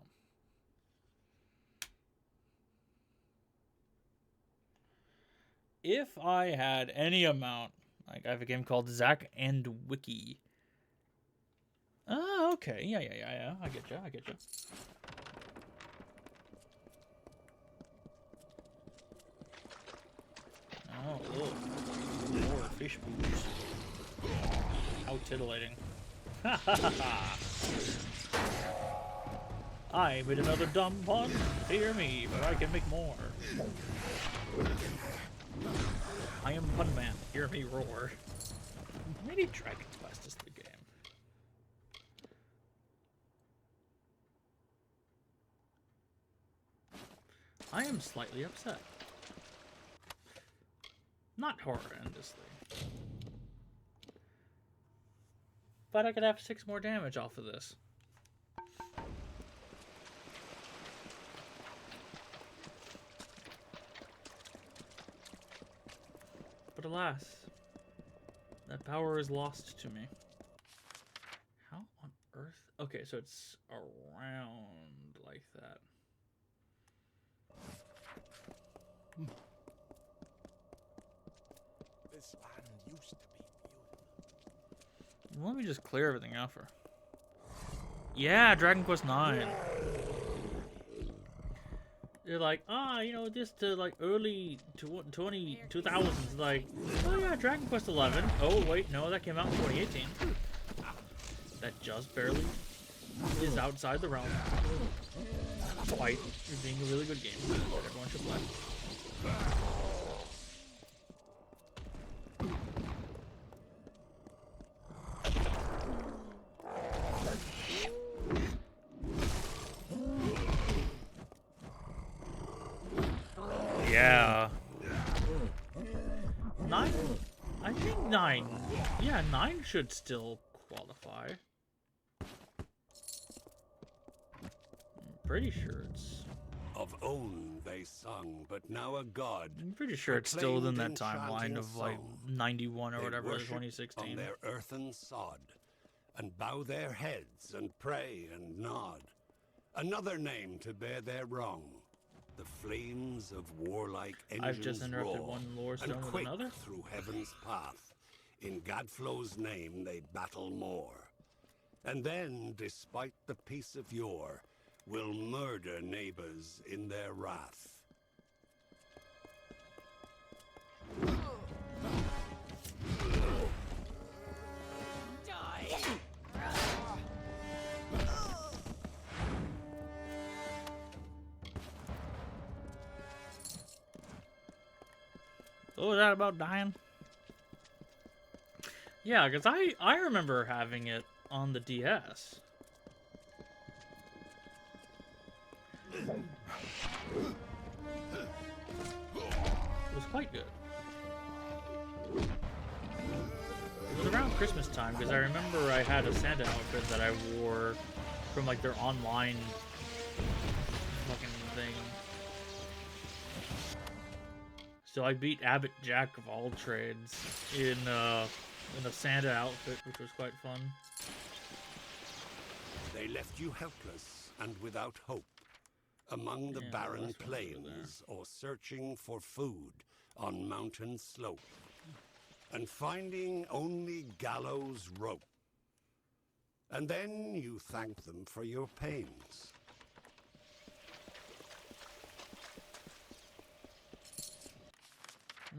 If I had any amount, like I have a game called Zack and Wiki. Ah, okay. Yeah. I get you. Oh, look. More fish boobs. How titillating. Ha ha ha! I made another dumb pun. Fear me, but I can make more. I am Pun Man. Hear me roar. Maybe Dragon Quest is the game. I am slightly upset. Not horrendously. But I could have 6 more damage off of this. But alas, that power is lost to me. How on earth? Okay, so it's around like that. This land used to be beautiful. Let me just clear everything out for. Yeah, Dragon Quest 9. They're like, you know, this to like early 2000s, like, oh yeah, Dragon Quest 11. Oh wait, no, that came out in 2018. That just barely is outside the realm. Despite being a really good game that everyone should play. Yeah. 9? I think 9. Yeah, 9 should still qualify. I'm pretty sure it's... Of old they sung, but now a god. I'm pretty sure it's still within that timeline of like 91 or whatever, 2016. On their earthen sod, and bow their heads and pray and nod. Another name to bear their wrong. The flames of warlike engines I've just interrupted roar, one lore stone and with quake another. through heaven's path. In Gadflow's name they battle more. And then, despite the peace of yore, will murder neighbors in their wrath. What was that about dying? Yeah, because I remember having it on the DS. It was quite good. It was around Christmas time because I remember I had a Santa outfit that I wore from like their online fucking thing. So I beat Abbott Jack of all trades in a Santa outfit, which was quite fun. They left you helpless and without hope, among the barren plains or searching for food on mountain slope, and finding only gallows rope. And then you thank them for your pains.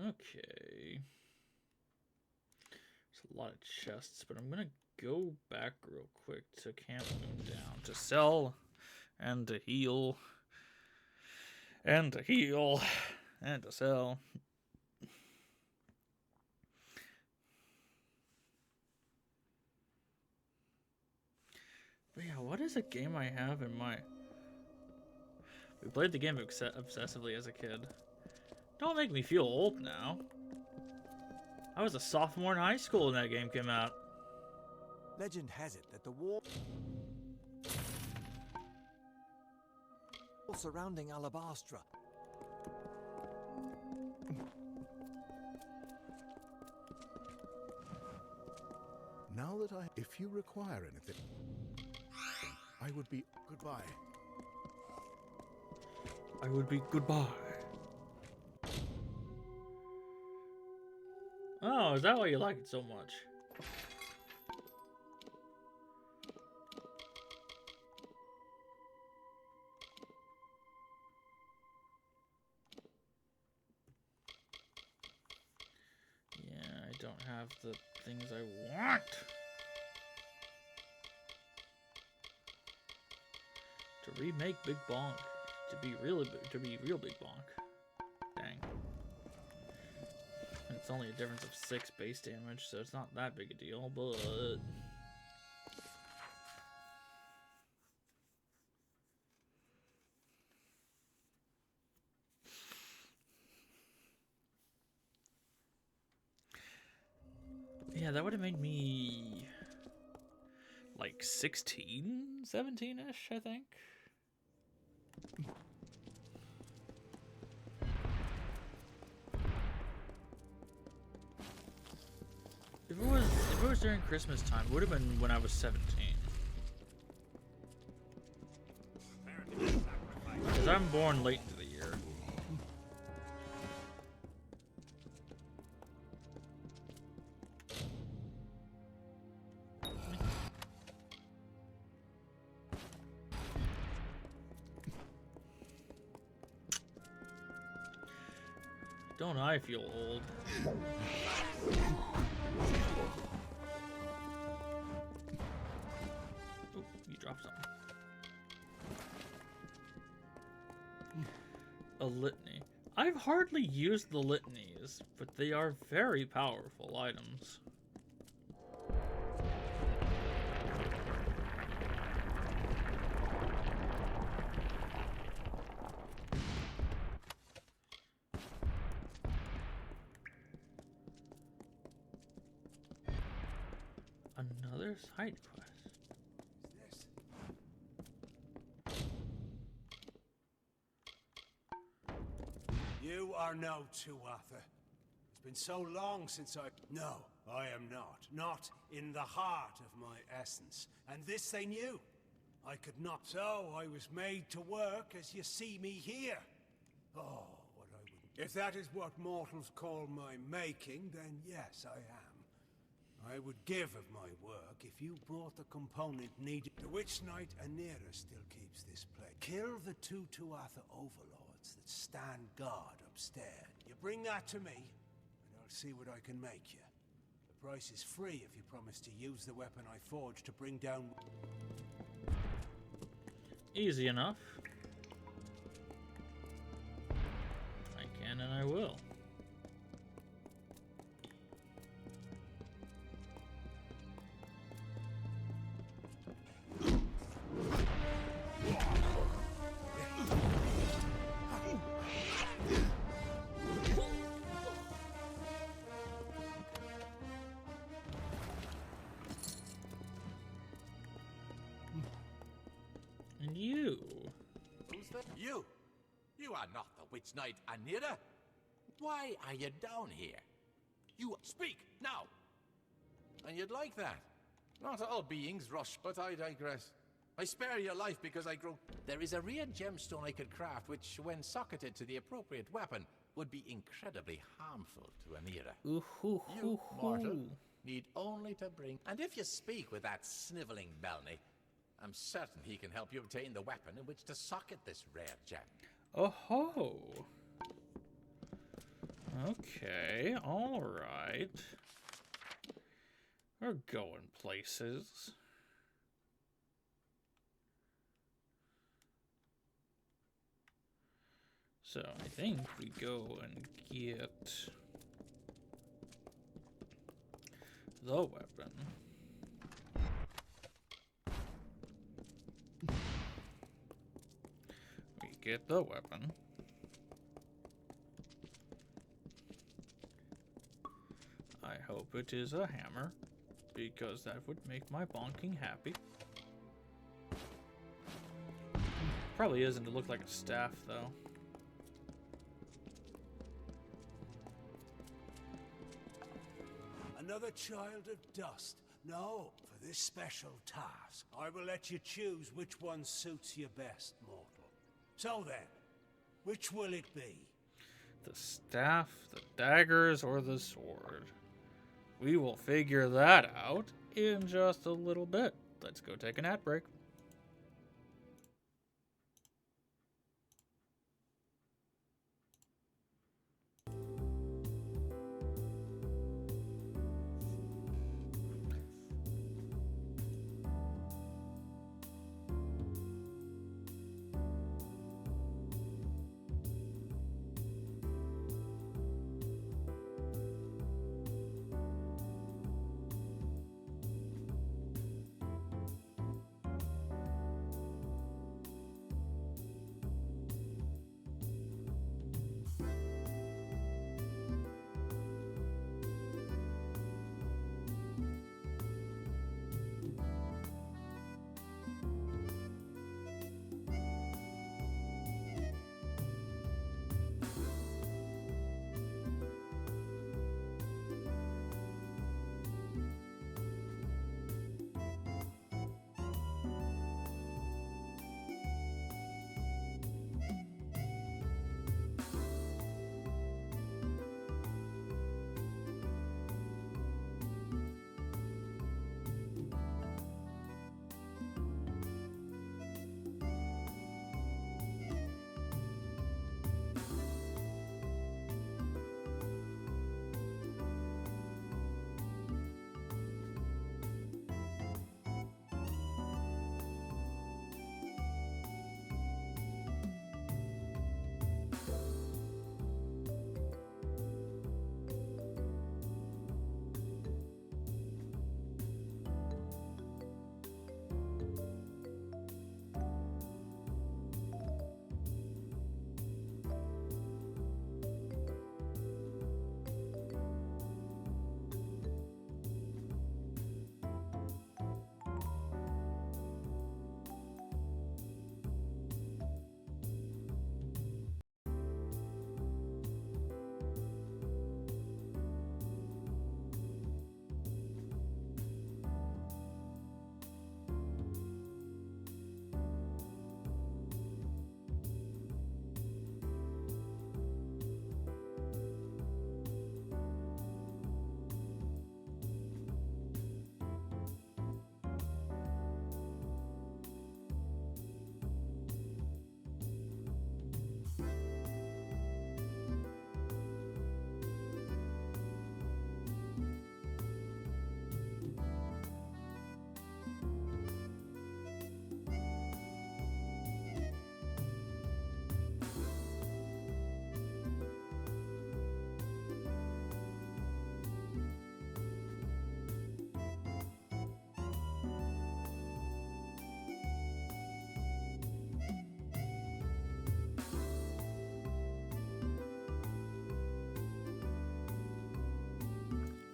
Okay. There's a lot of chests, but I'm gonna go back real quick to Camp Moondown to sell and to heal and to heal and to sell. But yeah, what is a game I have in my... We played the game obsessively as a kid. Don't make me feel old now. I was a sophomore in high school when that game came out. Legend has it that the wall surrounding Alabaster. Now that if you require anything, I would be goodbye. I would be goodbye. Oh, is that why you like it so much? Yeah, I don't have the things I want. To remake Big Bonk. To be real Big Bonk. Dang. It's only a difference of 6 base damage, so it's not that big a deal, but... Yeah, that would have made me... like 16? 17-ish, I think? If it was during Christmas time, it would have been when I was 17. Because I'm born late into the year. Don't I feel old? Oh, you dropped something. A litany. I've hardly used the litanies, but they are very powerful items. Another side quest. You are no Tuatha. It's been so long since I... No, I am not. Not in the heart of my essence. And this they knew. I could not. So I was made to work as you see me here. Oh, what I would... If that is what mortals call my making, then yes, I am. I would give of my work if you brought the component needed. The Witch Knight Anira still keeps this place. Kill the 2 Tuatha overlords that stand guard upstairs. You bring that to me, and I'll see what I can make you. The price is free if you promise to use the weapon I forged to bring down... Easy enough. I can and I will. are not the Witch Knight Anira. Why are you down here? You speak now! And you'd like that. Not all beings rush, but I digress. I spare your life because I grow... There is a rare gemstone I could craft which, when socketed to the appropriate weapon, would be incredibly harmful to Anira. You, mortal, need only to bring... And if you speak with that sniveling Melny, I'm certain he can help you obtain the weapon in which to socket this rare gem. Oh-ho. Okay, alright. We're going places. So I think we go and get the weapon. We get the weapon. I hope it is a hammer, because that would make my bonking happy. Probably isn't to look like a staff, though. Another child of dust. No, for this special task, I will let you choose which one suits you best, mortal. So then, which will it be? The staff, the daggers, or the sword? We will figure that out in just a little bit. Let's go take an ad break.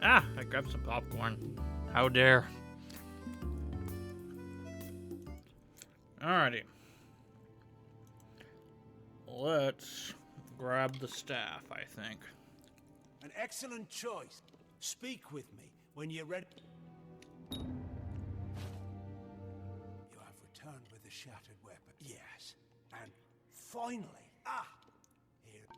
Ah, I grabbed some popcorn. How dare. Alrighty. Let's grab the staff, I think. An excellent choice. Speak with me when you're ready. You have returned with the shattered weapon. Yes. And finally, here.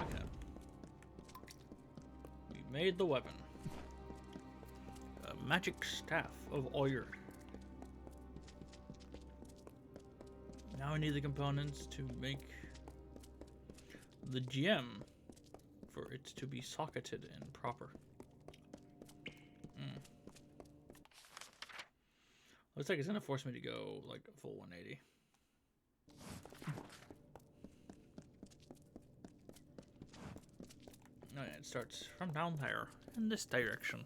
Okay. We made the weapon. A magic staff of Oyer. Now I need the components to make the gem for it to be socketed and proper. Looks like it's gonna force me to go like a full 180. Oh yeah, it starts from down there in this direction.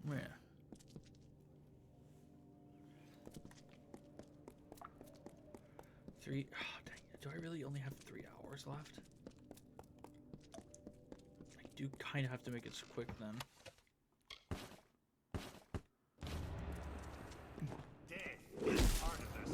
Where? Three. Oh, dang. Do I really only have 3 hours left? I do kind of have to make it quick then. Death is part of this.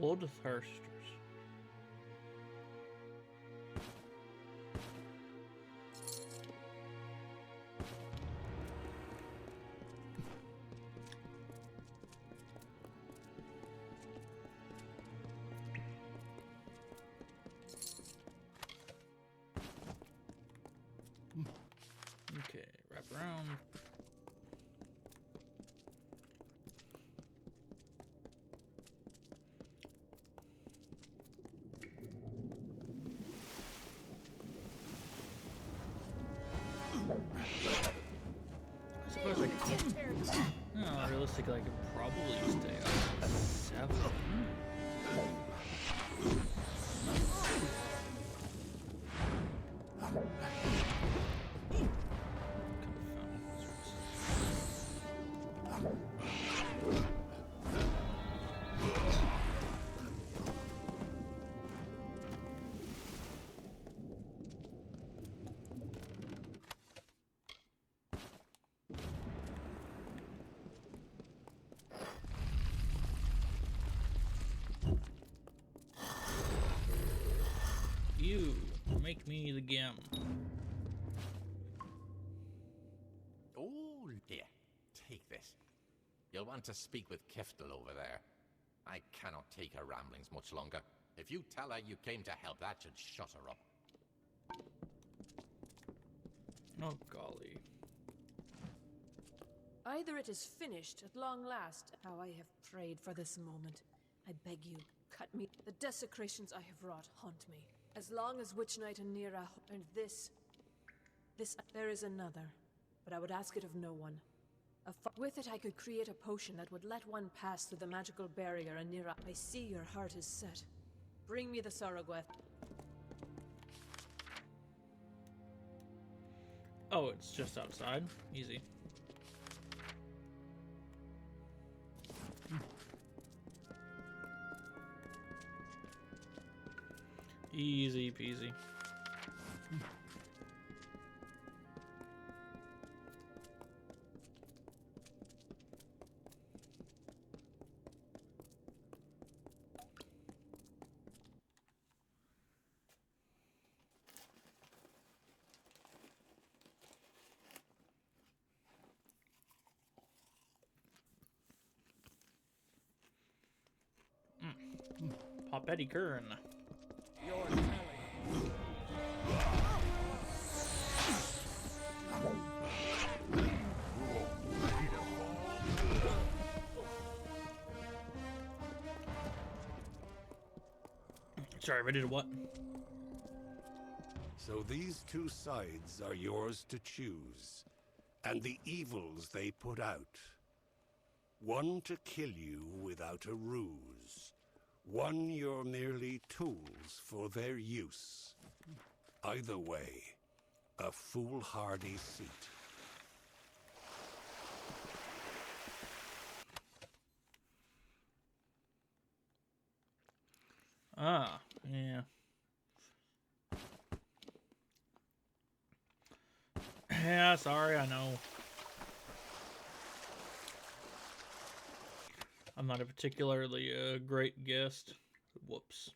Bloodthirsters. Okay, wrap around. I suppose I could. No, realistically, I could probably stay up to 7. You make me the gem. Oh, dear. Take this. You'll want to speak with Keftel over there. I cannot take her ramblings much longer. If you tell her you came to help, that should shut her up. Oh, golly. Either it is finished at long last. How I have prayed for this moment. I beg you, cut me. The desecrations I have wrought haunt me. As long as Witch Knight and Nira and this, there is another, but I would ask it of no one. With it I could create a potion that would let one pass through the magical barrier, and Nira, I see your heart is set. Bring me the Saragweth. Oh, it's just outside? Easy. Easy peasy. Popetti Kern. Your tally. Sorry, ready to what? So these two sides are yours to choose, and the evils they put out. One to kill you without a ruse. One you're merely tools for their use. Either way, a foolhardy seat. Ah, yeah. Yeah, sorry, I know. I'm not a particularly great guest. Whoops.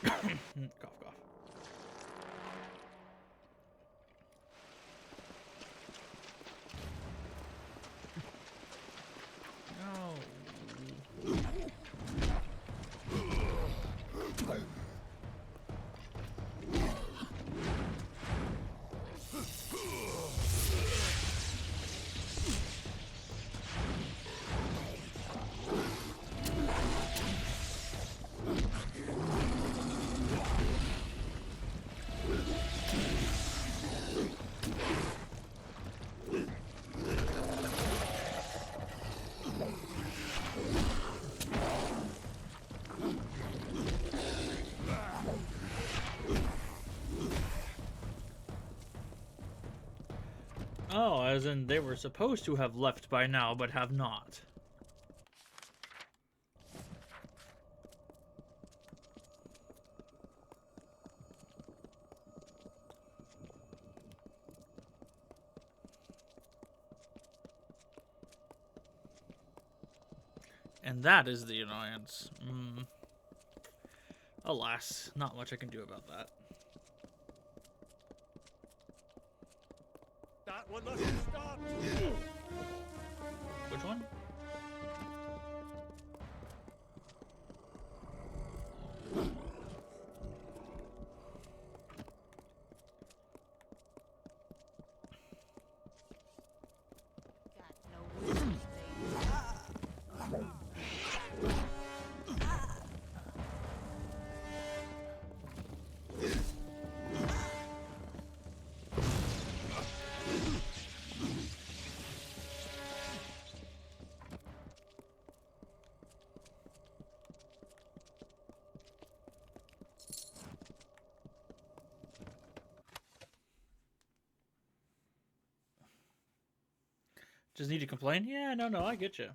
Cough, cough. No. Oh, as in they were supposed to have left by now, but have not. And that is the annoyance. Alas, not much I can do about that. That one mustn't stop! Which one? Just need to complain? Yeah, no, I get you.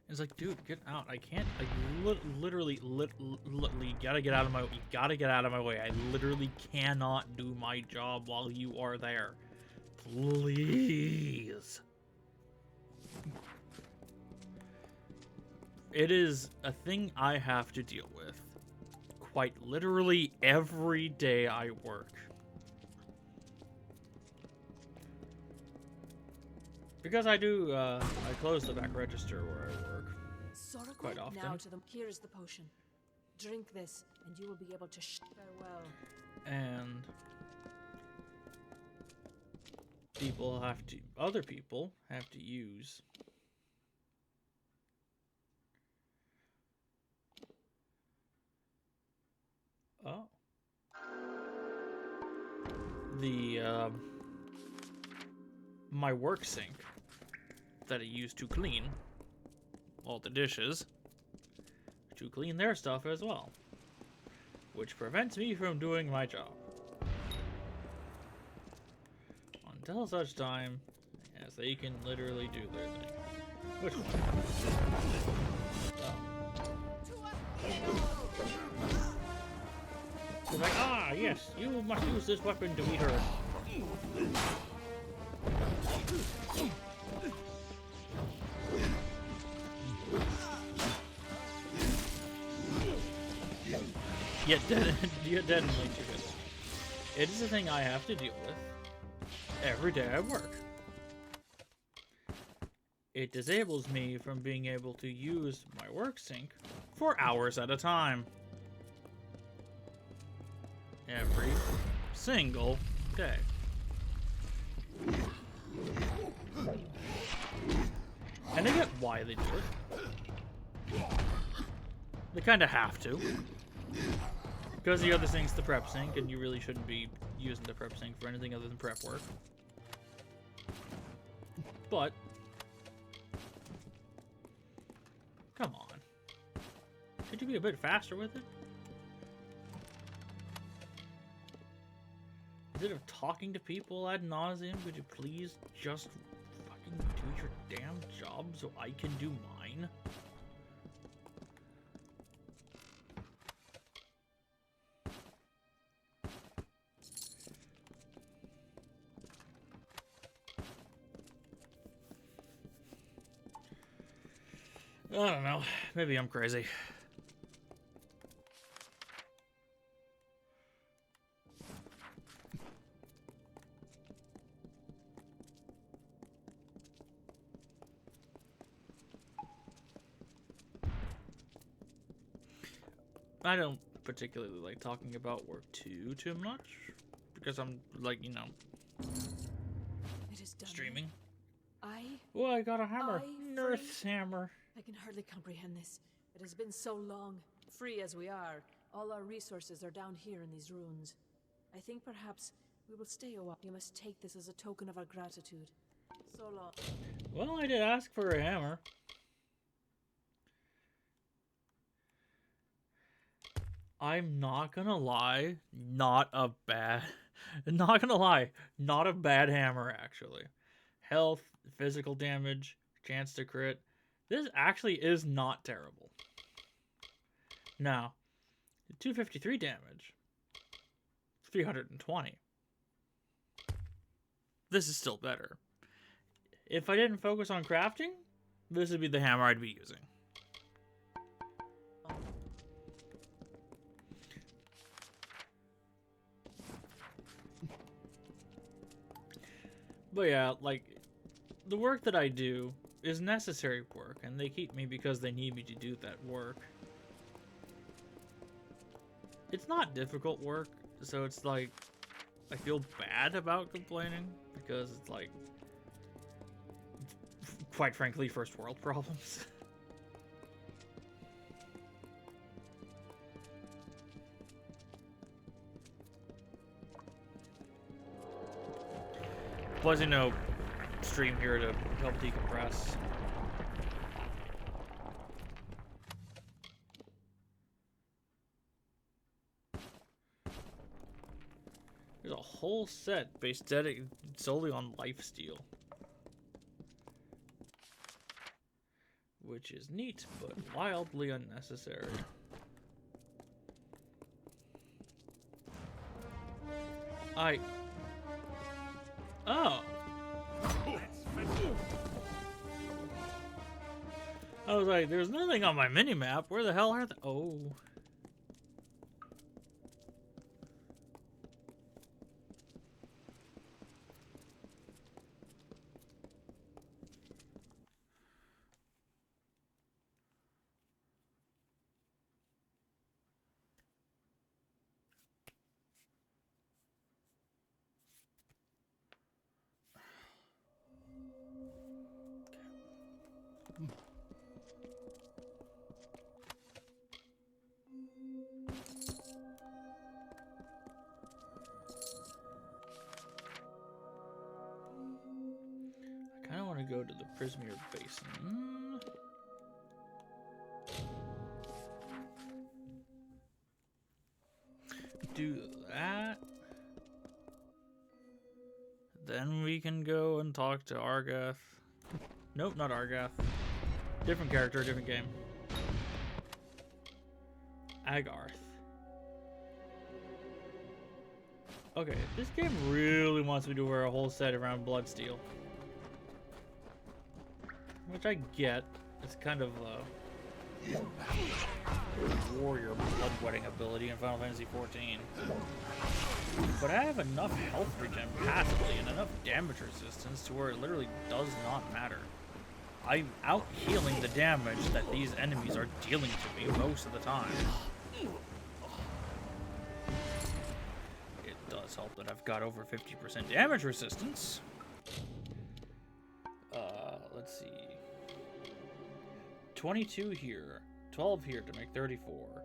It's like, dude, get out. I can't, like, literally, gotta get out of my, you gotta get out of my way. I literally cannot do my job while you are there. Please. It is a thing I have to deal with quite literally every day I work. Because I do, I close the back register where I work quite often. Now to them. Here is the potion. Drink this, and you will be able to farewell. And people have to, other people have to use the my work sink that I use to clean all the dishes, to clean their stuff as well, which prevents me from doing my job until such time as they can literally do their thing. Which one? They're like, ah, yes, you must use this weapon to beat her. Yet deadenly too good. It is a thing I have to deal with every day I work. it disables me from being able to use my work sync for hours at a time. Every single day. And I get why they do it. They kind of have to. Because the other thing's the prep sync, and you really shouldn't be using the prep sync for anything other than prep work. But come on. Could you be a bit faster with it? Instead of talking to people ad nauseum, could you please just fucking do your damn job so I can do mine? I don't know. Maybe I'm crazy. I don't particularly like talking about work too much because I'm like, you know, It is done. streaming. I Oh, I got a hammer. I Nurse hammer. I can hardly comprehend this. It has been so long. Free as we are, all our resources are down here in these ruins. I think perhaps we will stay a while. You must take this as a token of our gratitude. So long. Well, I did ask for a hammer. I'm not gonna lie, not a bad hammer, actually. Health, physical damage, chance to crit. This actually is not terrible. Now, 253 damage, 320. This is still better. If I didn't focus on crafting, this would be the hammer I'd be using. But yeah, like, the work that I do is necessary work, and they keep me because they need me to do that work. It's not difficult work, so it's like, I feel bad about complaining, because it's like, quite frankly, first world problems. Plus, you know, stream here to help decompress. There's a whole set based solely on lifesteal, which is neat, but wildly unnecessary. Oh. I was like, there's nothing on my mini-map. Where the hell are they? Oh. I kind of want to go to the Prismere Basin. Do that. Then we can go and talk to Argath. Nope, not Argath. Different character, different game. Agarth. Okay, this game really wants me to wear a whole set around Bloodsteel. Which I get. It's kind of a warrior bloodwetting ability in Final Fantasy XIV. But I have enough health regen passively and enough damage resistance to where it literally does not matter. I'm out healing the damage that these enemies are dealing to me most of the time. It does help that I've got over 50% damage resistance. Let's see. 22 here, 12 here to make 34.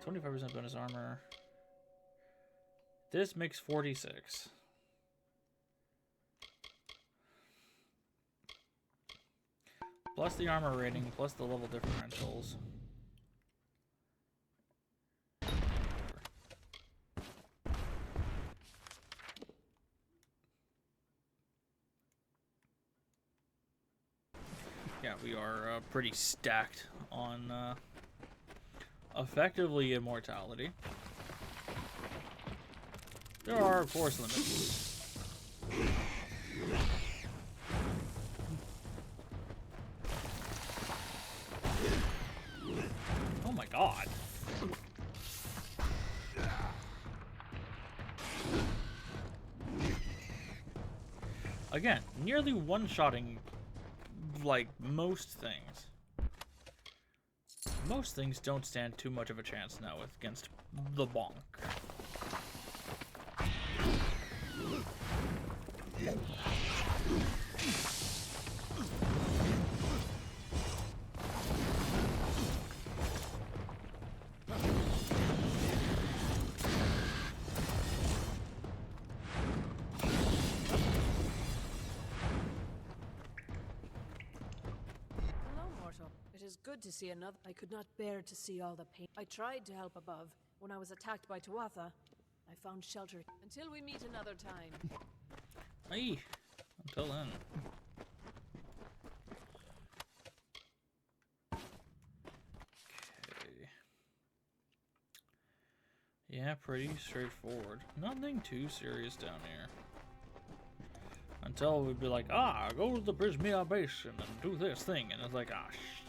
25% bonus armor. This makes 46. Plus the armor rating, plus the level differentials. Yeah, we are pretty stacked on effectively immortality. There are, of course, limits. Oh my god. Again, nearly one-shotting, like, most things. Most things don't stand too much of a chance now against the bonk. Good to see another. I could not bear to see all the pain. I tried to help above. When I was attacked by Tuatha, I found shelter. Until we meet another time. Hey, until then. Okay. Yeah, pretty straightforward. Nothing too serious down here. Until we'd be like, go to the Prismia Basin and do this thing. And it's like,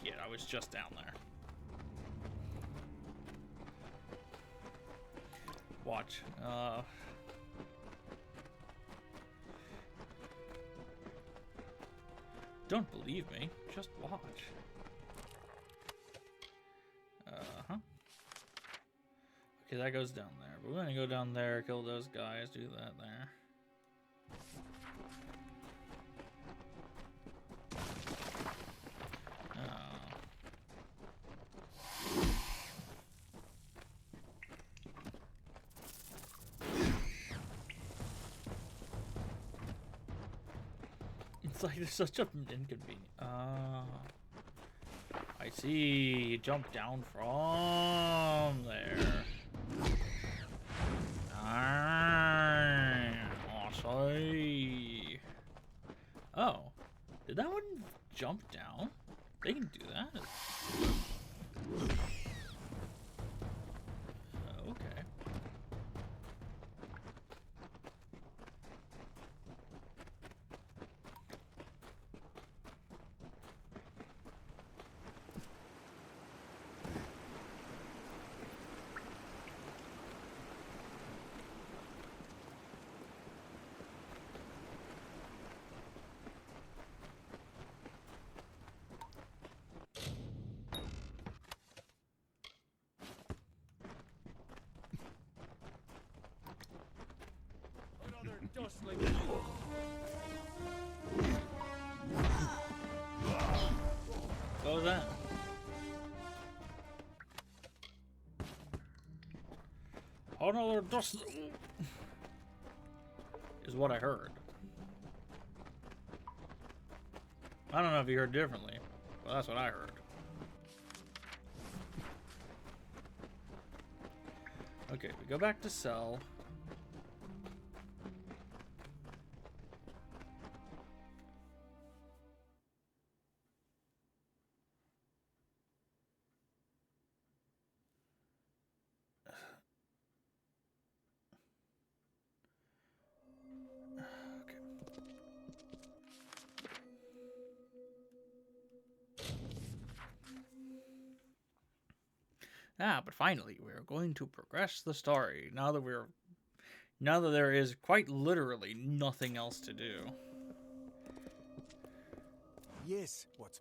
shit, I was just down there. Watch. Don't believe me. Just watch. Okay, that goes down there. But we're gonna go down there, kill those guys, do that there. It's like there's such an inconvenience. I see. Jump down from there. I see. Oh, did that one jump down? They can do that. Okay. What was that? Another dust is what I heard. I don't know if you heard differently, but that's what I heard. Okay, we go back to cell. But finally, we're going to progress the story now that there is quite literally nothing else to do. Yes, what's...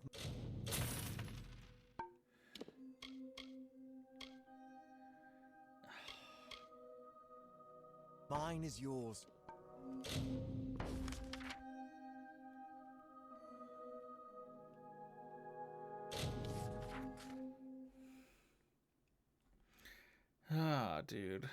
Mine is yours. Ah, dude.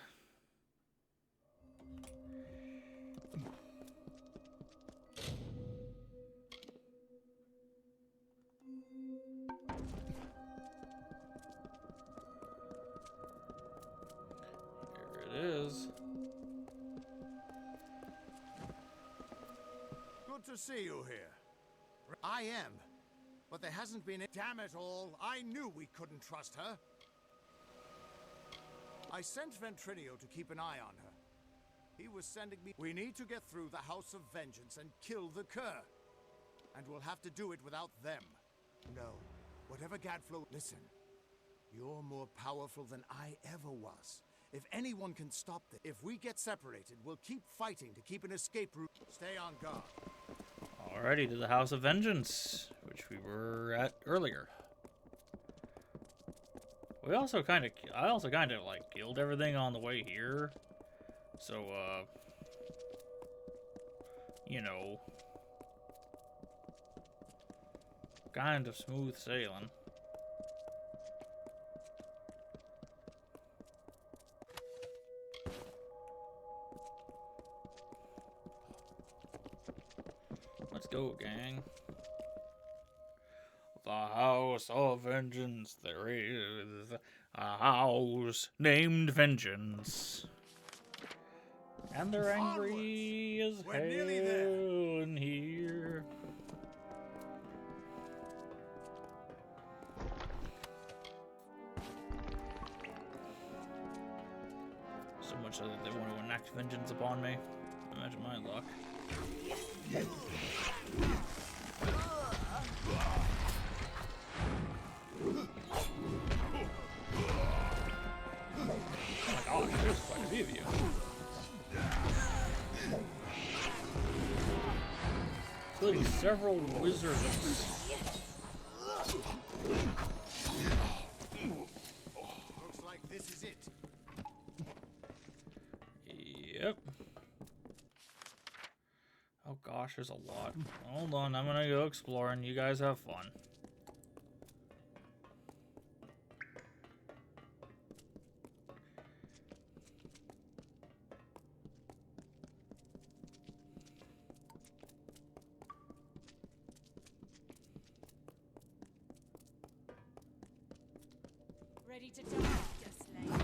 Here it is. Good to see you here. I am. But there hasn't been a... Damn it all, I knew we couldn't trust her. I sent Ventrinio to keep an eye on her. He was sending me... We need to get through the House of Vengeance and kill the Cur. And we'll have to do it without them. No, whatever Gadflow... Listen, you're more powerful than I ever was. If anyone can stop this... If we get separated, we'll keep fighting to keep an escape route. Stay on guard. Alrighty, to the House of Vengeance, which we were at earlier. I also kind of like killed everything on the way here. So, you know, kind of smooth sailing. Let's go, gang. The House of Vengeance. There is a house named Vengeance. And they're angry as hell in here. So much so that they want to enact vengeance upon me. Imagine my luck. Oh my gosh, there's quite a few of you. Including several wizards. Looks like this is it. Yep. Oh gosh, there's a lot. Hold on, I'm gonna go exploring. You guys have fun. Ready to die, Ghislaine?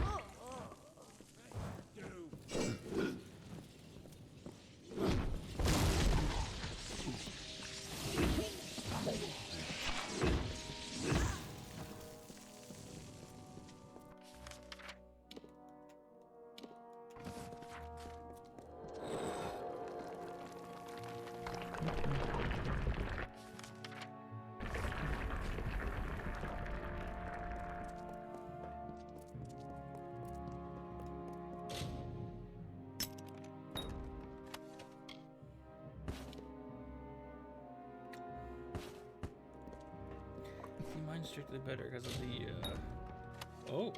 Mine's strictly better because of the, oh.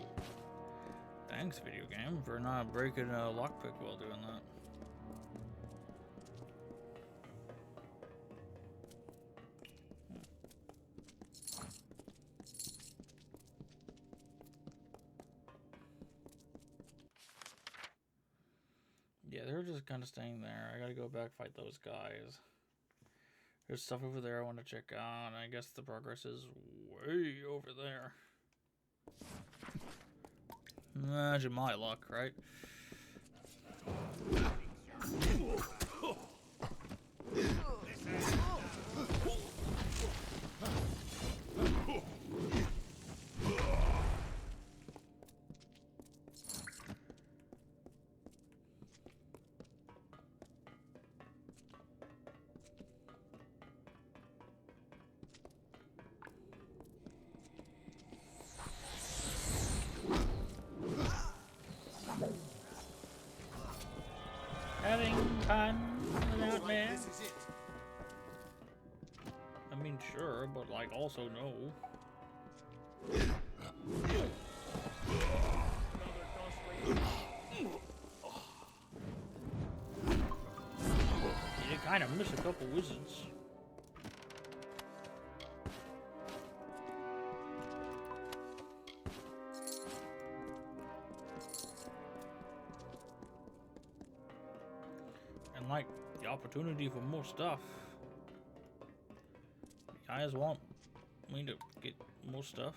Thanks, video game, for not breaking a lockpick while doing that. Yeah, they're just kind of staying there. I gotta go back, fight those guys. There's stuff over there I want to check out. I guess the progress is way over there. Imagine my luck, right? Having fun without me. I mean, sure, but like also no. You kind of miss a couple wizards. And like the opportunity for more stuff. You guys want me to get more stuff?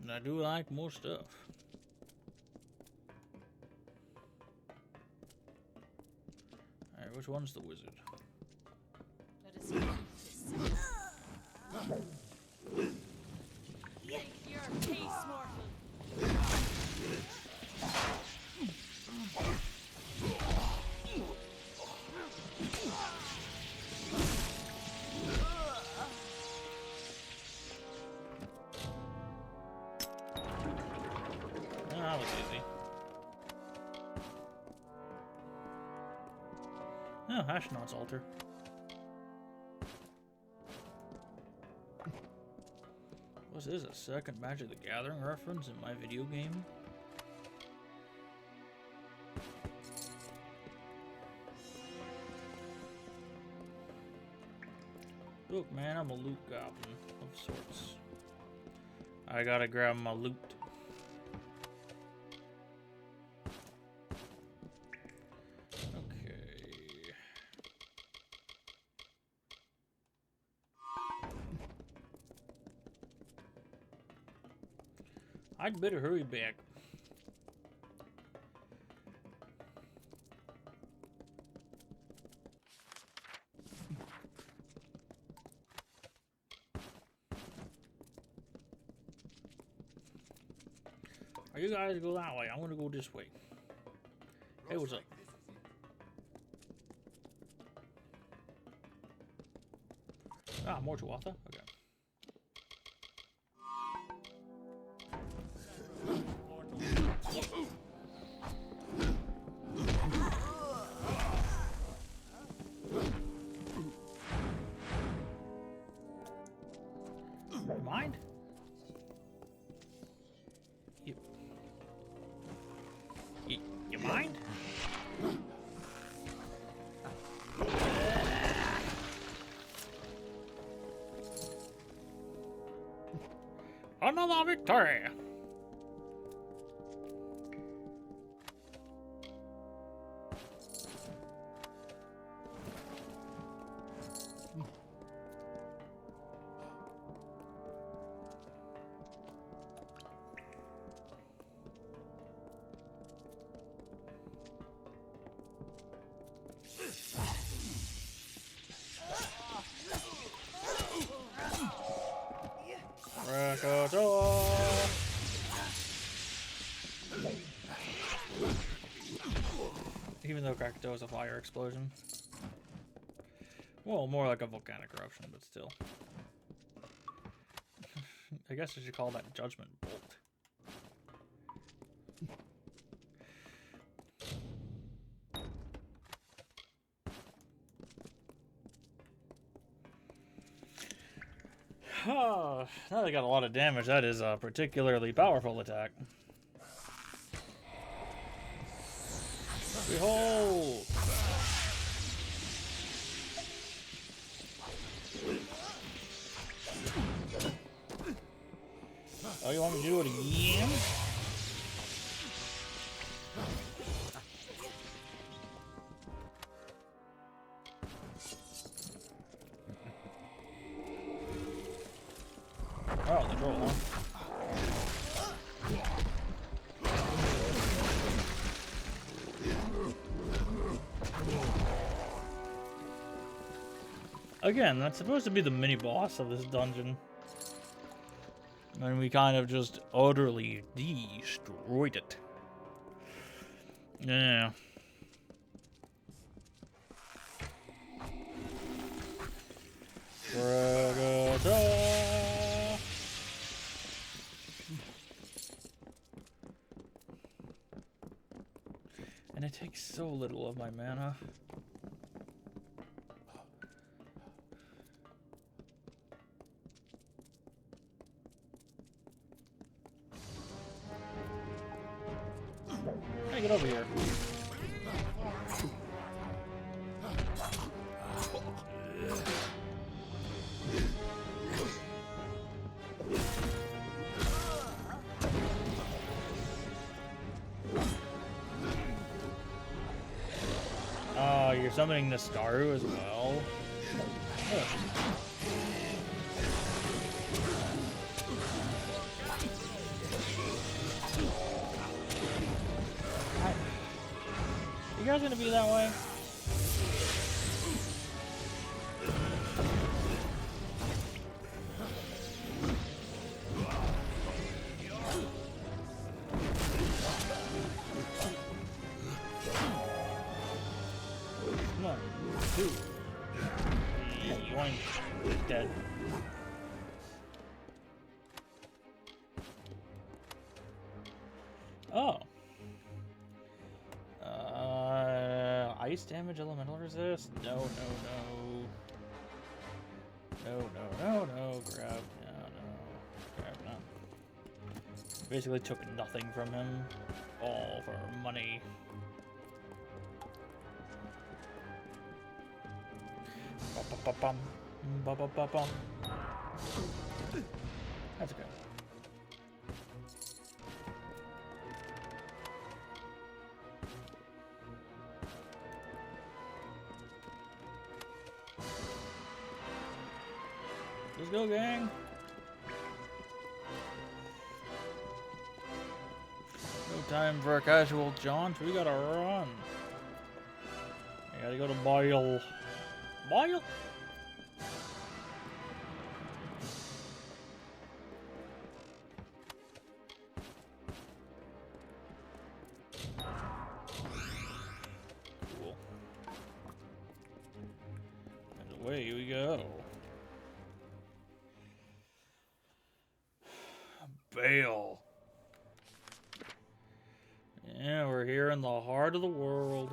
And I do like more stuff. Alright, which one's the wizard? Let us finish this. Make your peace, mortal. That was easy. Oh, Ashnod's altar. Was this a second Magic the Gathering reference in my video game? Look, man, I'm a loot goblin of sorts. I gotta grab my loot. I'd better hurry back. Are you guys go that way? I'm gonna go this way. Hey, what's up? Ah, more Tuatha? Okay. Mind? You mind? Another victory! Even though Krakatoa is a fire explosion. Well, more like a volcanic eruption, but still. I guess I should call that Judgment Bolt. Oh, now they got a lot of damage. That is a particularly powerful attack. Behold! Oh, you want me to do it again? Oh, the troll, huh? Again, that's supposed to be the mini-boss of this dungeon. And we kind of just utterly destroyed it. Yeah. And it takes so little of my mana. Hey, get over here. Oh, you're summoning the Staru as well? Oh. You guys gonna be that way? One, two. Yoink. Dead. Oh. Ice damage, elemental resist? No, no, no. No, no, no, no. Grab. No, no. Grab, no. Basically took nothing from him. All for money. Ba-ba-ba-bum. Ba-ba-ba-bum. That's okay. Let's go, gang. No time for a casual jaunt. We gotta run. I gotta go to Boyle. Boyle? Cool. And away we go. Bale. Yeah, we're here in the heart of the world.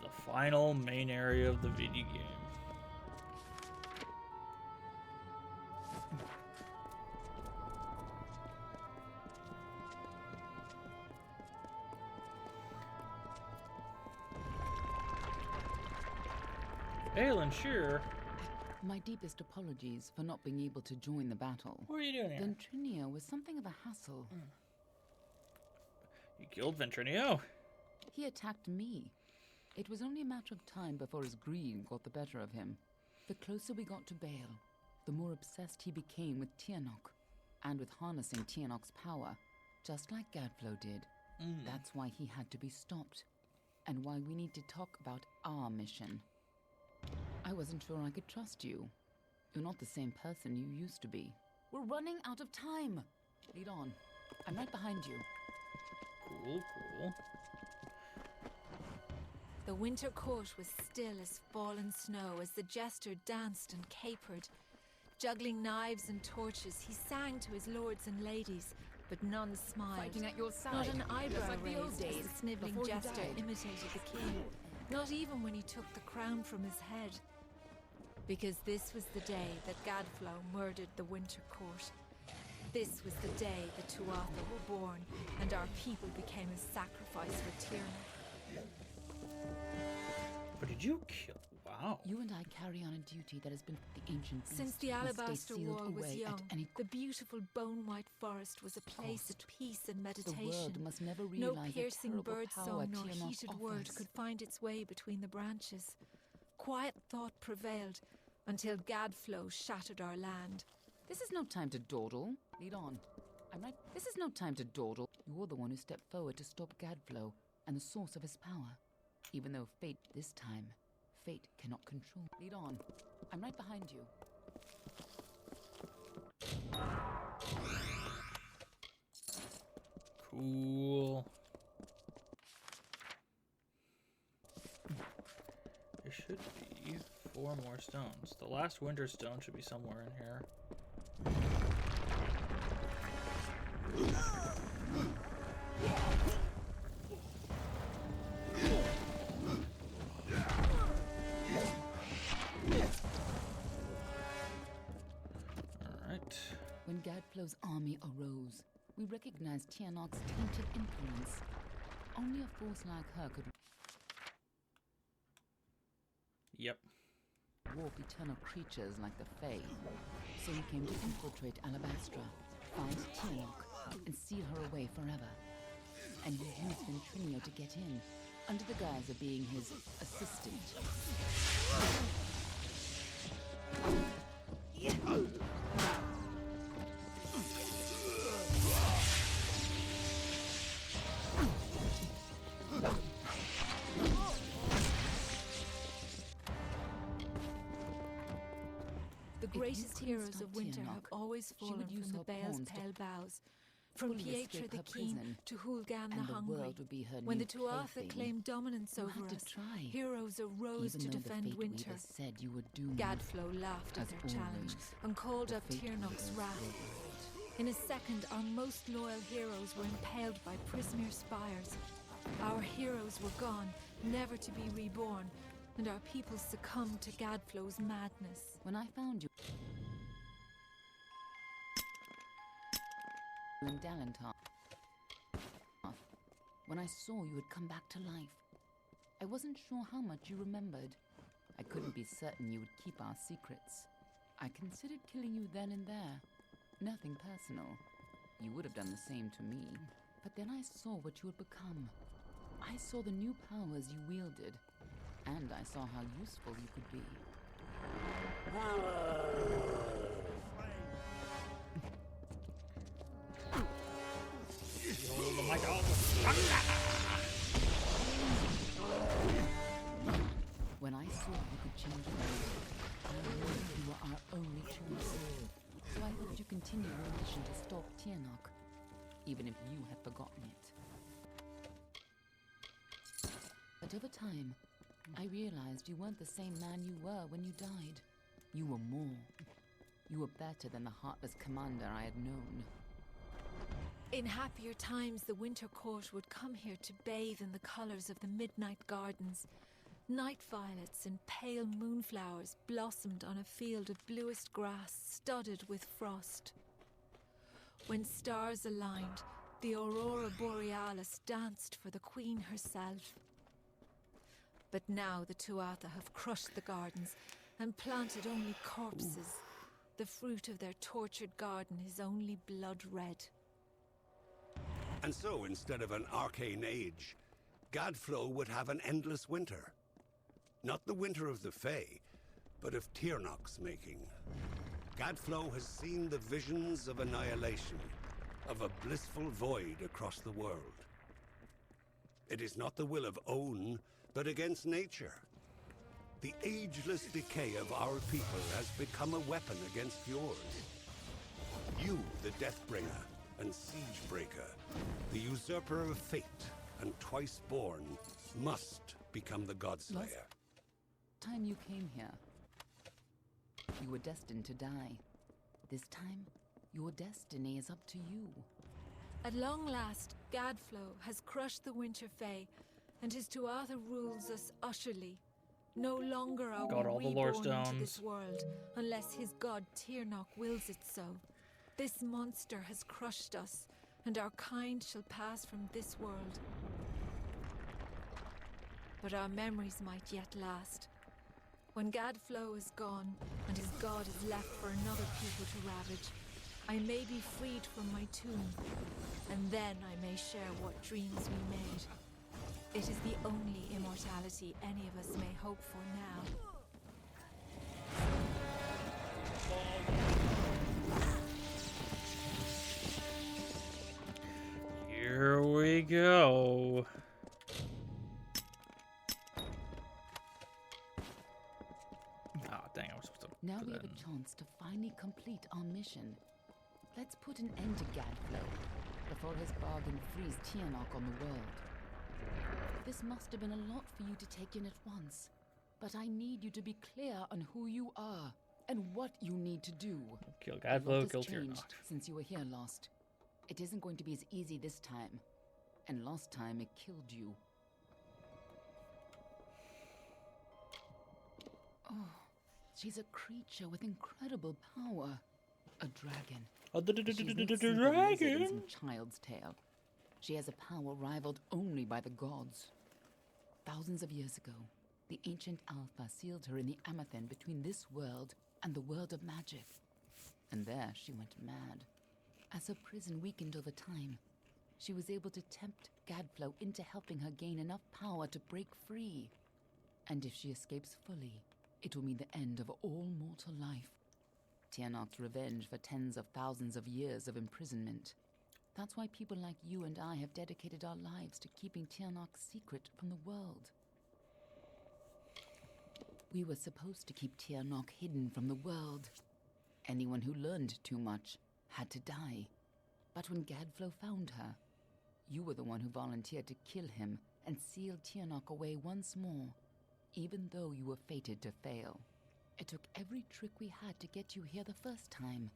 The final main area of the video game. Aelin, sure. My deepest apologies for not being able to join the battle. What are you doing here? Ventrinio was something of a hassle. You killed Ventrinio? He attacked me. It was only a matter of time before his greed got the better of him. The closer we got to Bale, the more obsessed he became with Tianok, and with harnessing Tianok's power, just like Gadflow did. That's why he had to be stopped, and why we need to talk about our mission. I wasn't sure I could trust you. You're not the same person you used to be. We're running out of time. Lead on. I'm right behind you. Cool, cool. The winter court was still as fallen snow as the jester danced and capered. Juggling knives and torches, he sang to his lords and ladies, but none smiled. Fighting at your side. Not an eyebrow like the old raised days, as the snivelling before you jester died. imitated the king. Not even when he took the crown from his head. Because this was the day that Gadflow murdered the winter court. This was the day the Tuatha were born, and our people became a sacrifice for tyranny. But did you kill? Wow. You and I carry on a duty that has been the ancient beast Since the must stay Alabaster sealed War was away young, at any the beautiful bone-white forest was a place of peace and meditation. The world must never No realize piercing the terrible bird power song nor Tiamat heated word offers. could find its way between the branches. Quiet thought prevailed until Gadflow shattered our land. This is no time to dawdle. Lead on. I'm right. This is no time to dawdle. You're the one who stepped forward to stop Gadflow and the source of his power. Even though fate this time fate cannot control. Lead on. I'm right behind you. Cool. There should be 4 more stones. The last winter stone should be somewhere in here. Alright. When Gadflow's army arose, we recognized Tiernok's tainted influence. Only a force like her could warp eternal creatures like the Fae. So we came to infiltrate Alabaster, find Tiernok, and seal her away forever. And we used Ventrinio to get in, under the guise of being his assistant. The greatest heroes of winter have always fallen from the Bale's pale boughs, from Pietra the Keen to Hulgan the Hungry. When the Tuatha claimed dominance over us, heroes arose to defend winter. Gadflow laughed at their challenge and called up Tiernok's wrath. In a second, our most loyal heroes were impaled by Prismere spires. Our heroes were gone, never to be reborn, and our people succumbed to Gadflow's madness. When I found you in Dalentar, when I saw you had come back to life, I wasn't sure how much you remembered. I couldn't be certain you would keep our secrets. I considered killing you then and there. Nothing personal. You would have done the same to me. But then I saw what you had become. I saw the new powers you wielded. And I saw how useful you could be. When I saw you could change the world, I knew you were our only choice. So I helped you continue your mission to stop Tiernok, even if you had forgotten it. But over time, I realized you weren't the same man you were when you died. You were more. You were better than the heartless commander I had known. In happier times, the Winter Court would come here to bathe in the colors of the midnight gardens. Night violets and pale moonflowers blossomed on a field of bluest grass studded with frost. When stars aligned, the Aurora Borealis danced for the Queen herself. But now the Tuatha have crushed the gardens and planted only corpses. The fruit of their tortured garden is only blood red. And so, instead of an arcane age, Gadflow would have an endless winter. Not the winter of the Fae, but of Tiernok's making. Gadflow has seen the visions of annihilation, of a blissful void across the world. It is not the will of Own, but against nature. The ageless decay of our people has become a weapon against yours. You, the Deathbringer and Siegebreaker, the usurper of fate and twice born, must become the Godslayer. Last time you came here, you were destined to die. This time, your destiny is up to you. At long last, Gadflow has crushed the Winter Fae, and his Tuatha rules us utterly. No longer are we reborn into this world, unless his god Tiernok wills it so. This monster has crushed us, and our kind shall pass from this world. But our memories might yet last. When Gadflow is gone, and his god is left for another people to ravage, I may be freed from my tomb, and then I may share what dreams we made. It is the only immortality any of us may hope for now. Here we go. Now we have a chance to finally complete our mission. Let's put an end to Gadflow before his bargain frees Tianak on the world. This must have been a lot for you to take in at once, but I need you to be clear on who you are and what you need to do. Kill A lot Gadflow, has kill changed Tianak. since you were here last. It isn't going to be as easy this time, and last time it killed you. Oh, she's a creature with incredible power. A dragon. She's no simple lizard in some child's tale. She has a power rivaled only by the gods. Thousands of years ago, the ancient Alpha sealed her in the Amethyst between this world and the world of magic. And there she went mad. As her prison weakened over time, she was able to tempt Gadflow into helping her gain enough power to break free. And if she escapes fully, it will mean the end of all mortal life. Tianak's revenge for tens of thousands of years of imprisonment. That's why people like you and I have dedicated our lives to keeping Tianak's secret from the world. We were supposed to keep Tianak hidden from the world. Anyone who learned too much had to die. But when Gadflow found her, you were the one who volunteered to kill him and seal Tianak away once more, even though you were fated to fail. It took every trick we had to get you here the first time,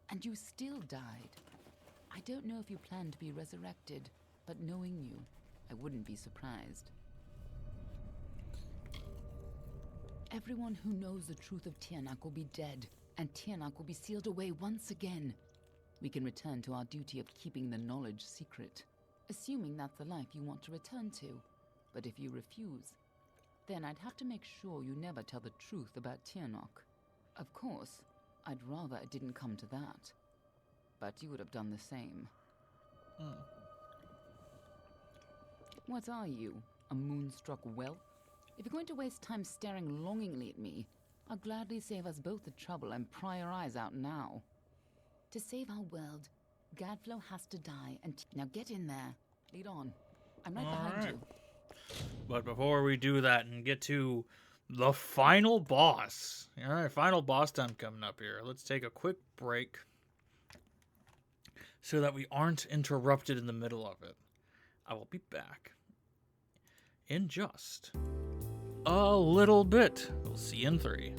and you still died. I don't know if you plan to be resurrected, but knowing you, I wouldn't be surprised. Everyone who knows the truth of Tianak will be dead, and Tianak will be sealed away once again. We can return to our duty of keeping the knowledge secret, assuming that's the life you want to return to. But if you refuse, then I'd have to make sure you never tell the truth about Tianak. Of course, I'd rather it didn't come to that. But you would have done the same. What are you, a moonstruck whelp? If you're going to waste time staring longingly at me, I'll gladly save us both the trouble and pry our eyes out now. To save our world, Gadflow has to die, and now get in there. Lead on. I'm right behind you. But before we do that and get to the final boss, all right, final boss time coming up here. Let's take a quick break so that we aren't interrupted in the middle of it. I will be back in just a little bit. We'll see you in 3.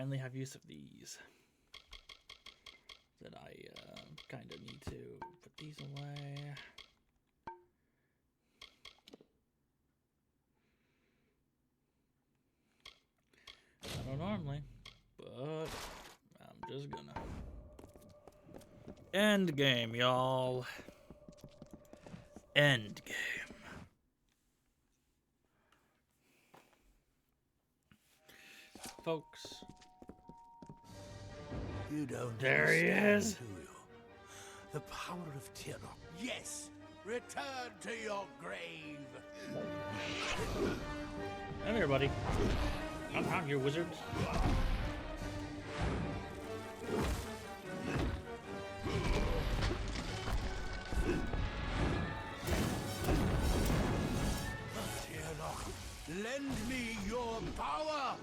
finally have use of these. That I kind of need to put these away. I don't normally, but I'm just gonna. End game, y'all. End game. Folks. You don't There he understand, is. do you? The power of Tirok. Yes! Return to your grave! Come here, buddy. Come on, you wizards. Tirok, lend me your power!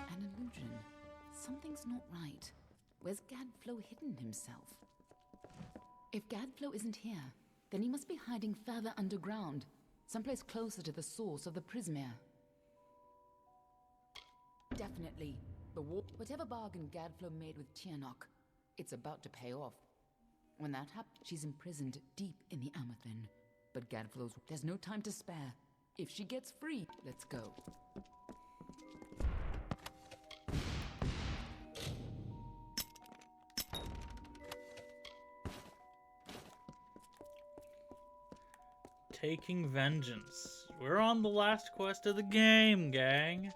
An illusion. Something's not right. Where's Gadflow hidden himself? If Gadflow isn't here, then he must be hiding further underground, someplace closer to the source of the Prismere. Definitely. Whatever bargain Gadflow made with Tiernok, it's about to pay off. When that happens, she's imprisoned deep in the Amethyst. But there's no time to spare. If she gets free, let's go. Taking vengeance. We're on the last quest of the game, gang.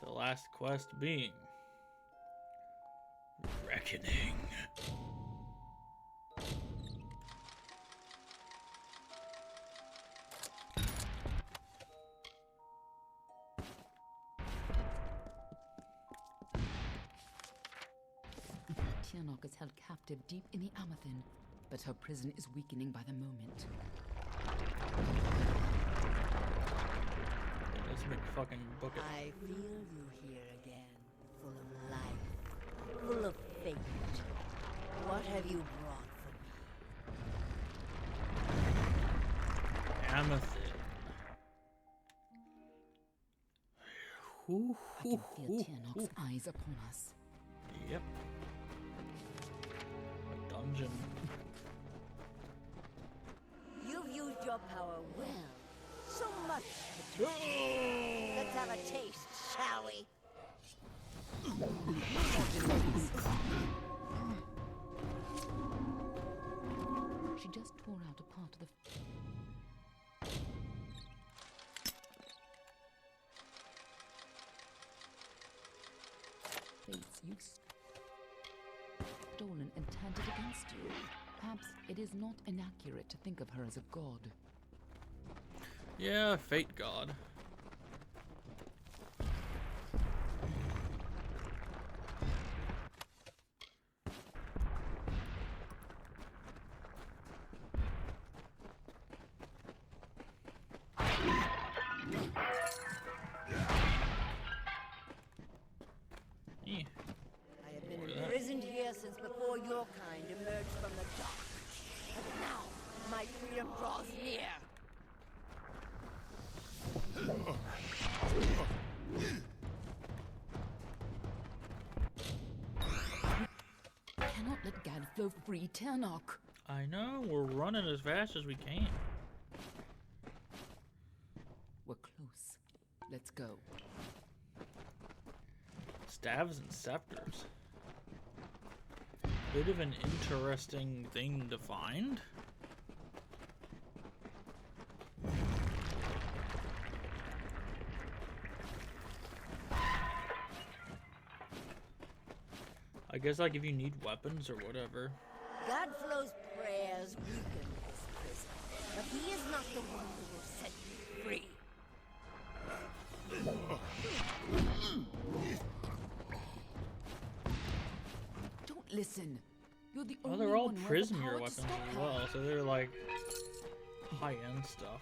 The last quest being Reckoning. Tiernok is held captive deep in the Amethyst, but her prison is weakening by the moment. Let's make fucking book it. I feel you here again, full of life, full of fate. What have you brought for me? Amethyst. I can feel Tiernok's eyes upon us. Yep. A dungeon. You've used your power well. So much potential. Let's have a taste, shall we? She just tore out a part of the... fates you stolen and turned it against you. Perhaps it is not inaccurate to think of her as a god. Yeah, fate god. I have been imprisoned here since before your kind emerged from the dark. But now, my freedom draws near. Cannot let Gadflow free Tiernok. I know, we're running as fast as we can. We're close. Let's go. Staves and scepters. Bit of an interesting thing to find. I guess like if you need weapons or whatever. Gadflow's prayers weaken this prison, but he is not the one who will set you free. Don't listen. You're the Oh, only they're all one who has the Prismere power to weapons stop as her. well, so they're like high-end stuff.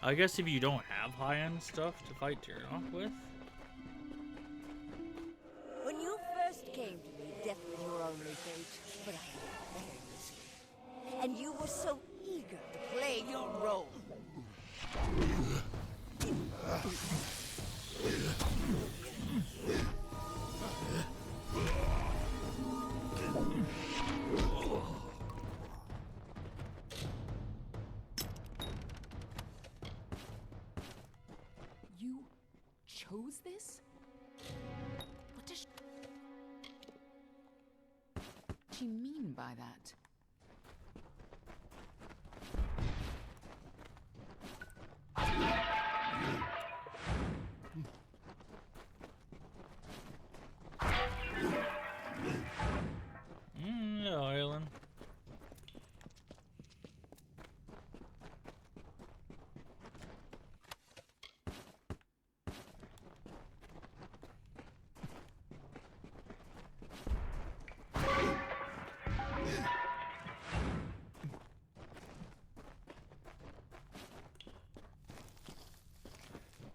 I guess if you don't have high-end stuff to fight Tyrannok with. When you first came to me, death was your only fate, but I had better news. And you were so eager to play your role. You chose this? What does she mean by that? Island.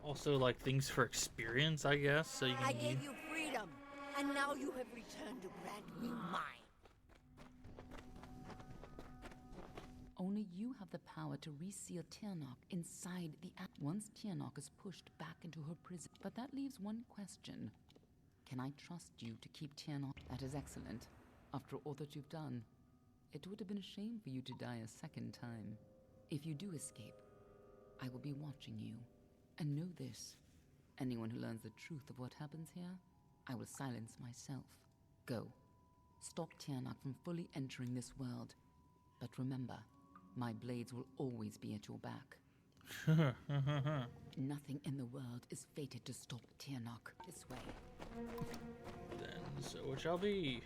Also, like, things for experience, I guess, so you can... I gave you freedom, and now you have returned to grant me mine. Only you have the power to reseal Tyrannok inside the once Tyrannok is pushed back into her prison. But that leaves one question. Can I trust you to keep Tyrannok? That is excellent. After all that you've done, it would have been a shame for you to die a second time. If you do escape, I will be watching you. And know this, anyone who learns the truth of what happens here, I will silence myself. Go. Stop Tyrannok from fully entering this world. But remember, my blades will always be at your back. Nothing in the world is fated to stop Tyrannok. This way. Then so it shall be.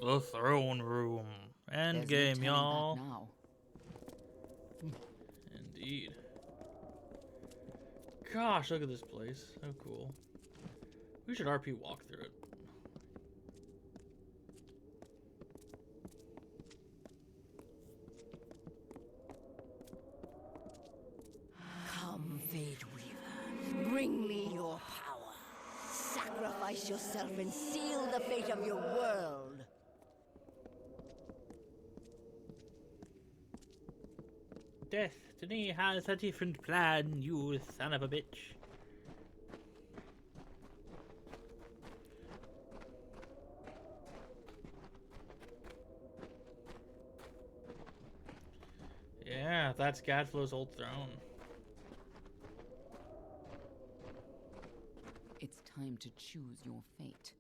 The throne room. End game, y'all. Now. Indeed. Gosh, look at this place. So cool. We should RP walk through it. Come, Fate Weaver. Bring me your power. Sacrifice yourself and seal the fate of your world. Destiny has a different plan, you son of a bitch. Yeah, that's Gadflow's old throne. It's time to choose your fate.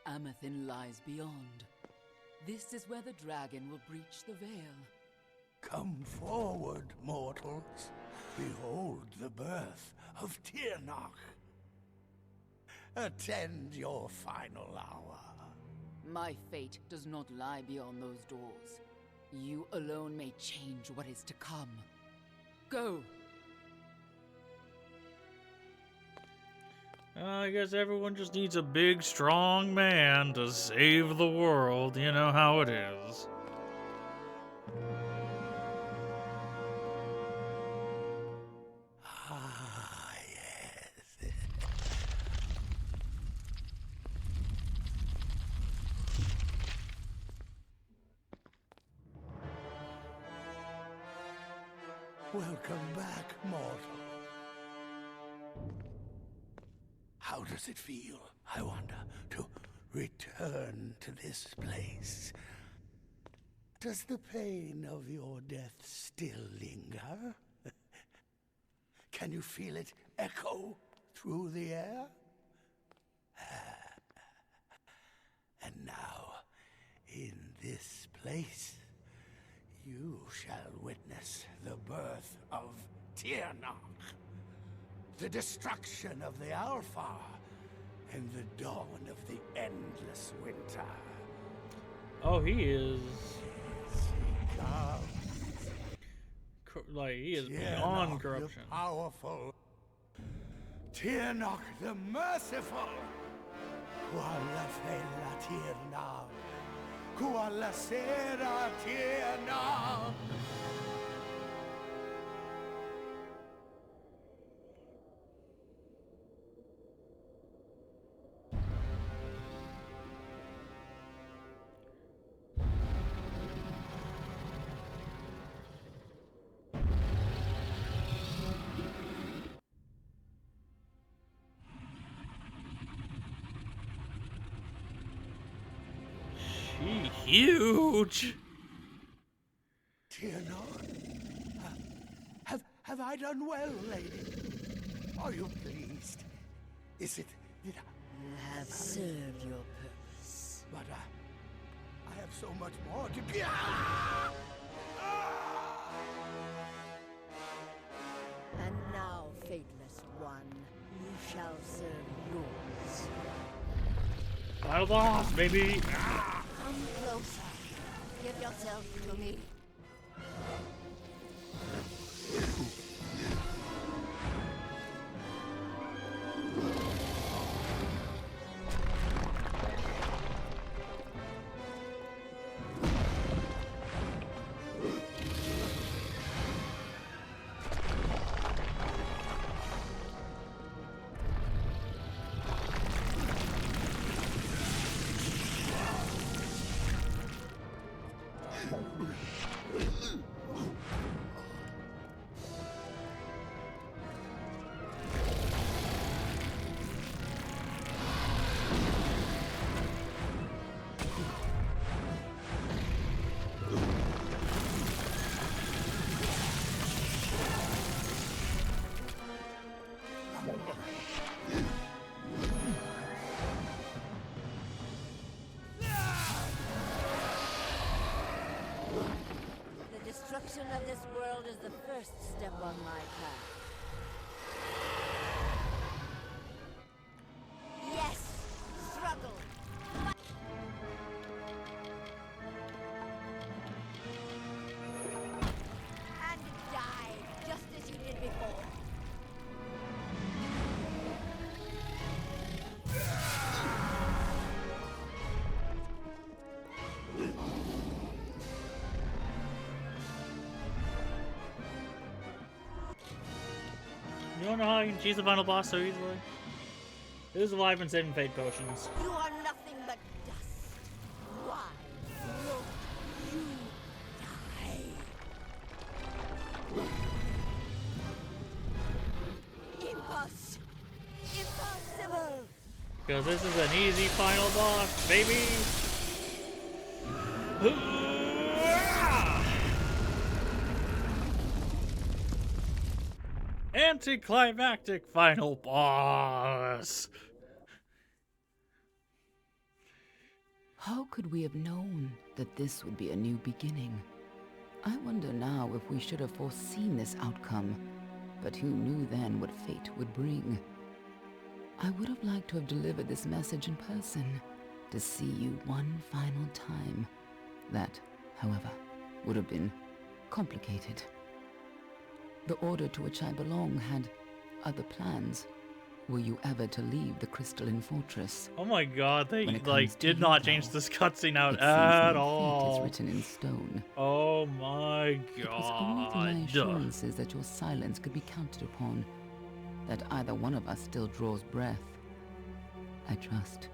Amethin lies beyond. This is where the dragon will breach the veil. Come forward, mortals. Behold the birth of Tyrannok. Attend your final hour. My fate does not lie beyond those doors. You alone may change what is to come. Go! I guess everyone just needs a big, strong man to save the world. You know how it is. Ah, yes. Welcome back, mortal. How does it feel, I wonder, to return to this place? Does the pain of your death still linger? Can you feel it echo through the air? And now, in this place, you shall witness the birth of Tyrannok, the destruction of the Alpha, and the dawn of the endless winter. Oh, he is like he is beyond corruption. The powerful. Tiernok the merciful. Kuala fella Tierna. Kuala sera Tierna. Huge. Tiernok, have I done well, lady? Are you pleased? Is it that You have served your purpose. But I have so much more to be. And now, faithless one, you shall serve yours. Final boss, baby. Come closer. Give yourself to me. The destruction of this world is the first step on my path. Yes! Struggle! And die, just as you did before. You don't know how you can cheese the final boss so easily? This is why I've been saving fate potions. You are nothing but dust. Why will you die? Impossible! Because this is an easy final boss, baby! Anticlimactic final boss! How could we have known that this would be a new beginning? I wonder now if we should have foreseen this outcome, but who knew then what fate would bring? I would have liked to have delivered this message in person, to see you one final time. That, however, would have been complicated. The order to which I belong had other plans. Were you ever to leave the crystalline fortress? Oh my god, they When did not change this cutscene out it at seems no all. fate is written in stone. Oh my It was only through my god. assurances that your silence could be counted upon, that either one of us still draws breath. I trust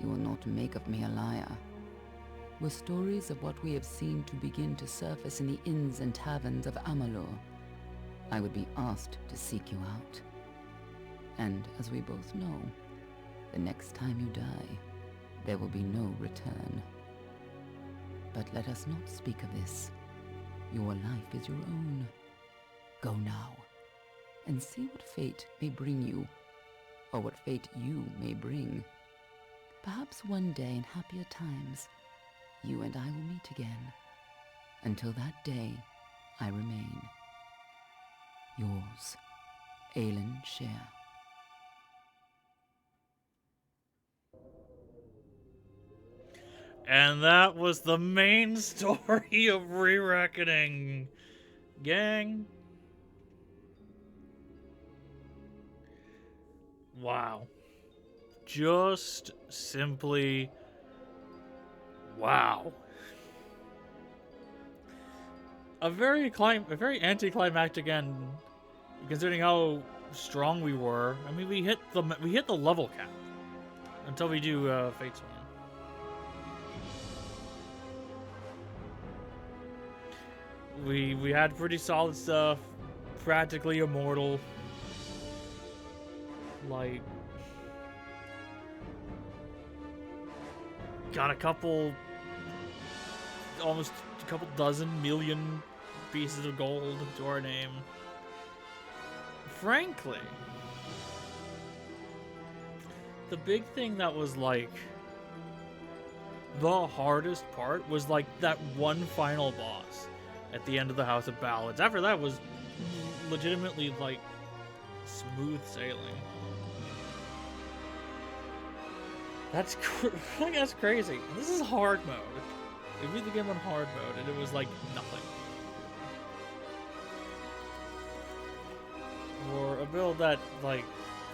you will not make of me a liar. Were stories of what we have seen to begin to surface in the inns and taverns of Amalur, I would be asked to seek you out. And as we both know, the next time you die, there will be no return. But let us not speak of this. Your life is your own. Go now, and see what fate may bring you, or what fate you may bring. Perhaps one day in happier times, you and I will meet again. Until that day, I remain yours, Aelin Sher. And that was the main story of Re-Reckoning. Gang. Wow. Just simply wow. A very anticlimactic end, considering how strong we were. I mean, we hit the level cap until we do Fate's one. We had pretty solid stuff, practically immortal. Like, got almost a couple dozen million pieces of gold to our name. Frankly, the big thing that was like the hardest part was like that one final boss at the end of the House of Ballads. After that was legitimately like smooth sailing. That's crazy. And this is hard mode. We beat the game on hard mode, and it was like nothing. For a build that like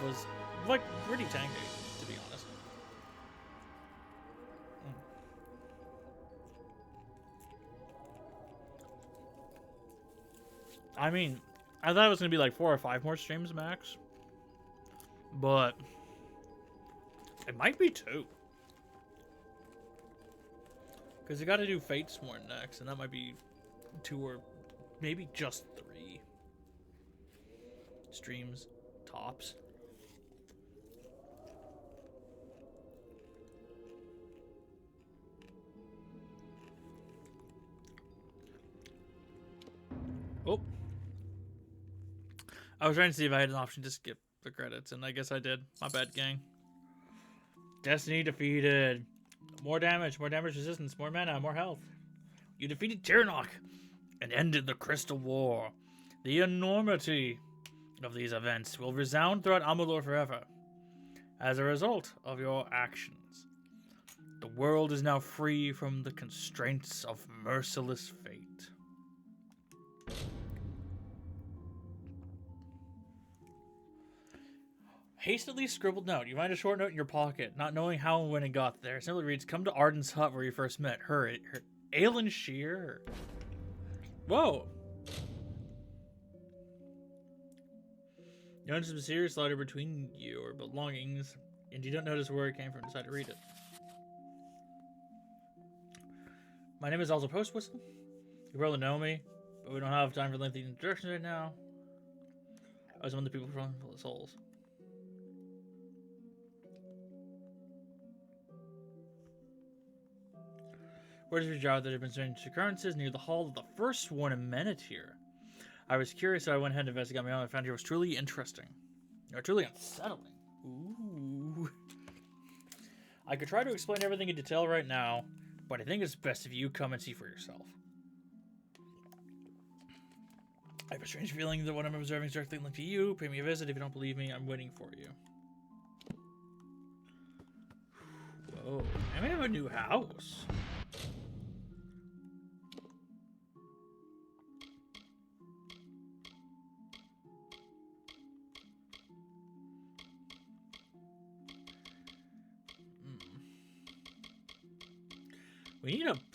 was like pretty tanky, to be honest. I mean, I thought it was gonna be like 4 or 5 more streams max, but it might be 2. Because you got to do Fatesworn next, and that might be 2 or maybe just 3 streams tops. Oh. I was trying to see if I had an option to skip the credits, and I guess I did. My bad, gang. Destiny defeated. More damage resistance, more mana, more health. You defeated Tyrnok and ended the Crystal War. The enormity of these events will resound throughout Amalur forever. As a result of your actions, the world is now free from the constraints of merciless fate. Hastily scribbled note. You find a short note in your pocket, not knowing how and when it got there. It simply reads, "Come to Arden's hut where you first met her Aelin Shear." Whoa. You notice a mysterious letter between your belongings, and you don't notice where it came from. Decide to read it. My name is also Post Whistle. You probably know me, but we don't have time for lengthy introductions right now. I was one of the people from Full of Souls. Word has reached out that there have been strange occurrences near the hall of the first one in Menethir. I was curious, so I went ahead and investigated my own. I found it was truly interesting. Or truly unsettling. Ooh. I could try to explain everything in detail right now, but I think it's best if you come and see for yourself. I have a strange feeling that what I'm observing is directly linked to you. Pay me a visit. If you don't believe me, I'm waiting for you. Whoa. I may have a new house.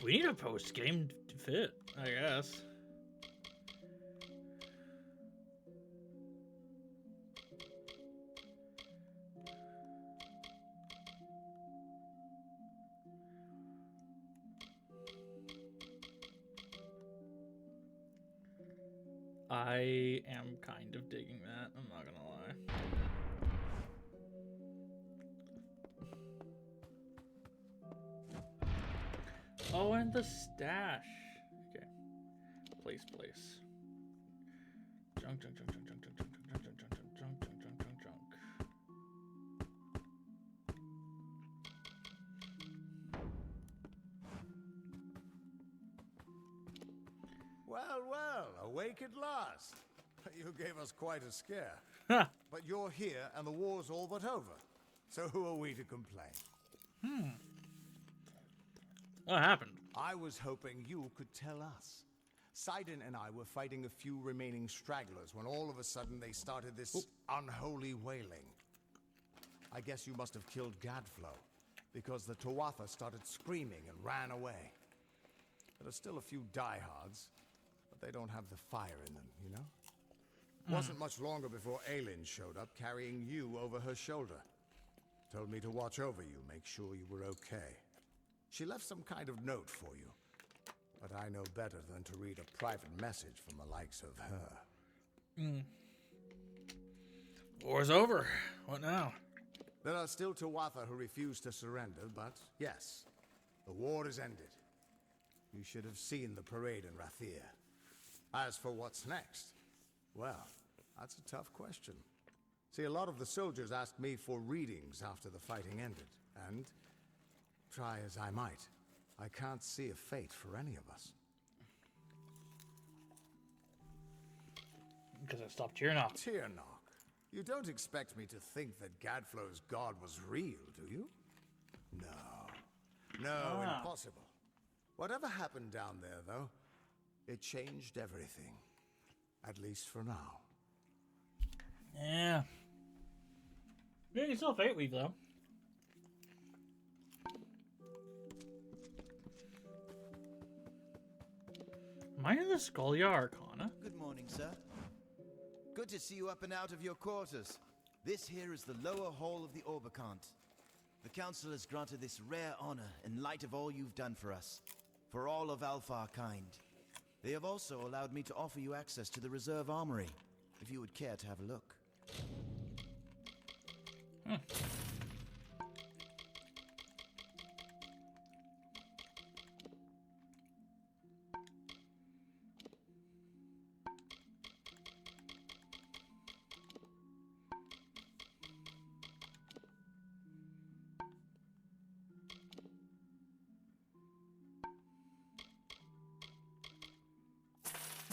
We need a post-game fit, I guess. I am kind of digging that, I'm not gonna lie. Oh, and the stash. Okay. Place. Junk. Well, awake at last. You gave us quite a scare. But you're here and the war's all but over. So who are we to complain? What happened? I was hoping you could tell us. Sidon and I were fighting a few remaining stragglers when all of a sudden they started this unholy wailing. I guess you must have killed Gadflow, because the Tuatha started screaming and ran away. There are still a few diehards, but they don't have the fire in them, you know? Wasn't much longer before Aelin showed up, carrying you over her shoulder. Told me to watch over you, make sure you were okay. She left some kind of note for you, but I know better than to read a private message from the likes of her. War's over. What now? There are still Tuatha who refuse to surrender, but yes, the war is ended. You should have seen the parade in Rathir. As for what's next, well, that's a tough question. See, a lot of the soldiers asked me for readings after the fighting ended, and try as I might, I can't see a fate for any of us. Because I stopped Tyrnok. Tyrnok? You don't expect me to think that Gadflow's god was real, do you? No. No, impossible. Whatever happened down there, though, it changed everything. At least for now. Yeah. Yeah, you still Fate Weave, though. Am I in the Scholia Arcana? Good morning, sir. Good to see you up and out of your quarters. This here is the lower hall of the Orbicant. The council has granted this rare honor in light of all you've done for us. For all of Alfar kind. They have also allowed me to offer you access to the reserve armory, if you would care to have a look.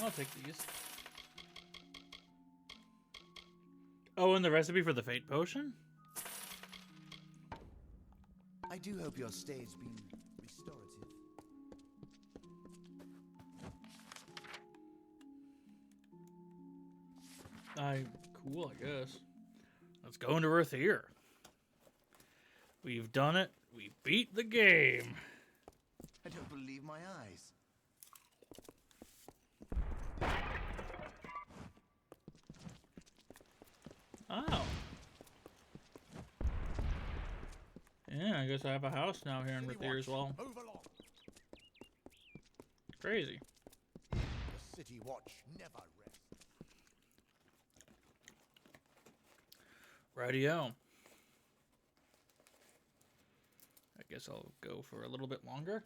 I'll take these. Oh, and the recipe for the Fate Potion? I do hope your stay's been restorative. Cool, I guess. Let's go into Rathir. We've done it. We beat the game. I don't believe my eyes. Oh. Yeah, I guess I have a house now here in Rathir as well. Crazy. The City Watch never rests. Rightio. I guess I'll go for a little bit longer.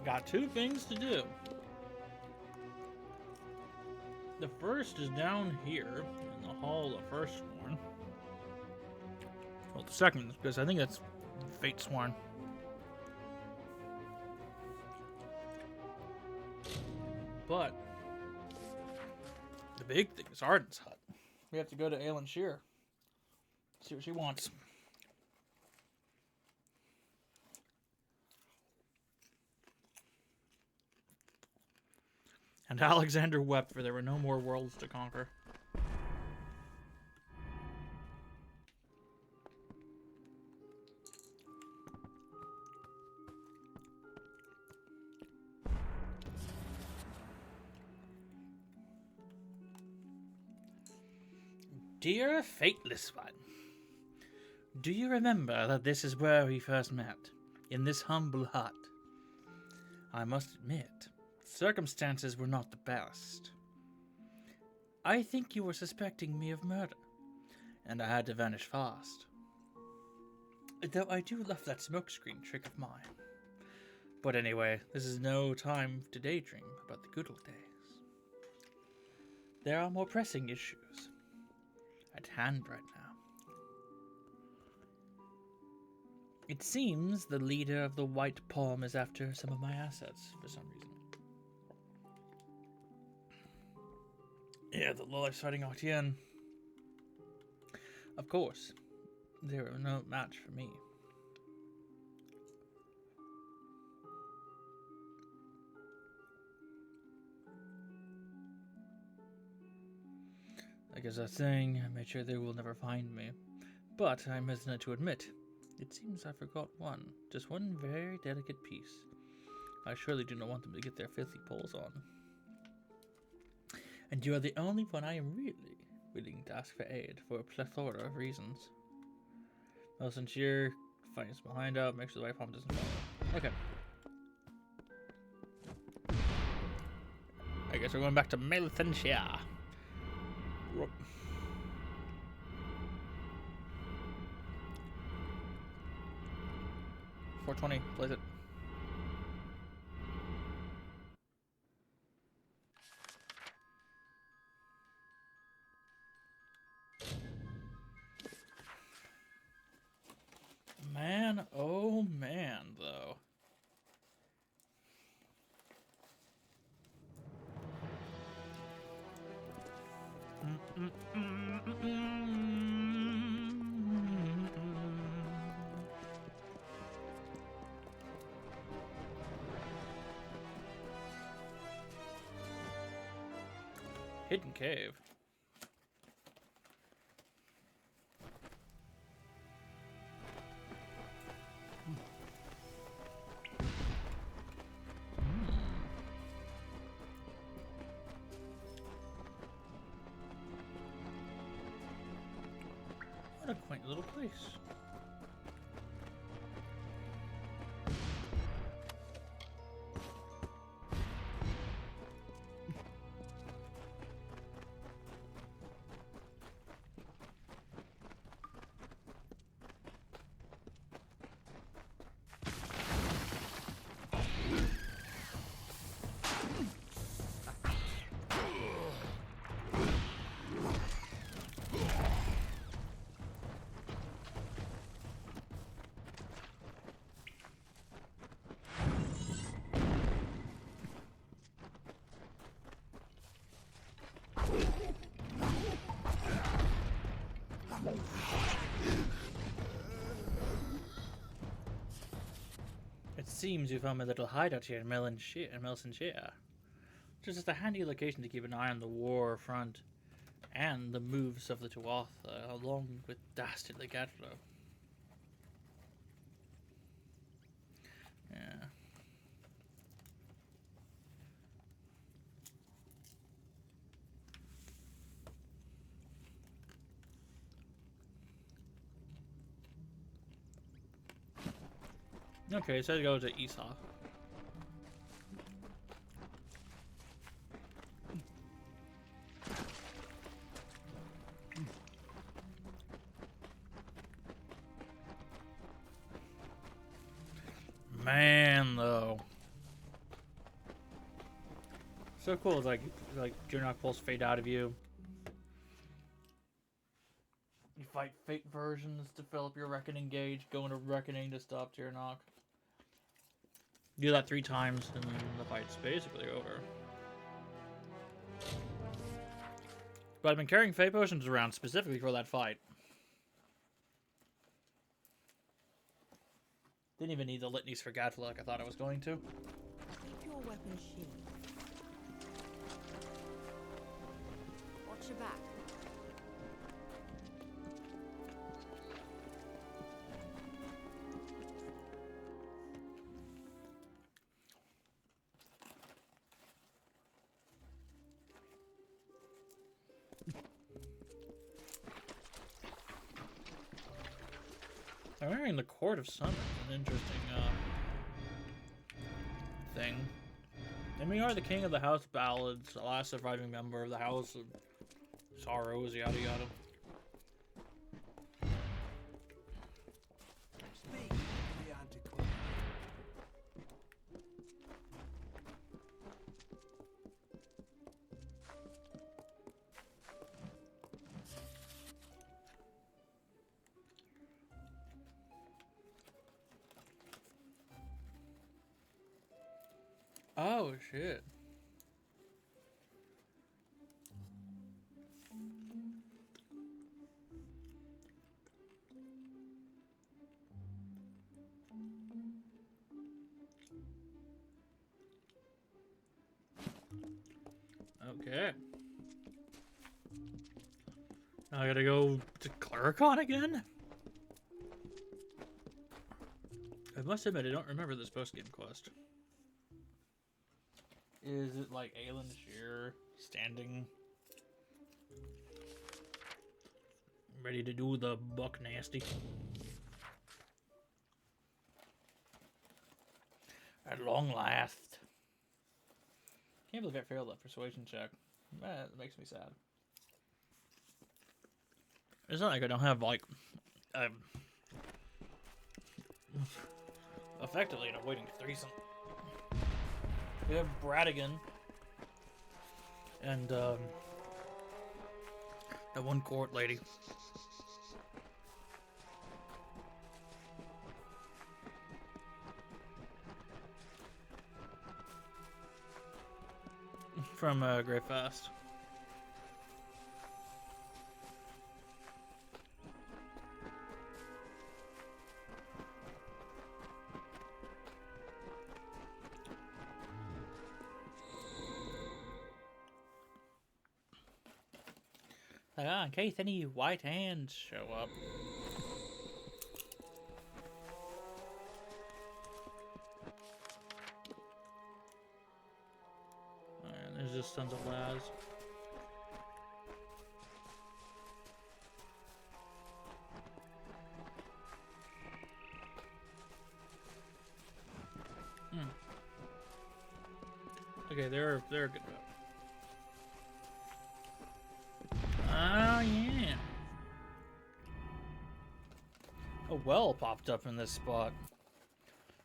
Got two things to do. The first is down here in the Hall of Firstborn. Well, the second, because I think that's Fate Sworn. But the big thing is Arden's hut. We have to go to Aelin Shear. See what she wants. And Alexander wept, for there were no more worlds to conquer. Dear Fateless One, do you remember that this is where we first met? In this humble hut? I must admit, circumstances were not the best. I think you were suspecting me of murder, and I had to vanish fast. Though I do love that smokescreen trick of mine. But anyway, this is no time to daydream about the good old days. There are more pressing issues at hand right now. It seems the leader of the White Palm is after some of my assets for some reason. Yeah, the lowlife's fighting Octien. Of course, they were no match for me. Like as a thing, I made sure they will never find me. But I'm hesitant to admit, it seems I forgot one. Just one very delicate piece. I surely do not want them to get their filthy paws on. And you are the only one I am really willing to ask for aid, for a plethora of reasons. Nelson Shear, find a small handout, make sure the right palm doesn't fall. Okay. I guess we're going back to Nelson Shear. 420, plays it. Man, oh man, though. Hidden cave. What a quaint little place. It seems you found my little hideout here in Melson Shear. Which is just a handy location to keep an eye on the war front and the moves of the Tuatha, along with dastardly Gatlo. Yeah. Okay, so I go to Esau. Man, though. So cool, it's like Jurnok pulls fate out of you. You fight fate versions to fill up your Reckoning gauge, go into Reckoning to stop Jurnok. Do that 3 times and the fight's basically over. But I've been carrying fate potions around specifically for that fight. Didn't even need the litanies for Gatla like I thought I was going to. Keep your weapon sheathed. Watch your back. I'm wearing the Court of Summons, an interesting thing. And we are the king of the House Ballads, the last surviving member of the House of Sorrows, yada yada. Oh, shit. Okay. I gotta go to Clericon again? I must admit, I don't remember this post-game quest. Is it like Aelin Shear standing, ready to do the buck nasty? At long last. Can't believe I failed that persuasion check. That makes me sad. It's not like I don't have, like, effectively an avoiding threesome. We have Bradigan and that one court lady. From Great Fast. In case any white hands show up. And there's just tons of lads. Okay, they're a good bet. Oh, yeah. A well popped up in this spot.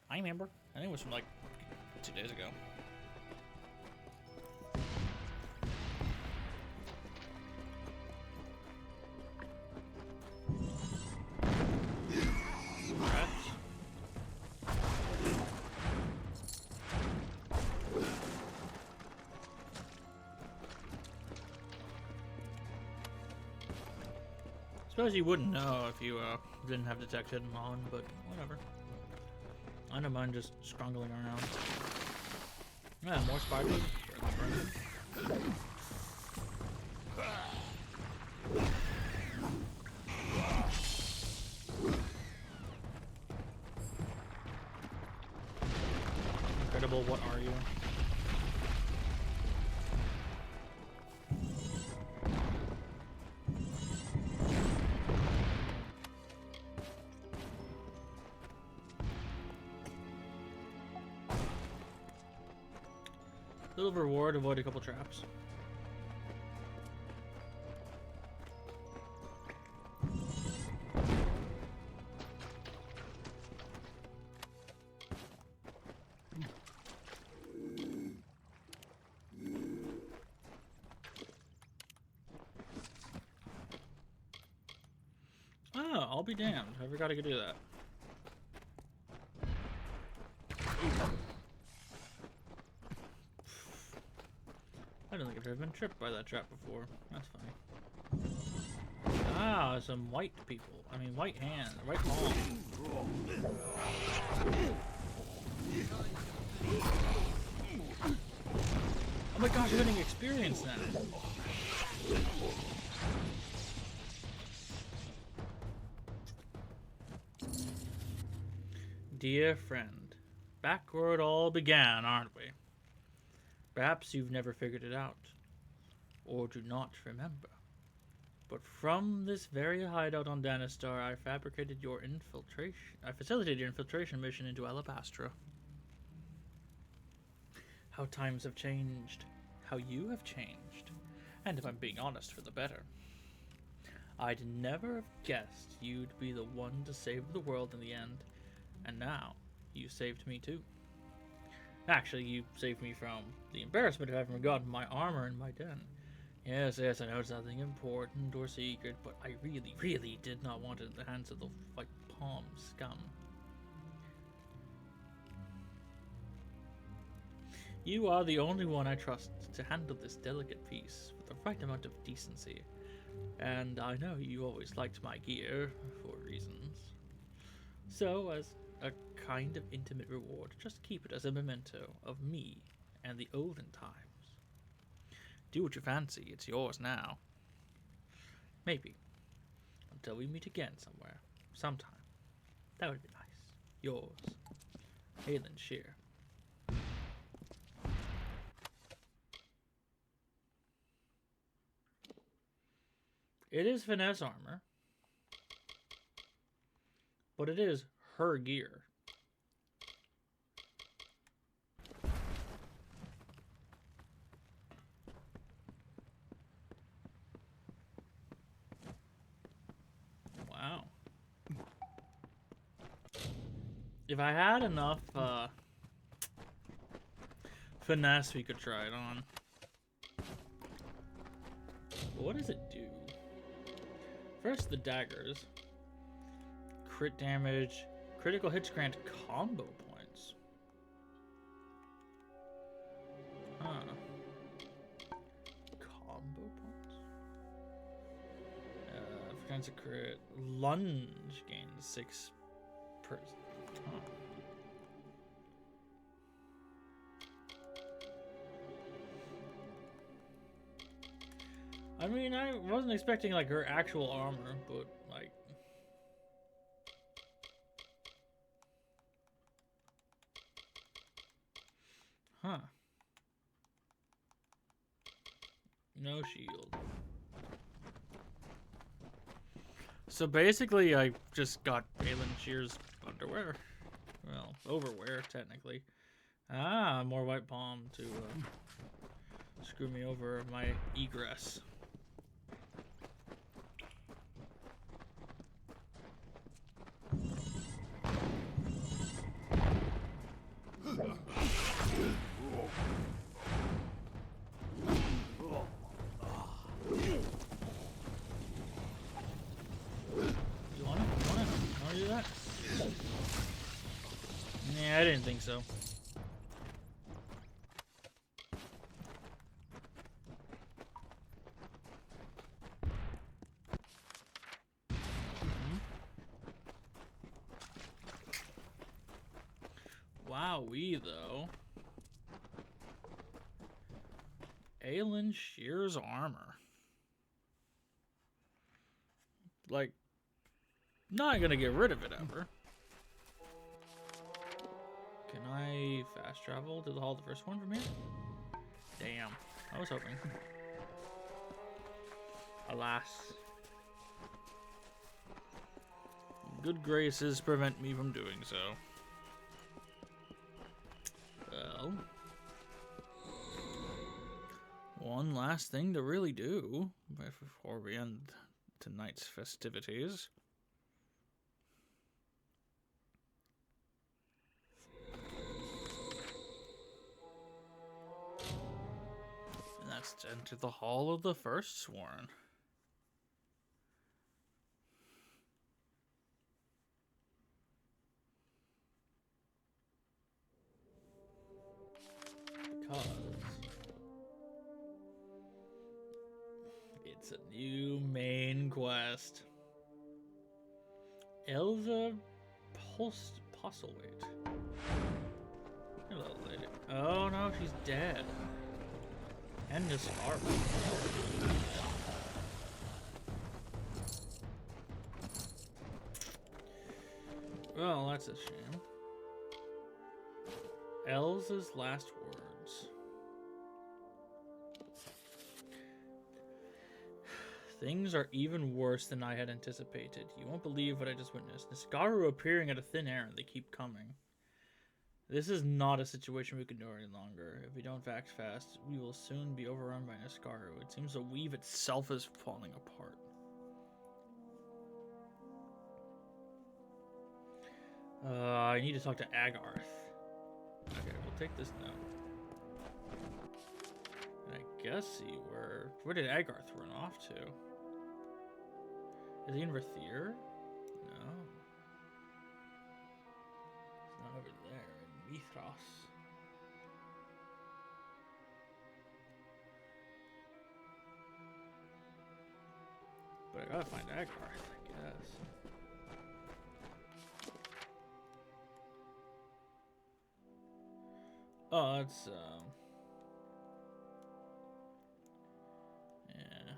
I remember. I think it was from like 2 days ago. Suppose you wouldn't know if you didn't have detect hidden on, but whatever. I don't mind just scrungling around. Yeah, more spiders. Incredible, what are you? Little reward, avoid a couple traps. Oh, I'll be damned. I forgot I could do that. I don't think I've ever been tripped by that trap before. That's funny. Ah, some white people. I mean, white hand, white palm. Oh my gosh, I'm getting experience now. Dear friend, back where it all began, aren't we? Perhaps you've never figured it out, or do not remember. But from this very hideout on Danistar, I facilitated your infiltration mission into Alabaster. How times have changed, how you have changed, and if I'm being honest, for the better. I'd never have guessed you'd be the one to save the world in the end, and now you saved me too. Actually, you saved me from the embarrassment of having forgotten my armor in my den. Yes, I know it's nothing important or secret, but I really, really did not want it in the hands of the white palm scum. You are the only one I trust to handle this delicate piece with the right amount of decency. And I know you always liked my gear, for reasons. So, as a kind of intimate reward, just keep it as a memento of me and the olden times. Do what you fancy, it's yours now. Maybe. Until we meet again somewhere. Sometime. That would be nice. Yours, Halen Shear. It is finesse armor. But it is her gear. Wow. If I had enough finesse, we could try it on. But what does it do? First, the daggers. Crit damage. Critical hits grant combo points. Huh. Combo points? For chance of crit. Lunge gains 6 per... Huh. I mean, I wasn't expecting, like, her actual armor, but, like... Huh. No shield. So basically, I just got Halen Shear's underwear. Well, overwear, technically. Ah, more white palm to screw me over my egress. Yeah, I didn't think so. Wowee, though. Halen Shear's armor. Like, not gonna get rid of it ever. Can I fast travel to the hall of the first one from here? Damn, I was hoping. Alas. Good graces prevent me from doing so. Well, one last thing to really do before we end tonight's festivities. And that's to enter the Hall of the First Sworn. Because it's a new main quest. Elza Postlethwaite. Hello, lady. Oh no, she's dead. And this armor. Well, that's a shame. Elza's last words. Things are even worse than I had anticipated. You won't believe what I just witnessed. Niskaru appearing out of thin air, and they keep coming. This is not a situation we can ignore any longer. If we don't act fast, we will soon be overrun by Niskaru. It seems the weave itself is falling apart. I need to talk to Agarth. Okay, we'll take this note. And I guess see where did Agarth run off to? Is he in Verthier? No. He's not over there in Mithras. But I gotta find Agarth, I guess. Oh, that's, yeah.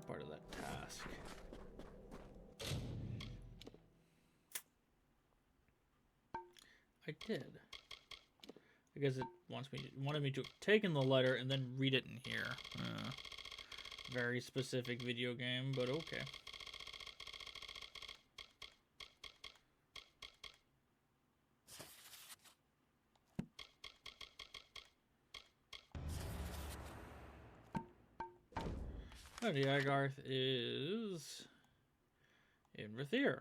part of that task. I did. I guess it wanted me to have taken the letter and then read it in here. Very specific video game, but okay. Oh, the Agarth is in Rathir.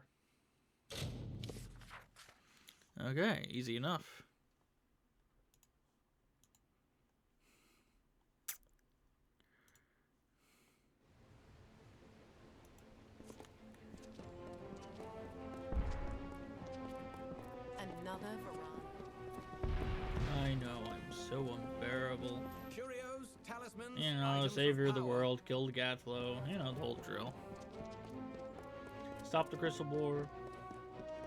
Okay, easy enough. Another Varan. I know, I'm so unbearable. Curios, talismans, You know, savior of the world, killed Gathlo, you know, the whole drill. Stop the crystal boar,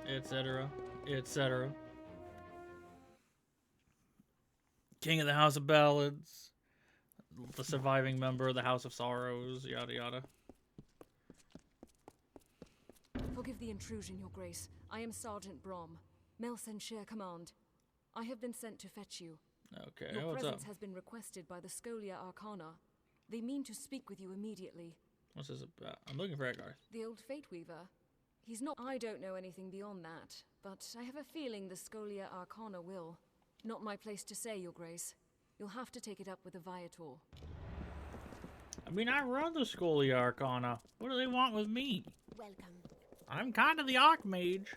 etc., etc. King of the House of Ballads, the surviving member of the House of Sorrows, yada yada. Forgive the intrusion, Your Grace. I am Sergeant Brom, Melsenshire Command. I have been sent to fetch you. Okay, Your what's presence up? has been requested by the Scholia Arcana. They mean to speak with you immediately. What's this about? I'm looking for Agarth. The old Fate Weaver. He's not. I don't know anything beyond that, but I have a feeling the Scholia Arcana will. Not my place to say, Your Grace. You'll have to take it up with the Viator. I mean, I run the Scholia Arcana. What do they want with me? Welcome. I'm kind of the Archmage.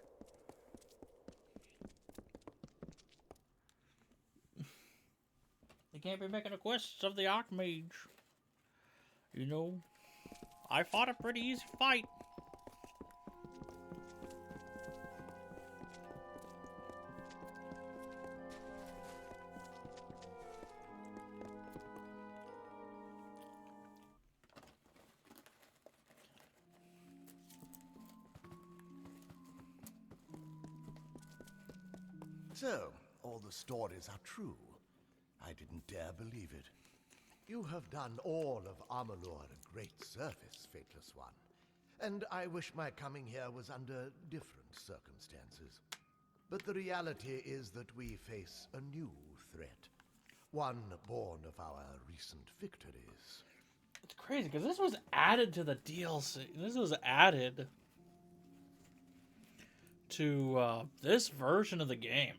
They can't be making a quest of the Archmage. You know, I fought a pretty easy fight. So, all the stories are true. I didn't dare believe it. You have done all of Amalur a great service, Faithless One. And I wish my coming here was under different circumstances. But the reality is that we face a new threat. One born of our recent victories. It's crazy, because this was added to the DLC. This was added to this version of the game.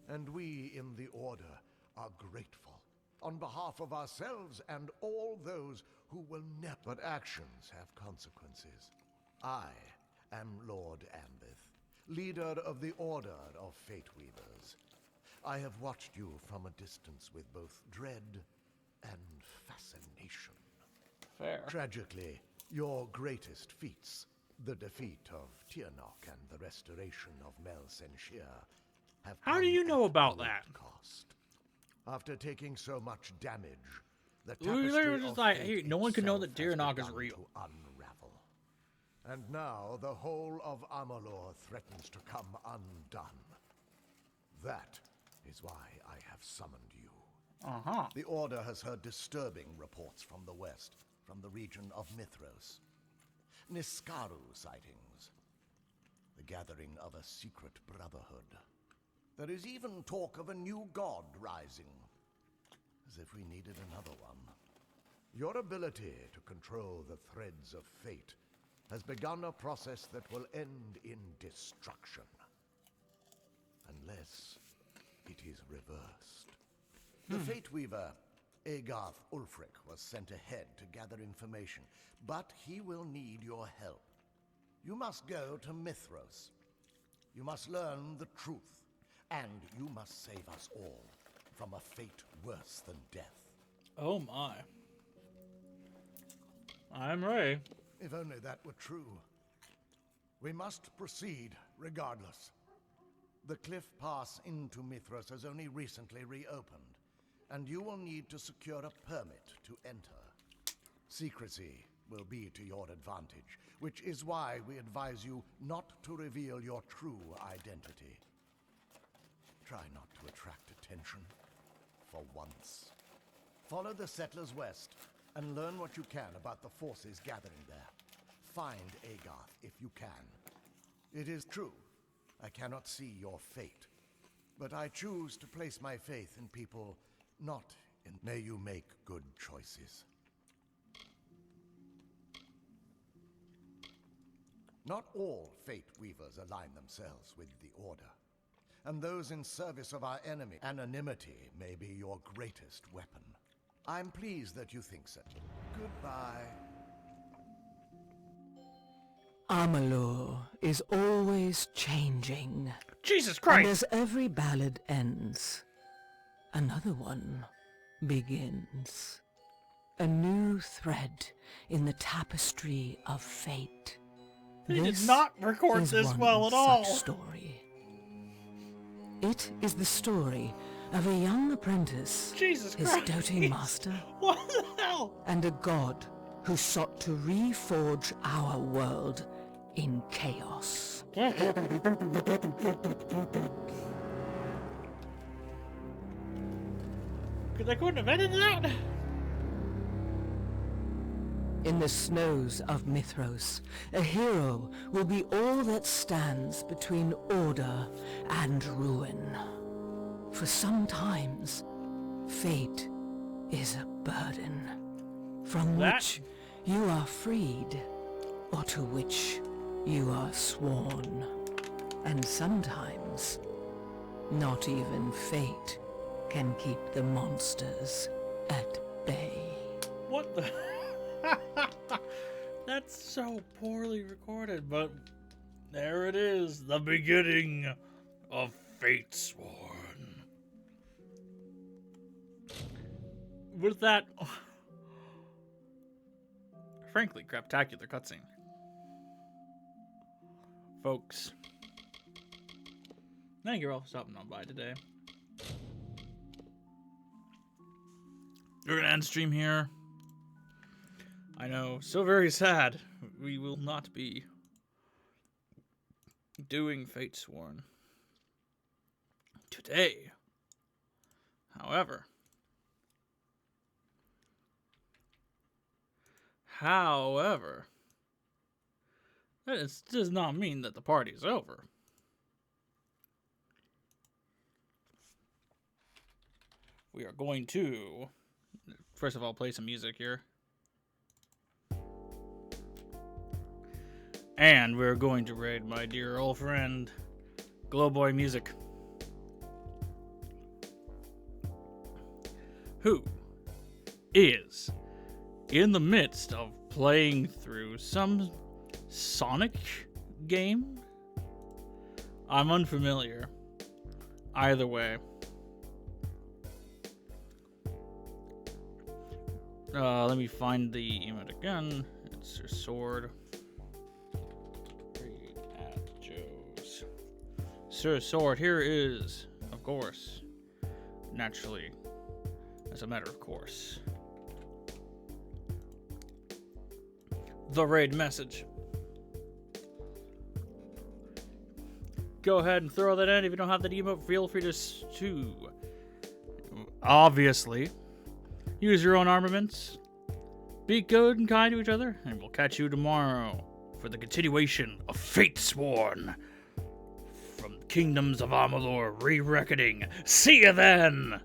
And we in the Order are grateful on behalf of ourselves and all those who will never. But actions have consequences. I am Lord Ambith, leader of the Order of Fate Weavers. I have watched you from a distance with both dread and fascination. Fair. Tragically, your greatest feats, the defeat of Tirnoch and the restoration of Melsenshire, have How do you know about great that? cost. After taking so much damage, the We tapestry literally just of like, fate hey, no one can know that itself has Tirnoch is begun real. to unravel. And now the whole of Amalur threatens to come undone. That is why I have summoned you. Uh-huh. The Order has heard disturbing reports from the west, from the region of Mithros. Niskaru sightings. The gathering of a secret brotherhood. There is even talk of a new god rising. As if we needed another one. Your ability to control the threads of fate has begun a process that will end in destruction. Unless it is reversed. The Fate Weaver, Agarth Ulfric, was sent ahead to gather information, but he will need your help. You must go to Mithros. You must learn the truth, and you must save us all from a fate worse than death. Oh my. I'm ready. If only that were true. We must proceed regardless. The cliff pass into Mithros has only recently reopened, and you will need to secure a permit to enter. Secrecy will be to your advantage, which is why we advise you not to reveal your true identity. Try not to attract attention, for once. Follow the settlers west and learn what you can about the forces gathering there. Find Agarth if you can. It is true, I cannot see your fate, but I choose to place my faith in people not in. May you make good choices. Not all Fate Weavers align themselves with the Order, and those in service of our enemy. Anonymity may be your greatest weapon. I'm pleased that you think so. Goodbye. Amalur is always changing. Jesus Christ! And as every ballad ends, another one begins. A new thread in the tapestry of fate. He did not record this well at all. Such story. It is the story of a young apprentice, Jesus his Christ. doting master, What the hell? and a god who sought to reforge our world in chaos. They couldn't have edited that. In the snows of Mithros, a hero will be all that stands between order and ruin. For sometimes, fate is a burden from which you are freed, or to which you are sworn. And sometimes, not even fate can keep the monsters at bay. What the? That's so poorly recorded, but there it is, the beginning of Fate Sworn. With that, frankly, craptacular cutscene. Folks, thank you all for stopping on by today. We're gonna end stream here. I know, so very sad. We will not be doing Fate Sworn today. However, that does not mean that the party's over. We are going to, first of all, play some music here. And we're going to raid my dear old friend, Glowboy Music, who is in the midst of playing through some Sonic game. I'm unfamiliar. Either way. Let me find the emote again. It's your sword. Raid at Joe's. Sir Sword, here is, of course, naturally, as a matter of course, the raid message. Go ahead and throw that in. If you don't have that emote, feel free to obviously use your own armaments. Be good and kind to each other, and we'll catch you tomorrow for the continuation of Fate Sworn from Kingdoms of Amalur Re-Reckoning. See you then!